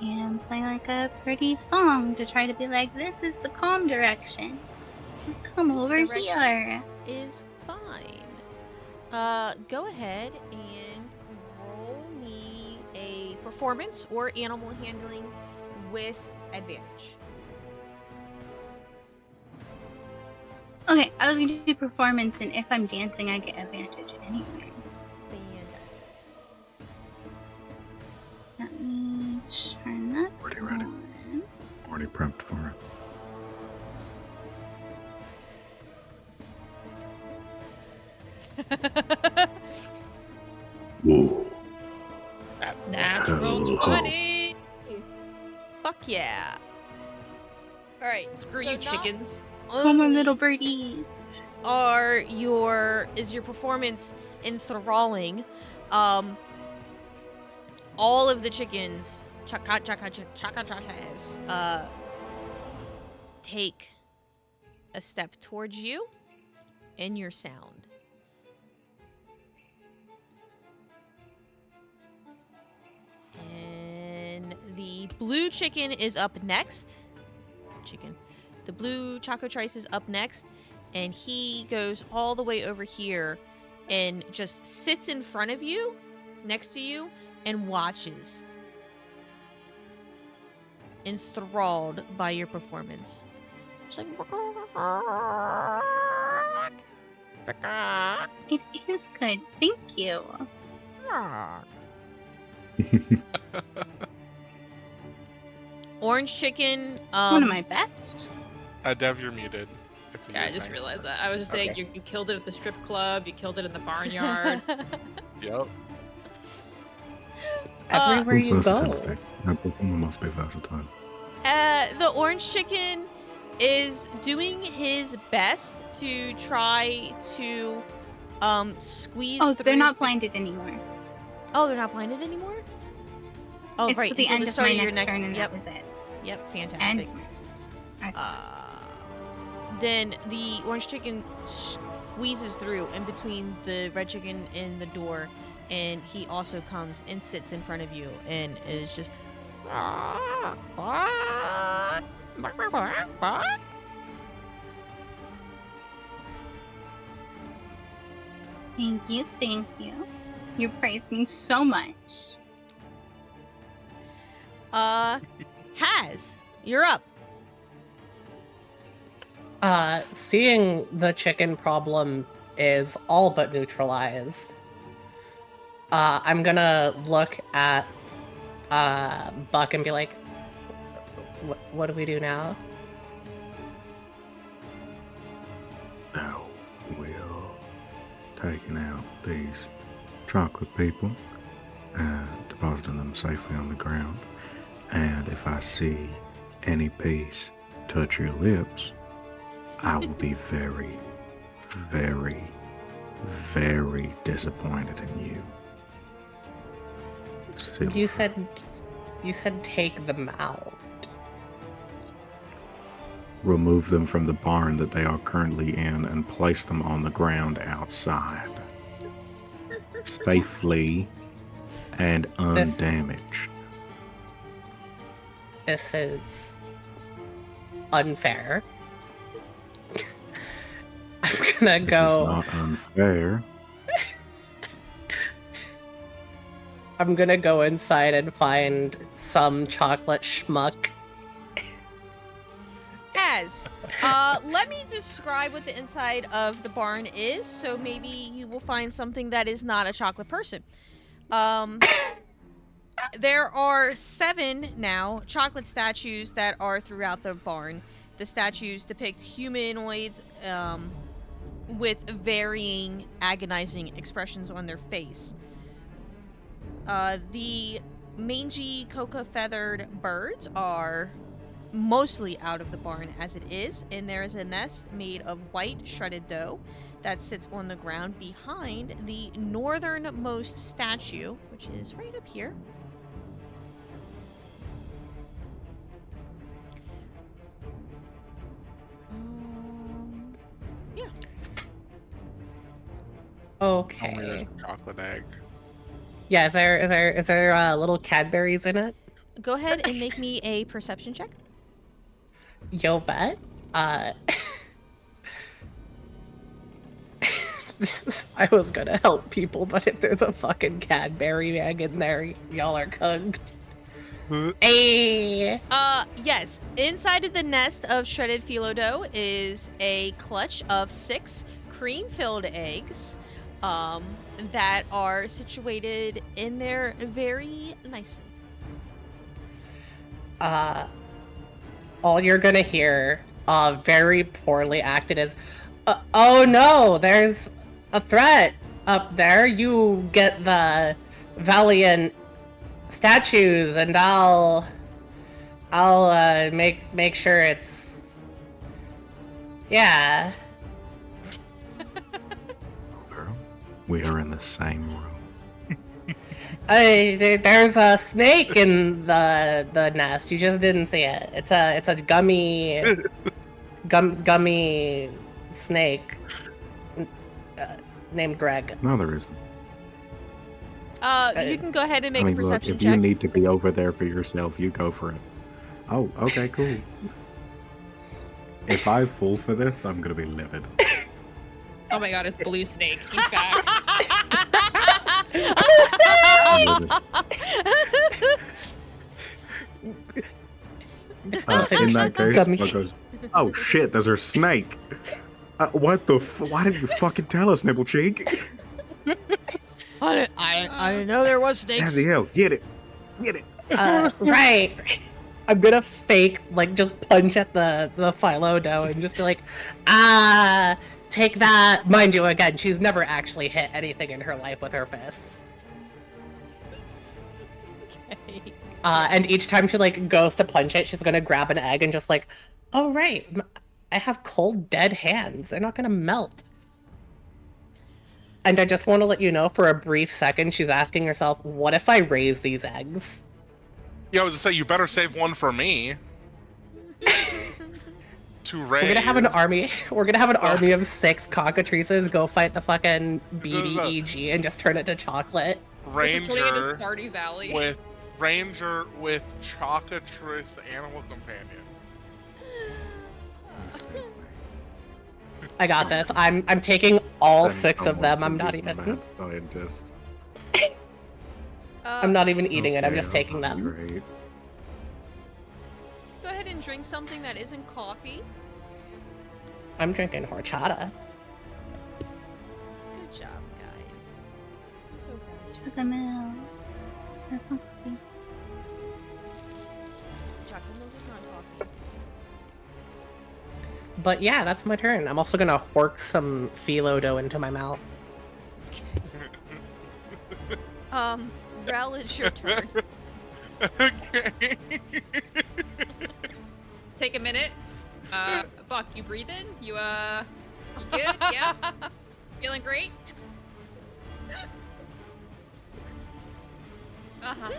and play like a pretty song to try to be like, this is the calm direction. Come This over direction. here. Is fine. Go ahead and roll me a performance or animal handling with advantage. Okay, I was going to do performance, and if I'm dancing, I get advantage anyway. Fantastic. Let me turn that Already ready. on. Already prepped for it. Whoa. Natural Oh. 20. Fuck yeah. All right. Screw so you, not chickens. Oh, my only little birdies. is your performance enthralling, all of the chickens chocotrices take a step towards you and your sound. And the blue chicken is up next. The blue chocotrice is up next, and he goes all the way over here and just sits in front of you, next to you, and watches. Enthralled by your performance. Just like, It is good. Thank you. Orange chicken. One of my best. Dev, you're muted. if Yeah, I you're just saying realized something. that. I was just saying Okay. you killed it at the strip club, you killed it in the barnyard. Yep. Everywhere you go. Versatility. No performer must be versatile. The orange chicken is doing his best to try to squeeze Oh, through. they're not blinded anymore. Oh, they're not blinded anymore? Oh, It's right. to the until end the of start my of your next turn, and Yep. that was it. Yep, fantastic. And Then the orange chicken squeezes through in between the red chicken and the door, and he also comes and sits in front of you and is just. thank you, thank you. You praise me so much. Has, you're up. Seeing the chicken problem is all but neutralized. I'm gonna look at Buck and be like, what do we do now? Now we are taking out these chocolate people and depositing them safely on the ground. And if I see any piece touch your lips, I will be very, very, very disappointed in you. You Silver. said take them out. Remove them from the barn that they are currently in and place them on the ground outside. Safely and undamaged. This is unfair. I'm gonna This is go. not unfair. I'm gonna go inside and find some chocolate schmuck. As, let me describe what the inside of the barn is, so maybe you will find something that is not a chocolate person. There are 7 now chocolate statues that are throughout the barn. The statues depict humanoids with varying agonizing expressions on their face. The mangy coca-feathered birds are mostly out of the barn as it is, and there is a nest made of white shredded dough that sits on the ground behind the northernmost statue, which is right up here. Yeah. Only there's Okay. a chocolate egg. Yeah, is there little Cadberries in it? Go ahead and make me a perception check. Yo bet. I was gonna help people, but if there's a fucking Cadbury egg in there, y'all are cooked. Hey! Yes. Inside of the nest of shredded phyllo dough is a clutch of 6 cream-filled eggs, that are situated in there very nicely. All you're gonna hear, very poorly acted, is, oh no, there's a threat up there. You get the valiant statues, and I'll make sure it's, yeah. Girl, we are in the same room. There's a snake in the nest. You just didn't see it. It's a gummy snake named Greg. No, there isn't. You can go ahead and make I mean, a look, perception if check. you need to be over there for yourself, you go for it. Oh, okay, cool. If I fall for this, I'm gonna be livid. Oh my god, it's Blue Snake. He's back. I'm livid. In that case, Gummy. Buck goes, oh shit, there's a snake. What the why didn't you fucking tell us, Nibble Cheek? I didn't know there was As snakes. the hell, get it. Get it. Right. I'm gonna fake, like, just punch at the phyllo dough and just be like, take that. Mind you, again, she's never actually hit anything in her life with her fists. Okay. And each time she, like, goes to punch it, she's gonna grab an egg and just like, oh right, I have cold, dead hands. They're not gonna melt. And I just want to let you know, for a brief second, she's asking herself, what if I raise these eggs? Yeah, I was to say, you better save one for me. To raise. We're gonna have an army. We're gonna have an army of 6 cockatrices go fight the fucking BDEG and just turn it to chocolate. This is turning into Ranger Stardew Valley. with chocotrice animal companion. I got this. I'm taking all Then 6 of someone them. I'm for not these even. mad scientists. I'm not even eating it. I'm Okay, just taking them. great. Go ahead and drink something that isn't coffee. I'm drinking horchata. Good job, guys. I'm so proud of To you. the mill. That's not coffee. Chocolate milk is not coffee. But yeah, that's my turn. I'm also gonna hork some phyllo dough into my mouth. Rel, it's your turn. Okay. Take a minute. Buck, you breathing? You good? Yeah? Feeling great? Uh-huh.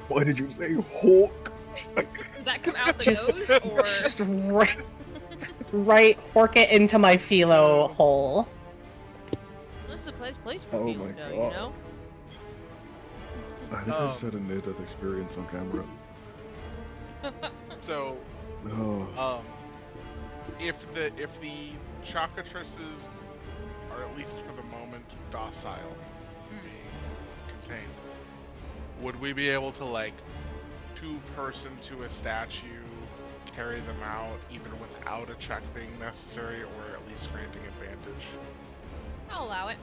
Why did you say hawk? Did that come out the Just- nose, or...? Just right, hork it into my phyllo hole. This is a place for Oh phyllo my dough, you God. know? I think I just had a near-death experience on camera. So, Oh. if the chocotrices are, at least for the moment, docile, being contained, would we be able to, like, 2-person to a statue, carry them out even without a check being necessary, or at least granting advantage? I'll allow it.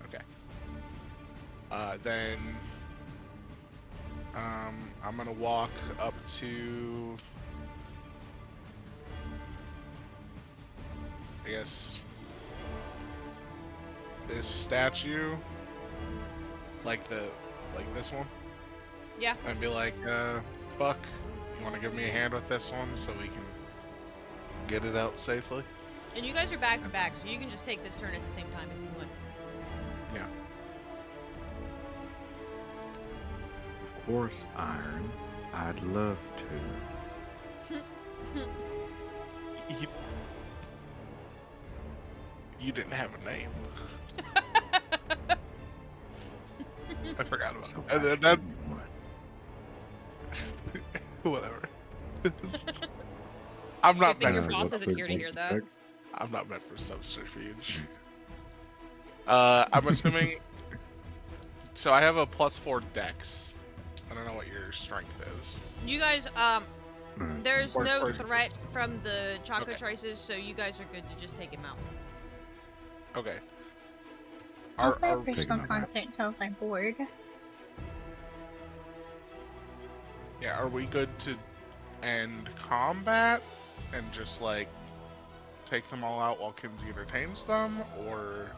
Okay. Then I'm gonna walk up to, I guess, this statue, like this one, Yeah. and be like, Buck, you want to give me a hand with this one so we can get it out safely? And you guys are back to back, so you can just take this turn at the same time if you want. Yeah. Of course, Iron. I'd love to. You didn't have a name. I forgot about So it. And actually, whatever. I'm not Good thing your better. boss what's isn't the here to hear next that. check? I'm not meant for subterfuge. I'm assuming. So I have a +4 dex. I don't know what your strength is. You guys, Alright. there's Or- no or- threat from the chocotrices, so you guys are good to just take him out. Okay. I'll Are, play are, personal Taking a nap. concert till they're bored. yeah, are we good to end combat and just like take them all out while Kinsey entertains them, or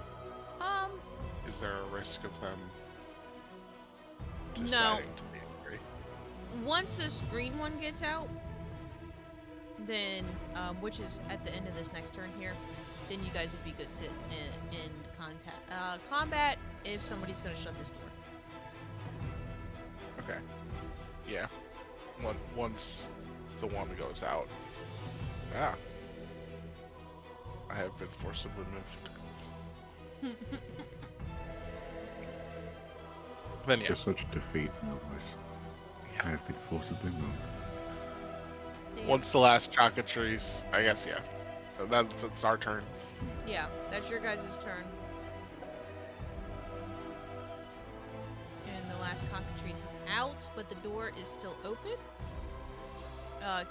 is there a risk of them deciding to be angry? Once this green one gets out, then, which is at the end of this next turn here, then you guys would be good to end combat if somebody's gonna shut this door. Okay. Yeah. Once the one goes out. Yeah. I have been forcibly moved. Then yeah. To such defeat, no voice. I have been forcibly moved. Once the last chocotrice, I guess, yeah. It's our turn. Yeah, that's your guys' turn. And the last cockatrice is out, but the door is still open.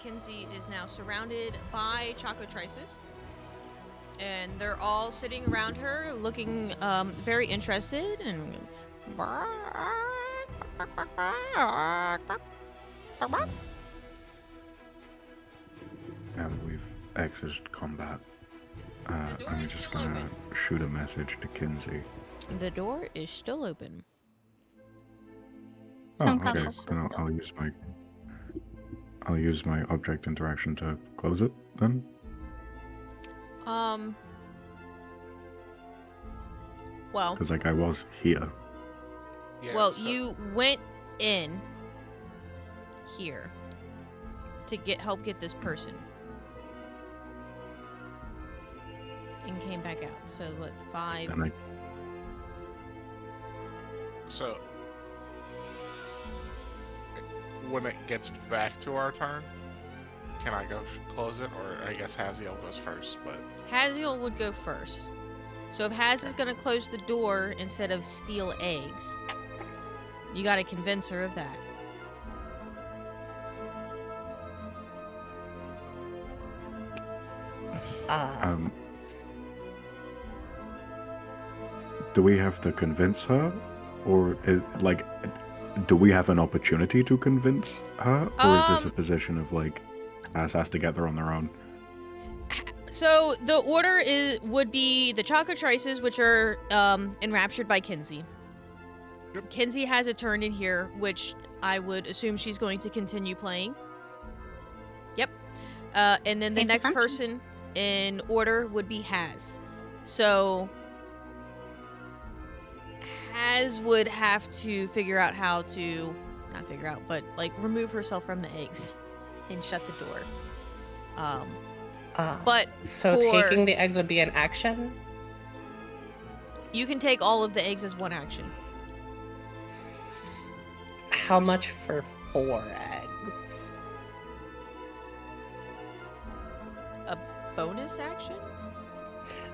Kinsey is now surrounded by chocotrices. And they're all sitting around her, looking very interested and. Now that we've exited combat, The door I'm is just still gonna open. shoot a message to Kinsey. The door is still open. Some Oh, okay. couples Then will I'll use my object interaction to close it then. Well, Because like I was here. Yeah, well, so- you went in here to help get this person, and came back out. So what? 5. Then I So when it gets back to our turn, can I go close it, or I guess Haziel goes first? But Haziel would go first. So if Haz is gonna close the door instead of steal eggs, you gotta convince her of that. um. Do we have to convince her, or do we have an opportunity to convince her, or is this a position of like, us has to get there on their own? So the order would be the chocotrices, which are enraptured by Kinsey. Yep. Kinsey has a turn in here, which I would assume she's going to continue playing. Yep. And then the Safe next assumption. person in order would be Haz. So Haz would have to figure out how to, not figure out, but like remove herself from the eggs and shut the door. But So for- taking the eggs would be an action? you can take all of the eggs as one action. How much for 4 eggs? A bonus action?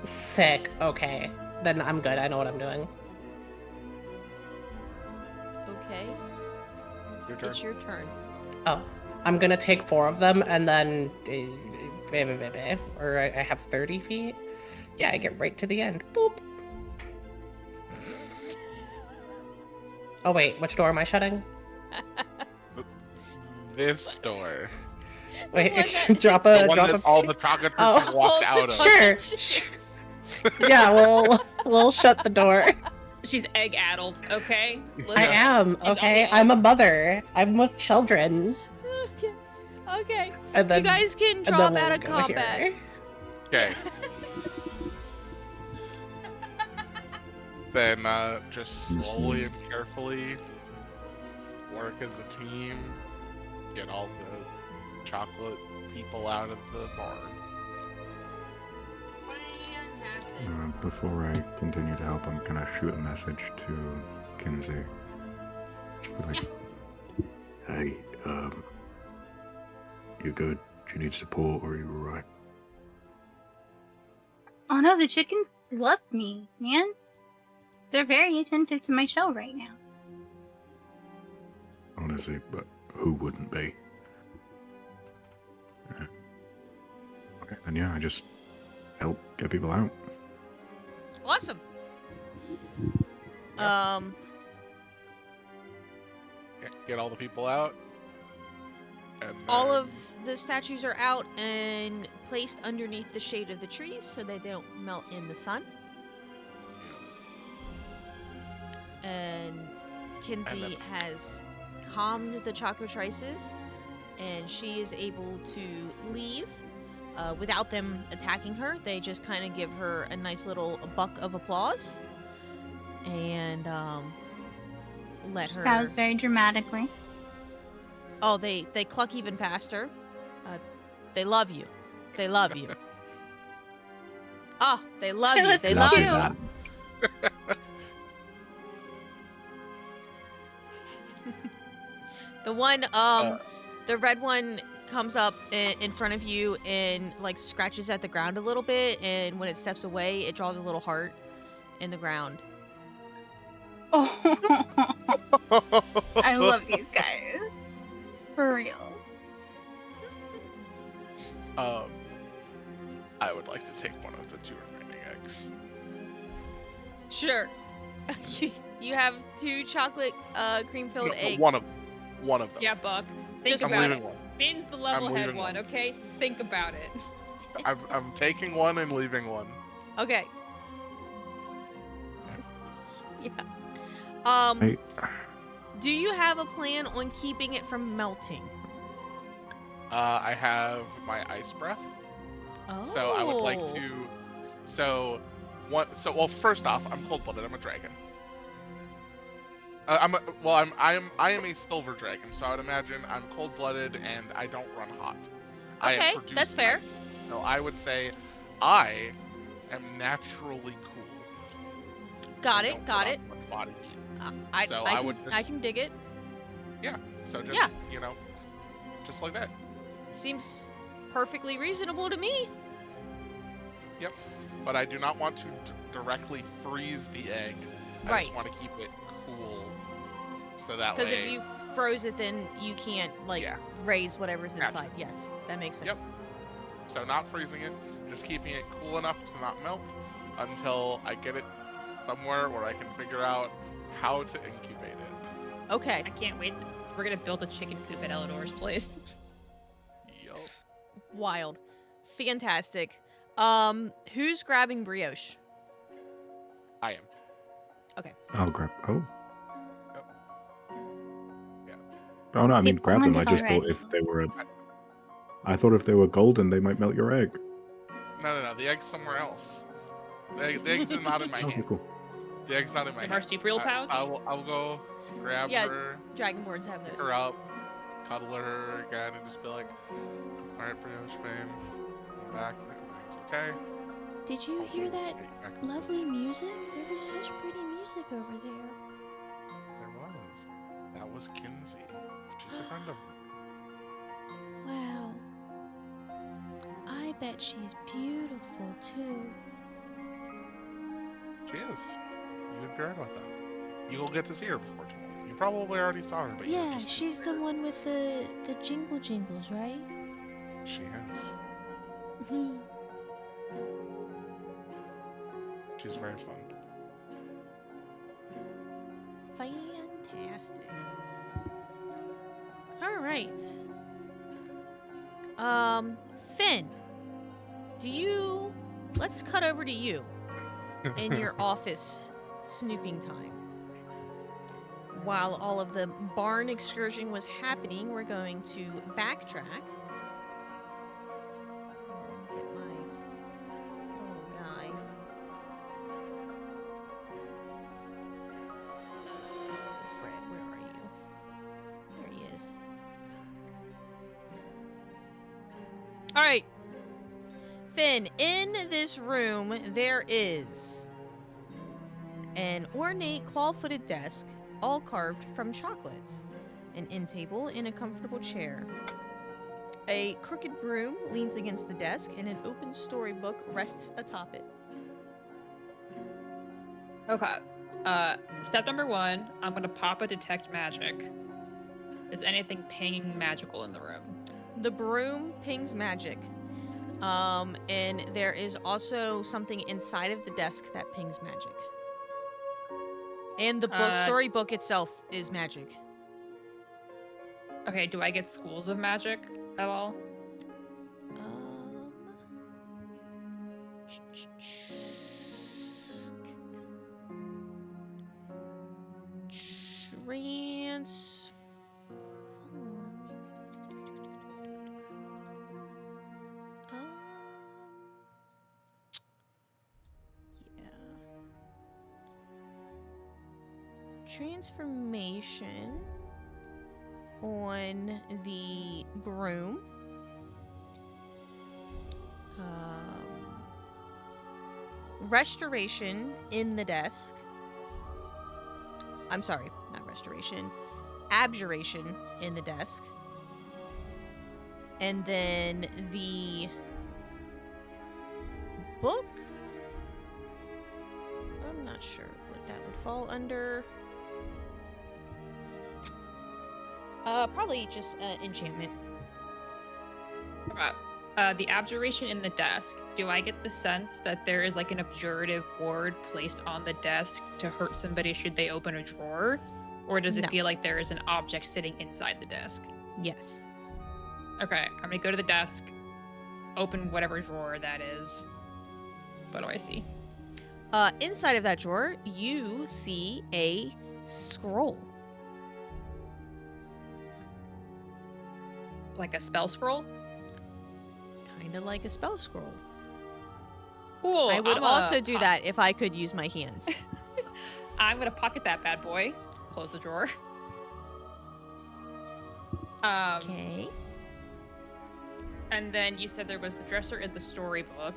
Sick. Okay. Then I'm good. I know what I'm doing. Okay, your turn. it's your turn. Oh, I'm gonna take 4 of them and then. Or I have 30 feet? Yeah, I get right to the end. Boop. Oh, wait. Which door am I shutting? This door. Wait, one that- drop The a. one Drop that a. all the chocolate Oh. walked All the out of. Sure. chocotrices. Yeah, we'll shut the door. She's egg addled, okay? I am, She's okay? only I'm a mother. I'm with children. Okay. Okay. And then, You guys can and drop then out we'll of go combat. here. Okay. Then just slowly and carefully work as a team. Get all the chocolate people out of the barn. Fantastic. Before I continue to help, I'm gonna shoot a message to Kinsey. Just be like, hey, you good? Do you need support, or are you alright? Oh no, the chickens love me, man. They're very attentive to my show right now. Honestly, but who wouldn't be? Okay, then yeah, I just help get people out. Awesome. Get all the people out. And All then- of the statues are out and placed underneath the shade of the trees so they don't melt in the sun. And Kinsey has calmed the chocotrices, and she is able to leave without them attacking her. They just kind of give her a nice little buck of applause and let her. That was very dramatically. Oh, they cluck even faster. They love you. They love you. Ah, they love you. They love too. you. The one, the red one comes up in front of you and like scratches at the ground a little bit, and when it steps away, it draws a little heart in the ground. Oh, I love these guys. For reals. I would like to take one of the 2 remaining eggs. Sure. You have 2 chocolate cream-filled No, eggs. One of them. Yeah, Buck. Think Just- I'm about leaving it. one. Finn's the level-head leaving one, one. okay? Think about it. I'm taking one and leaving one. Okay. Yeah. Hey, Do you have a plan on keeping it from melting? I have my ice breath. Oh. So I would like to. Well, first off, I'm cold-blooded. I'm a dragon. I am a silver dragon, so I would imagine I'm cold-blooded and I don't run hot. I Okay, produce that's fair. ice. So I would say I am naturally cool. Got I it. don't Got put it. on much body heat. I So I I can, would I just- can dig it. So just Yeah. just like that. Seems perfectly reasonable to me. But I do not want to directly freeze the egg. I Right. just want to keep it cool, so that Because way. if you froze it, then you can't Yeah. raise whatever's Gotcha. inside. Yes, that makes sense. Yep. So not freezing it, just keeping it cool enough to not melt until I get it somewhere where I can figure out how to incubate it. Okay. I can't wait. We're gonna build a chicken coop at Eleanor's place. Yup. Wild. Fantastic. Who's grabbing brioche? I am. I'll grab. Oh. Yeah. Oh no, I mean They grab them. I bonded just thought already. if they were. I thought if they were golden, they might melt your egg. No. The egg's somewhere else. The egg's not in my Okay, hand. cool. The egg's not in my The hand. marsupial pouch? I'll go grab Yeah. her, Dragonborns have pick those. her up, cuddle her again, and just be like, "All right, brioche, babe, I'm back. Everything's okay." Did you hear that Get you back. lovely music? There was such pretty music over there. There was. That was Kinsey. She's a friend of Wow. I bet she's beautiful too. She is. You'd be right about that. You'll get to see her before too long. You probably already saw her, but you Yeah, just she's the one with the jingle jingles, right? She is. She's very fun. Fantastic. All right. Finn, let's cut over to you in your office snooping time. While all of the barn excursion was happening, we're going to backtrack. Get my little guy. Fred, where are you? There he is. All right. Finn, in this room, there is an ornate claw-footed desk, all carved from chocolates, an end table, and a comfortable chair. A crooked broom leans against the desk, and an open storybook rests atop it. Okay. Step number 1, I'm gonna pop a detect magic. Is anything pinging magical in the room? The broom pings magic. And there is also something inside of the desk that pings magic. And the storybook itself is magic. Okay, do I get schools of magic at all? Transformation on the broom. Restoration in the desk. I'm sorry, not restoration. Abjuration in the desk. And then the book. I'm not sure what that would fall under. Probably just enchantment. The abjuration in the desk. Do I get the sense that there is like an abjurative ward placed on the desk to hurt somebody should they open a drawer? Or does it feel like there is an object sitting inside the desk? Yes. Okay, I'm gonna go to the desk, open whatever drawer that is. What do I see? Inside of that drawer, you see a scroll. Like a spell scroll? Kind of like a spell scroll. Cool. I would also do that if I could use my hands. I'm gonna pocket that bad boy. Close the drawer. Okay. And then you said there was the dresser in the storybook.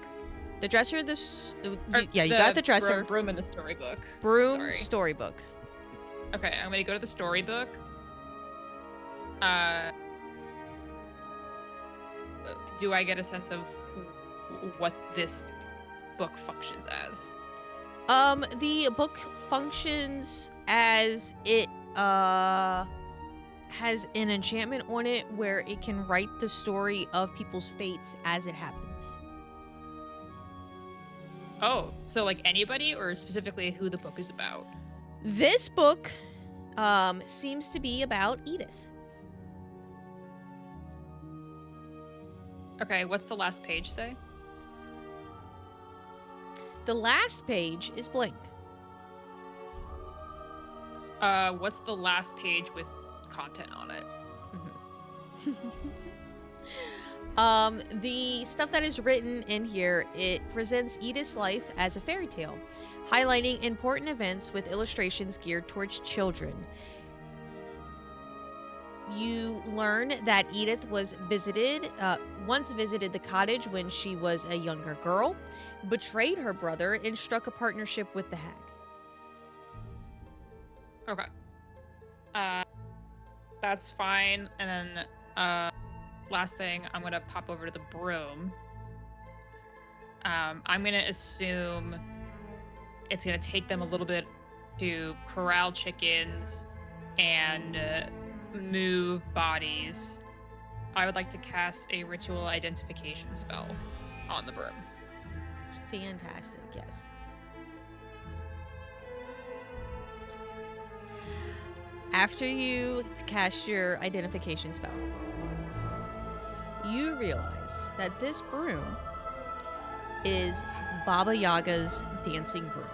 The dresser, you got the dresser. Broom in the storybook. Broom, Sorry. storybook. Okay, I'm gonna go to the storybook. Do I get a sense of what this book functions as? The book functions as it has an enchantment on it where it can write the story of people's fates as it happens. Oh, so like anybody, or specifically who the book is about? This book seems to be about Edith. Okay, what's the last page say? The last page is blank. What's the last page with content on it? The stuff that is written in here, it presents Edith's life as a fairy tale, highlighting important events with illustrations geared towards children. You learn that Edith was once visited the cottage when she was a younger girl, betrayed her brother, and struck a partnership with the hag. Okay. That's fine. And then, last thing, I'm gonna pop over to the broom. I'm gonna assume it's gonna take them a little bit to corral chickens and move bodies. I would like to cast a ritual identification spell on the broom. Fantastic, yes. After you cast your identification spell, you realize that this broom is Baba Yaga's dancing broom.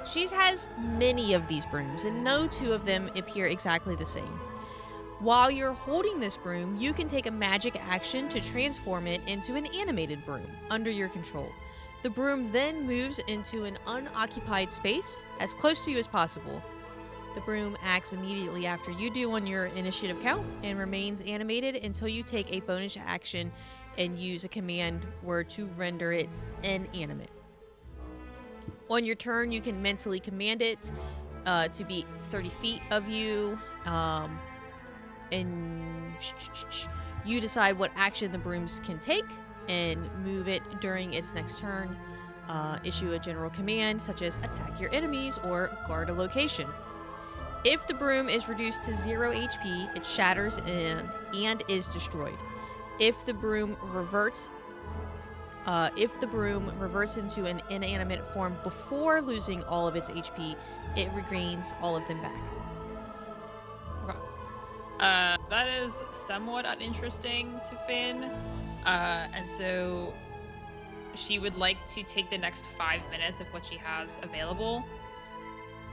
She has many of these brooms, and no two of them appear exactly the same. While you're holding this broom, you can take a magic action to transform it into an animated broom under your control. The broom then moves into an unoccupied space as close to you as possible. The broom acts immediately after you do on your initiative count and remains animated until you take a bonus action and use a command word to render it inanimate. On your turn, you can mentally command it to be 30 feet of you. And you decide what action the brooms can take and move it during its next turn. Issue a general command such as attack your enemies or guard a location. If the broom is reduced to 0 HP, it shatters and is destroyed. If the broom reverts into an inanimate form before losing all of its HP, it regains all of them back. Okay. That is somewhat uninteresting to Finn. And so she would like to take the next 5 minutes of what she has available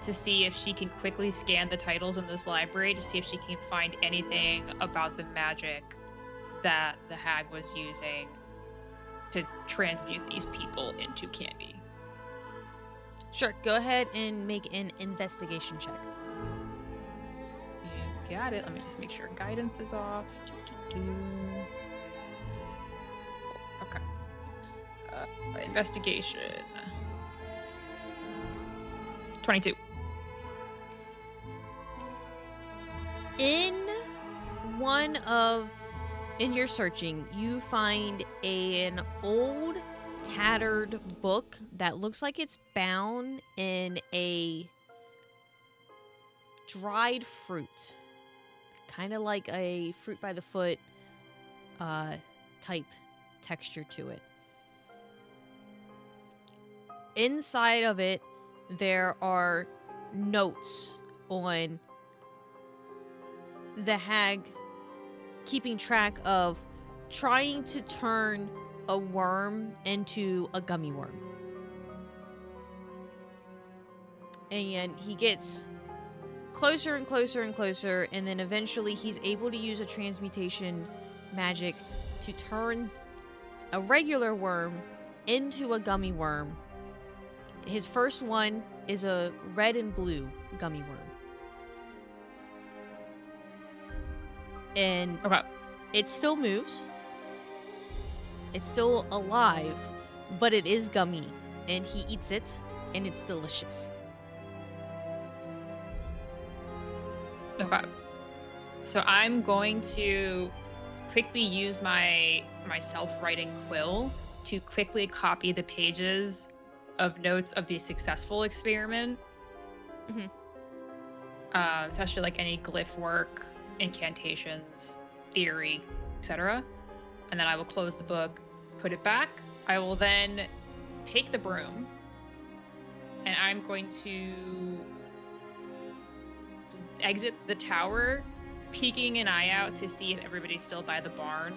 to see if she can quickly scan the titles in this library to see if she can find anything about the magic that the hag was using to transmute these people into candy. Sure, go ahead and make an investigation check. You got it. Let me just make sure guidance is off. Okay. Investigation. 22. In your searching, you find an old, tattered book that looks like it's bound in a dried fruit. Kind of like a fruit by the foot type texture to it. Inside of it, there are notes on the hag keeping track of trying to turn a worm into a gummy worm. And he gets closer and closer and closer, and then eventually he's able to use a transmutation magic to turn a regular worm into a gummy worm. His first one is a red and blue gummy worm. And Okay. it still moves. It's still alive, but it is gummy. And he eats it, and it's delicious. Okay. So I'm going to quickly use my self-writing quill to quickly copy the pages of notes of the successful experiment. Mhm. Especially like any glyph work, incantations, theory, etc. And then I will close the book, put it back. I will then take the broom and I'm going to exit the tower, peeking an eye out to see if everybody's still by the barn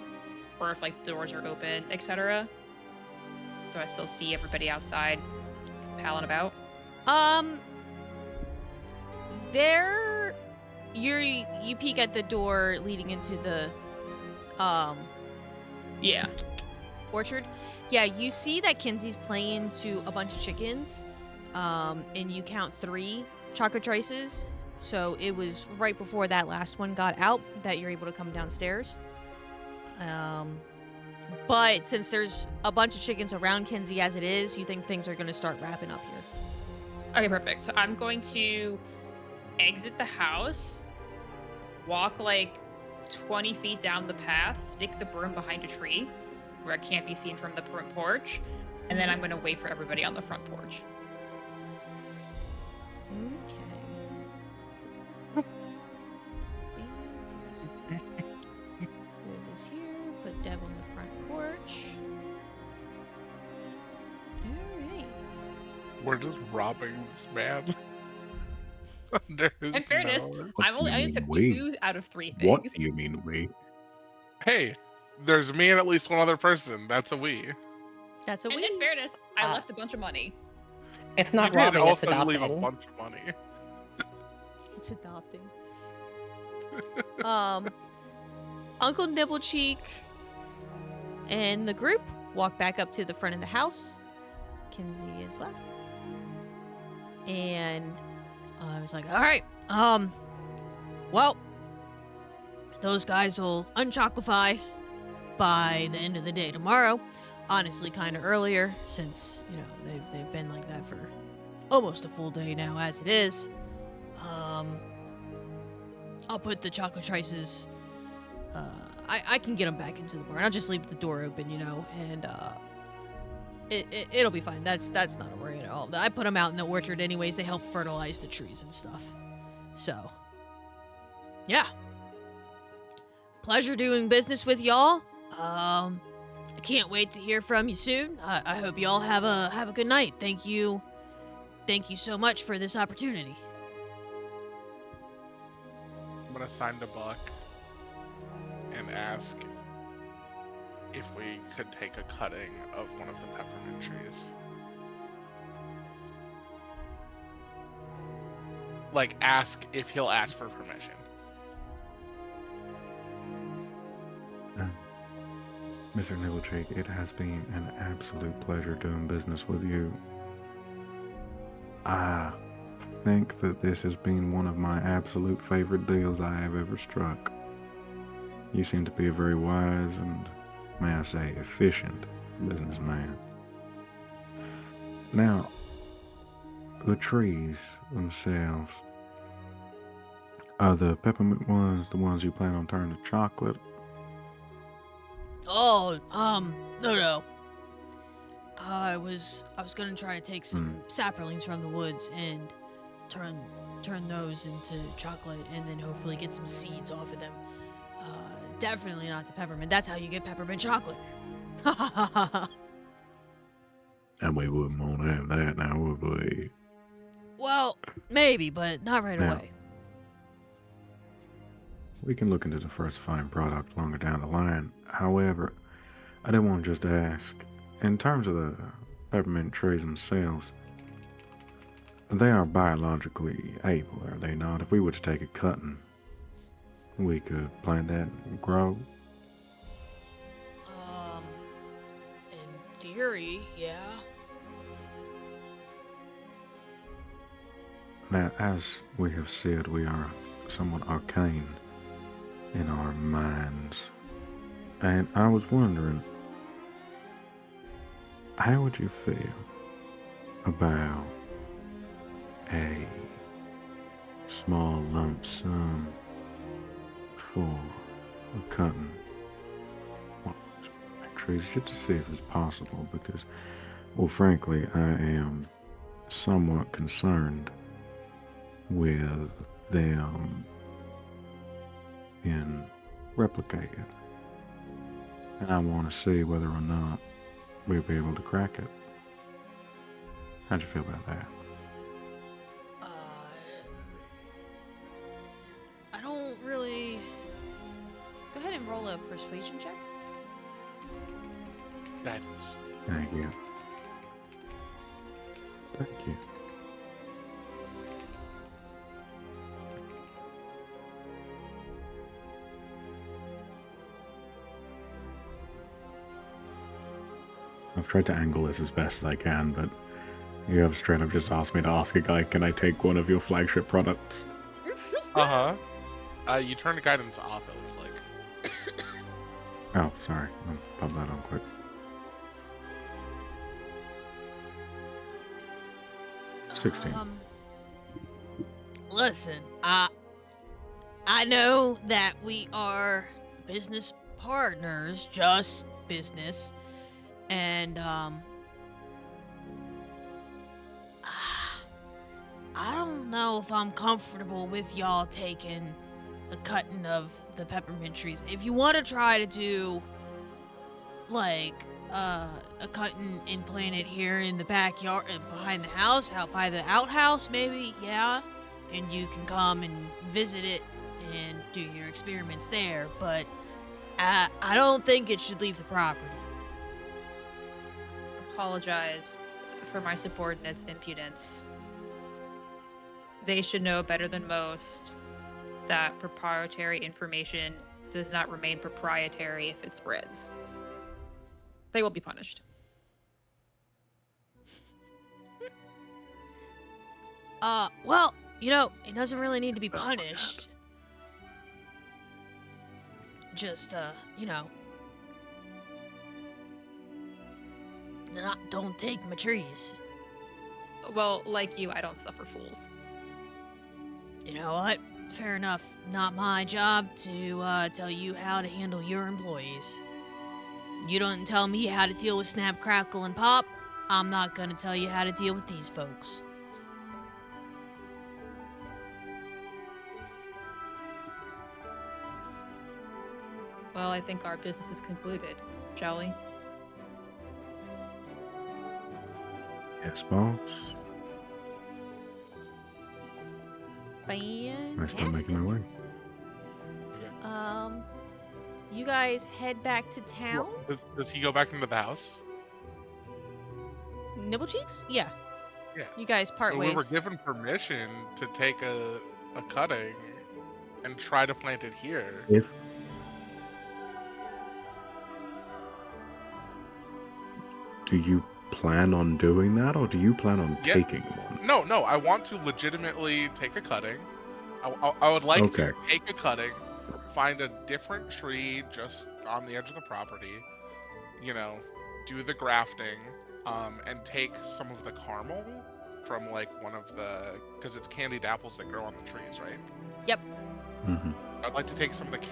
or if like doors are open, etc. Do I still see everybody outside palling about? There you peek at the door leading into the Yeah. orchard. Yeah, you see that Kenzie's playing to a bunch of chickens. And you count 3 chocotrices. So it was right before that last one got out that you're able to come downstairs. But since there's a bunch of chickens around Kenzie as it is, you think things are going to start wrapping up here. Okay, perfect. So I'm going to exit the house, walk like 20 feet down the path, stick the broom behind a tree where it can't be seen from the front porch, and then I'm going to wait for everybody on the front porch. Okay. Fantastic. Move this here. Put Deb on the front porch. Alright. We're just robbing this man. Under his In fairness, nose. What I do you only mean took we? 2 out of 3 things. What do you mean we? Hey, there's me and at least one other person. That's a we. That's a And wee. in fairness, I Ah. left a bunch of money. It's You not did robbing, it's also leave a adopting. bunch of money. It's adopting. Uncle Nibblecheek and the group walk back up to the front of the house. Kinsey as well. And I was like, all right, well, those guys will unchocklify by the end of the day tomorrow. Honestly, kind of earlier, since, you know, they've been like that for almost a full day now as it is. I'll put the chocotrices. I can get them back into the barn. I'll just leave the door open, and it'll be fine. That's not a worry at all. I put them out in the orchard anyways. They help fertilize the trees and stuff. So, yeah. Pleasure doing business with y'all. I can't wait to hear from you soon. I hope y'all have a good night. Thank you so much for this opportunity. I'm gonna sign to Buck and ask if we could take a cutting of one of the peppermint trees. Like, ask if he'll ask for permission. Mr. Nibblecheek, it has been an absolute pleasure doing business with you. I think that this has been one of my absolute favorite deals I have ever struck. You seem to be a very wise and, may I say, efficient businessman. Now, the trees themselves, are the peppermint ones the ones you plan on turning to chocolate? Oh, no. I was gonna try to take some saplings from the woods and turn those into chocolate, and then hopefully get some seeds off of them. Definitely not the peppermint. That's how you get peppermint chocolate. And we wouldn't want to have that now, would we? Well, maybe, but not right Now, away. we can look into the first fine product longer down the line. However, I did want to just ask, in terms of the peppermint trees themselves, they are biologically able, are they not? If we were to take a cutting, we could plant that and grow. In theory, yeah. Now, as we have said, we are somewhat arcane in our minds. And I was wondering, how would you feel about a small lump sum for cutting one of these trees, just to see if it's possible? Because, well, frankly, I am somewhat concerned with them being replicated. And I want to see whether or not we'll be able to crack it. How'd you feel about that? I don't really... Go ahead and roll a persuasion check. Guidance. Thank you. Thank you. I've tried to angle this as best as I can, but you have straight up just asked me to ask a guy, can I take one of your flagship products? Uh-huh. You turn the guidance off, it looks like. Oh, sorry. I'll pop that on quick. $16. Listen, I know that we are business partners, just business, and I don't know if I'm comfortable with y'all taking a cutting of the peppermint trees. If you want to try to do like a cutting and plant it here in the backyard behind the house, out by the outhouse, maybe, yeah, and you can come and visit it and do your experiments there, but I don't think it should leave the property. Apologize for my subordinates' impudence. They should know better than most that proprietary information does not remain proprietary if it spreads. They will be punished. Well, it doesn't really need to be punished. Just, don't take my trees. Well, like you, I don't suffer fools. You know what? Fair enough. Not my job to tell you how to handle your employees. You don't tell me how to deal with Snap, Crackle, and Pop. I'm not gonna tell you how to deal with these folks. Well, I think our business is concluded, shall we? Yes, boss. I start Fantastic. making my way. You guys head back to town. Does he go back into the house? Nibble Cheeks? Yeah. Yeah. You guys part So ways. we were given permission to take a cutting and try to plant it here. If do you plan on doing that, or do you plan on Yeah. taking one? No, I want to legitimately take a cutting. I would like Okay. to take a cutting, find a different tree just on the edge of the property, you know, do the grafting, and take some of the caramel from like one of the, because it's candied apples that grow on the trees, right? Yep. Mm-hmm. I'd like to take some of the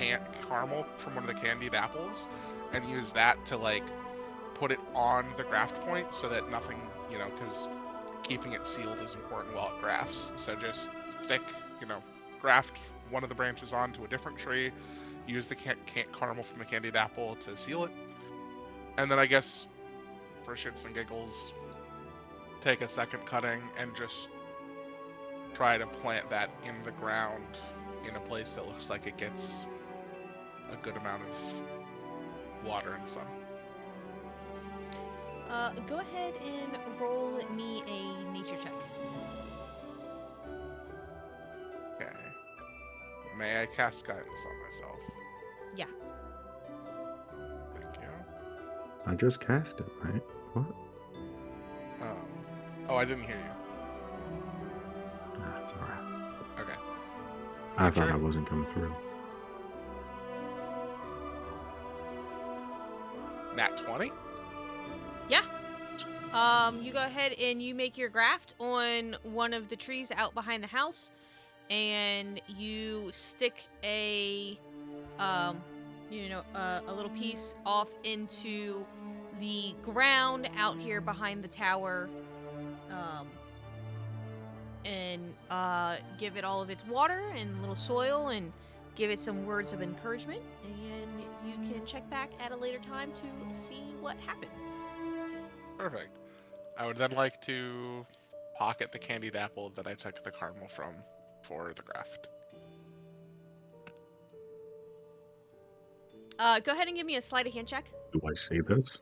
caramel from one of the candied apples and use that to like put it on the graft point so that nothing, you know, because keeping it sealed is important while it grafts. So just stick, you know, graft one of the branches onto a different tree, use the caramel from the candied apple to seal it, and then I guess for shits and giggles, take a second cutting and just try to plant that in the ground in a place that looks like it gets a good amount of water and sun. Go ahead and roll me a nature check. Okay. May I cast guidance on myself? Yeah. Thank you. I just cast it, right? What? Oh, I didn't hear you. That's alright. Okay. I thought Nature? I wasn't coming through. Nat 20? Yeah. You go ahead and you make your graft on one of the trees out behind the house, and you stick a little piece off into the ground out here behind the tower, and give it all of its water and a little soil, and give it some words of encouragement, and you can check back at a later time to see what happens. Perfect. I would then like to pocket the candied apple that I took the caramel from for the graft. Go ahead and give me a sleight of hand check. Do I see this?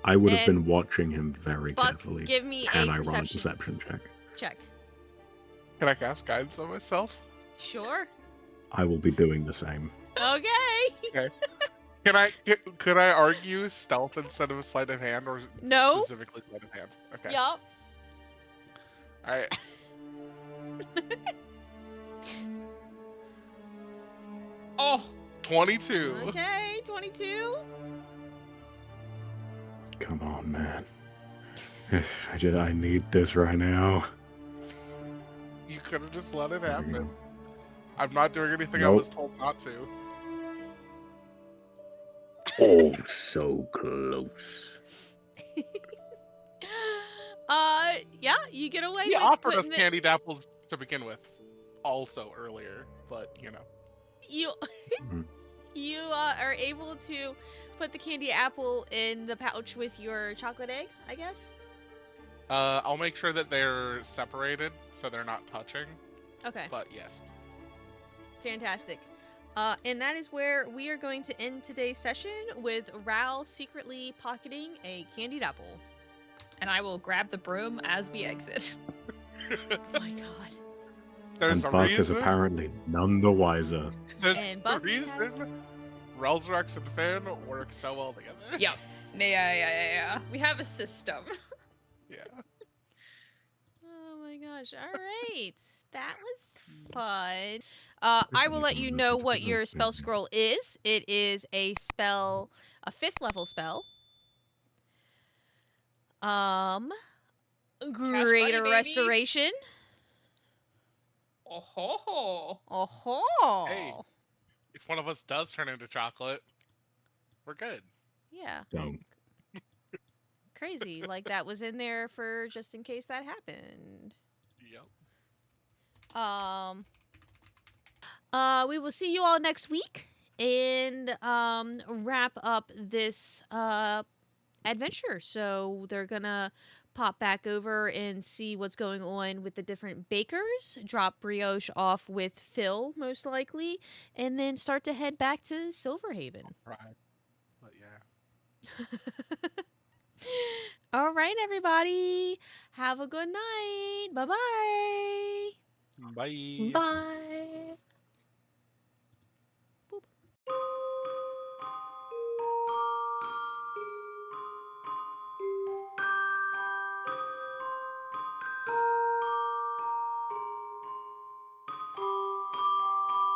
I would have And been watching him very Buck, carefully. give me Can a I run a perception perception check? check. Can I cast guidance on myself? Sure. I will be doing the same. Okay. Could I argue stealth instead of a sleight of hand, or No. specifically sleight of hand? Okay. Yup. All right. Oh, 22. Okay, 22. Come on, man. I need this right now. You could have just let it There we happen. go. I'm not doing anything I Nope. was told not to. Oh, so close. Yeah, you get away He with offered us putting candied apples to begin with, also earlier, but you know. You Mhm. you are able to put the candy apple in the pouch with your chocolate egg, I guess. I'll make sure that they're separated so they're not touching, Okay, but yes. fantastic. And that is where we are going to end today's session, with Rao secretly pocketing a candied apple. and I will grab the broom as we exit. Oh my god. There's And a Buck is reason. apparently none the wiser. There's And a Buck reason. has- Relzrex and Finn work so well together. Yep. Yeah. We have a system. Yeah. Oh my gosh. All right. That was fun. I will let you know what your spell scroll is. It is a spell, a 5th level spell. Greater baby. restoration. Oh ho ho. Oh ho. Hey. If one of us does turn into chocolate, we're good. Yeah. Don't. Crazy. Like that was in there for just in case that happened. Yep. We will see you all next week and wrap up this adventure. So they're gonna pop back over and see what's going on with the different bakers, drop Brioche off with Phil most likely, and then start to head back to Silverhaven. Right. But yeah. All right, everybody. Have a good night. Bye-bye. Bye. Bye. Boop.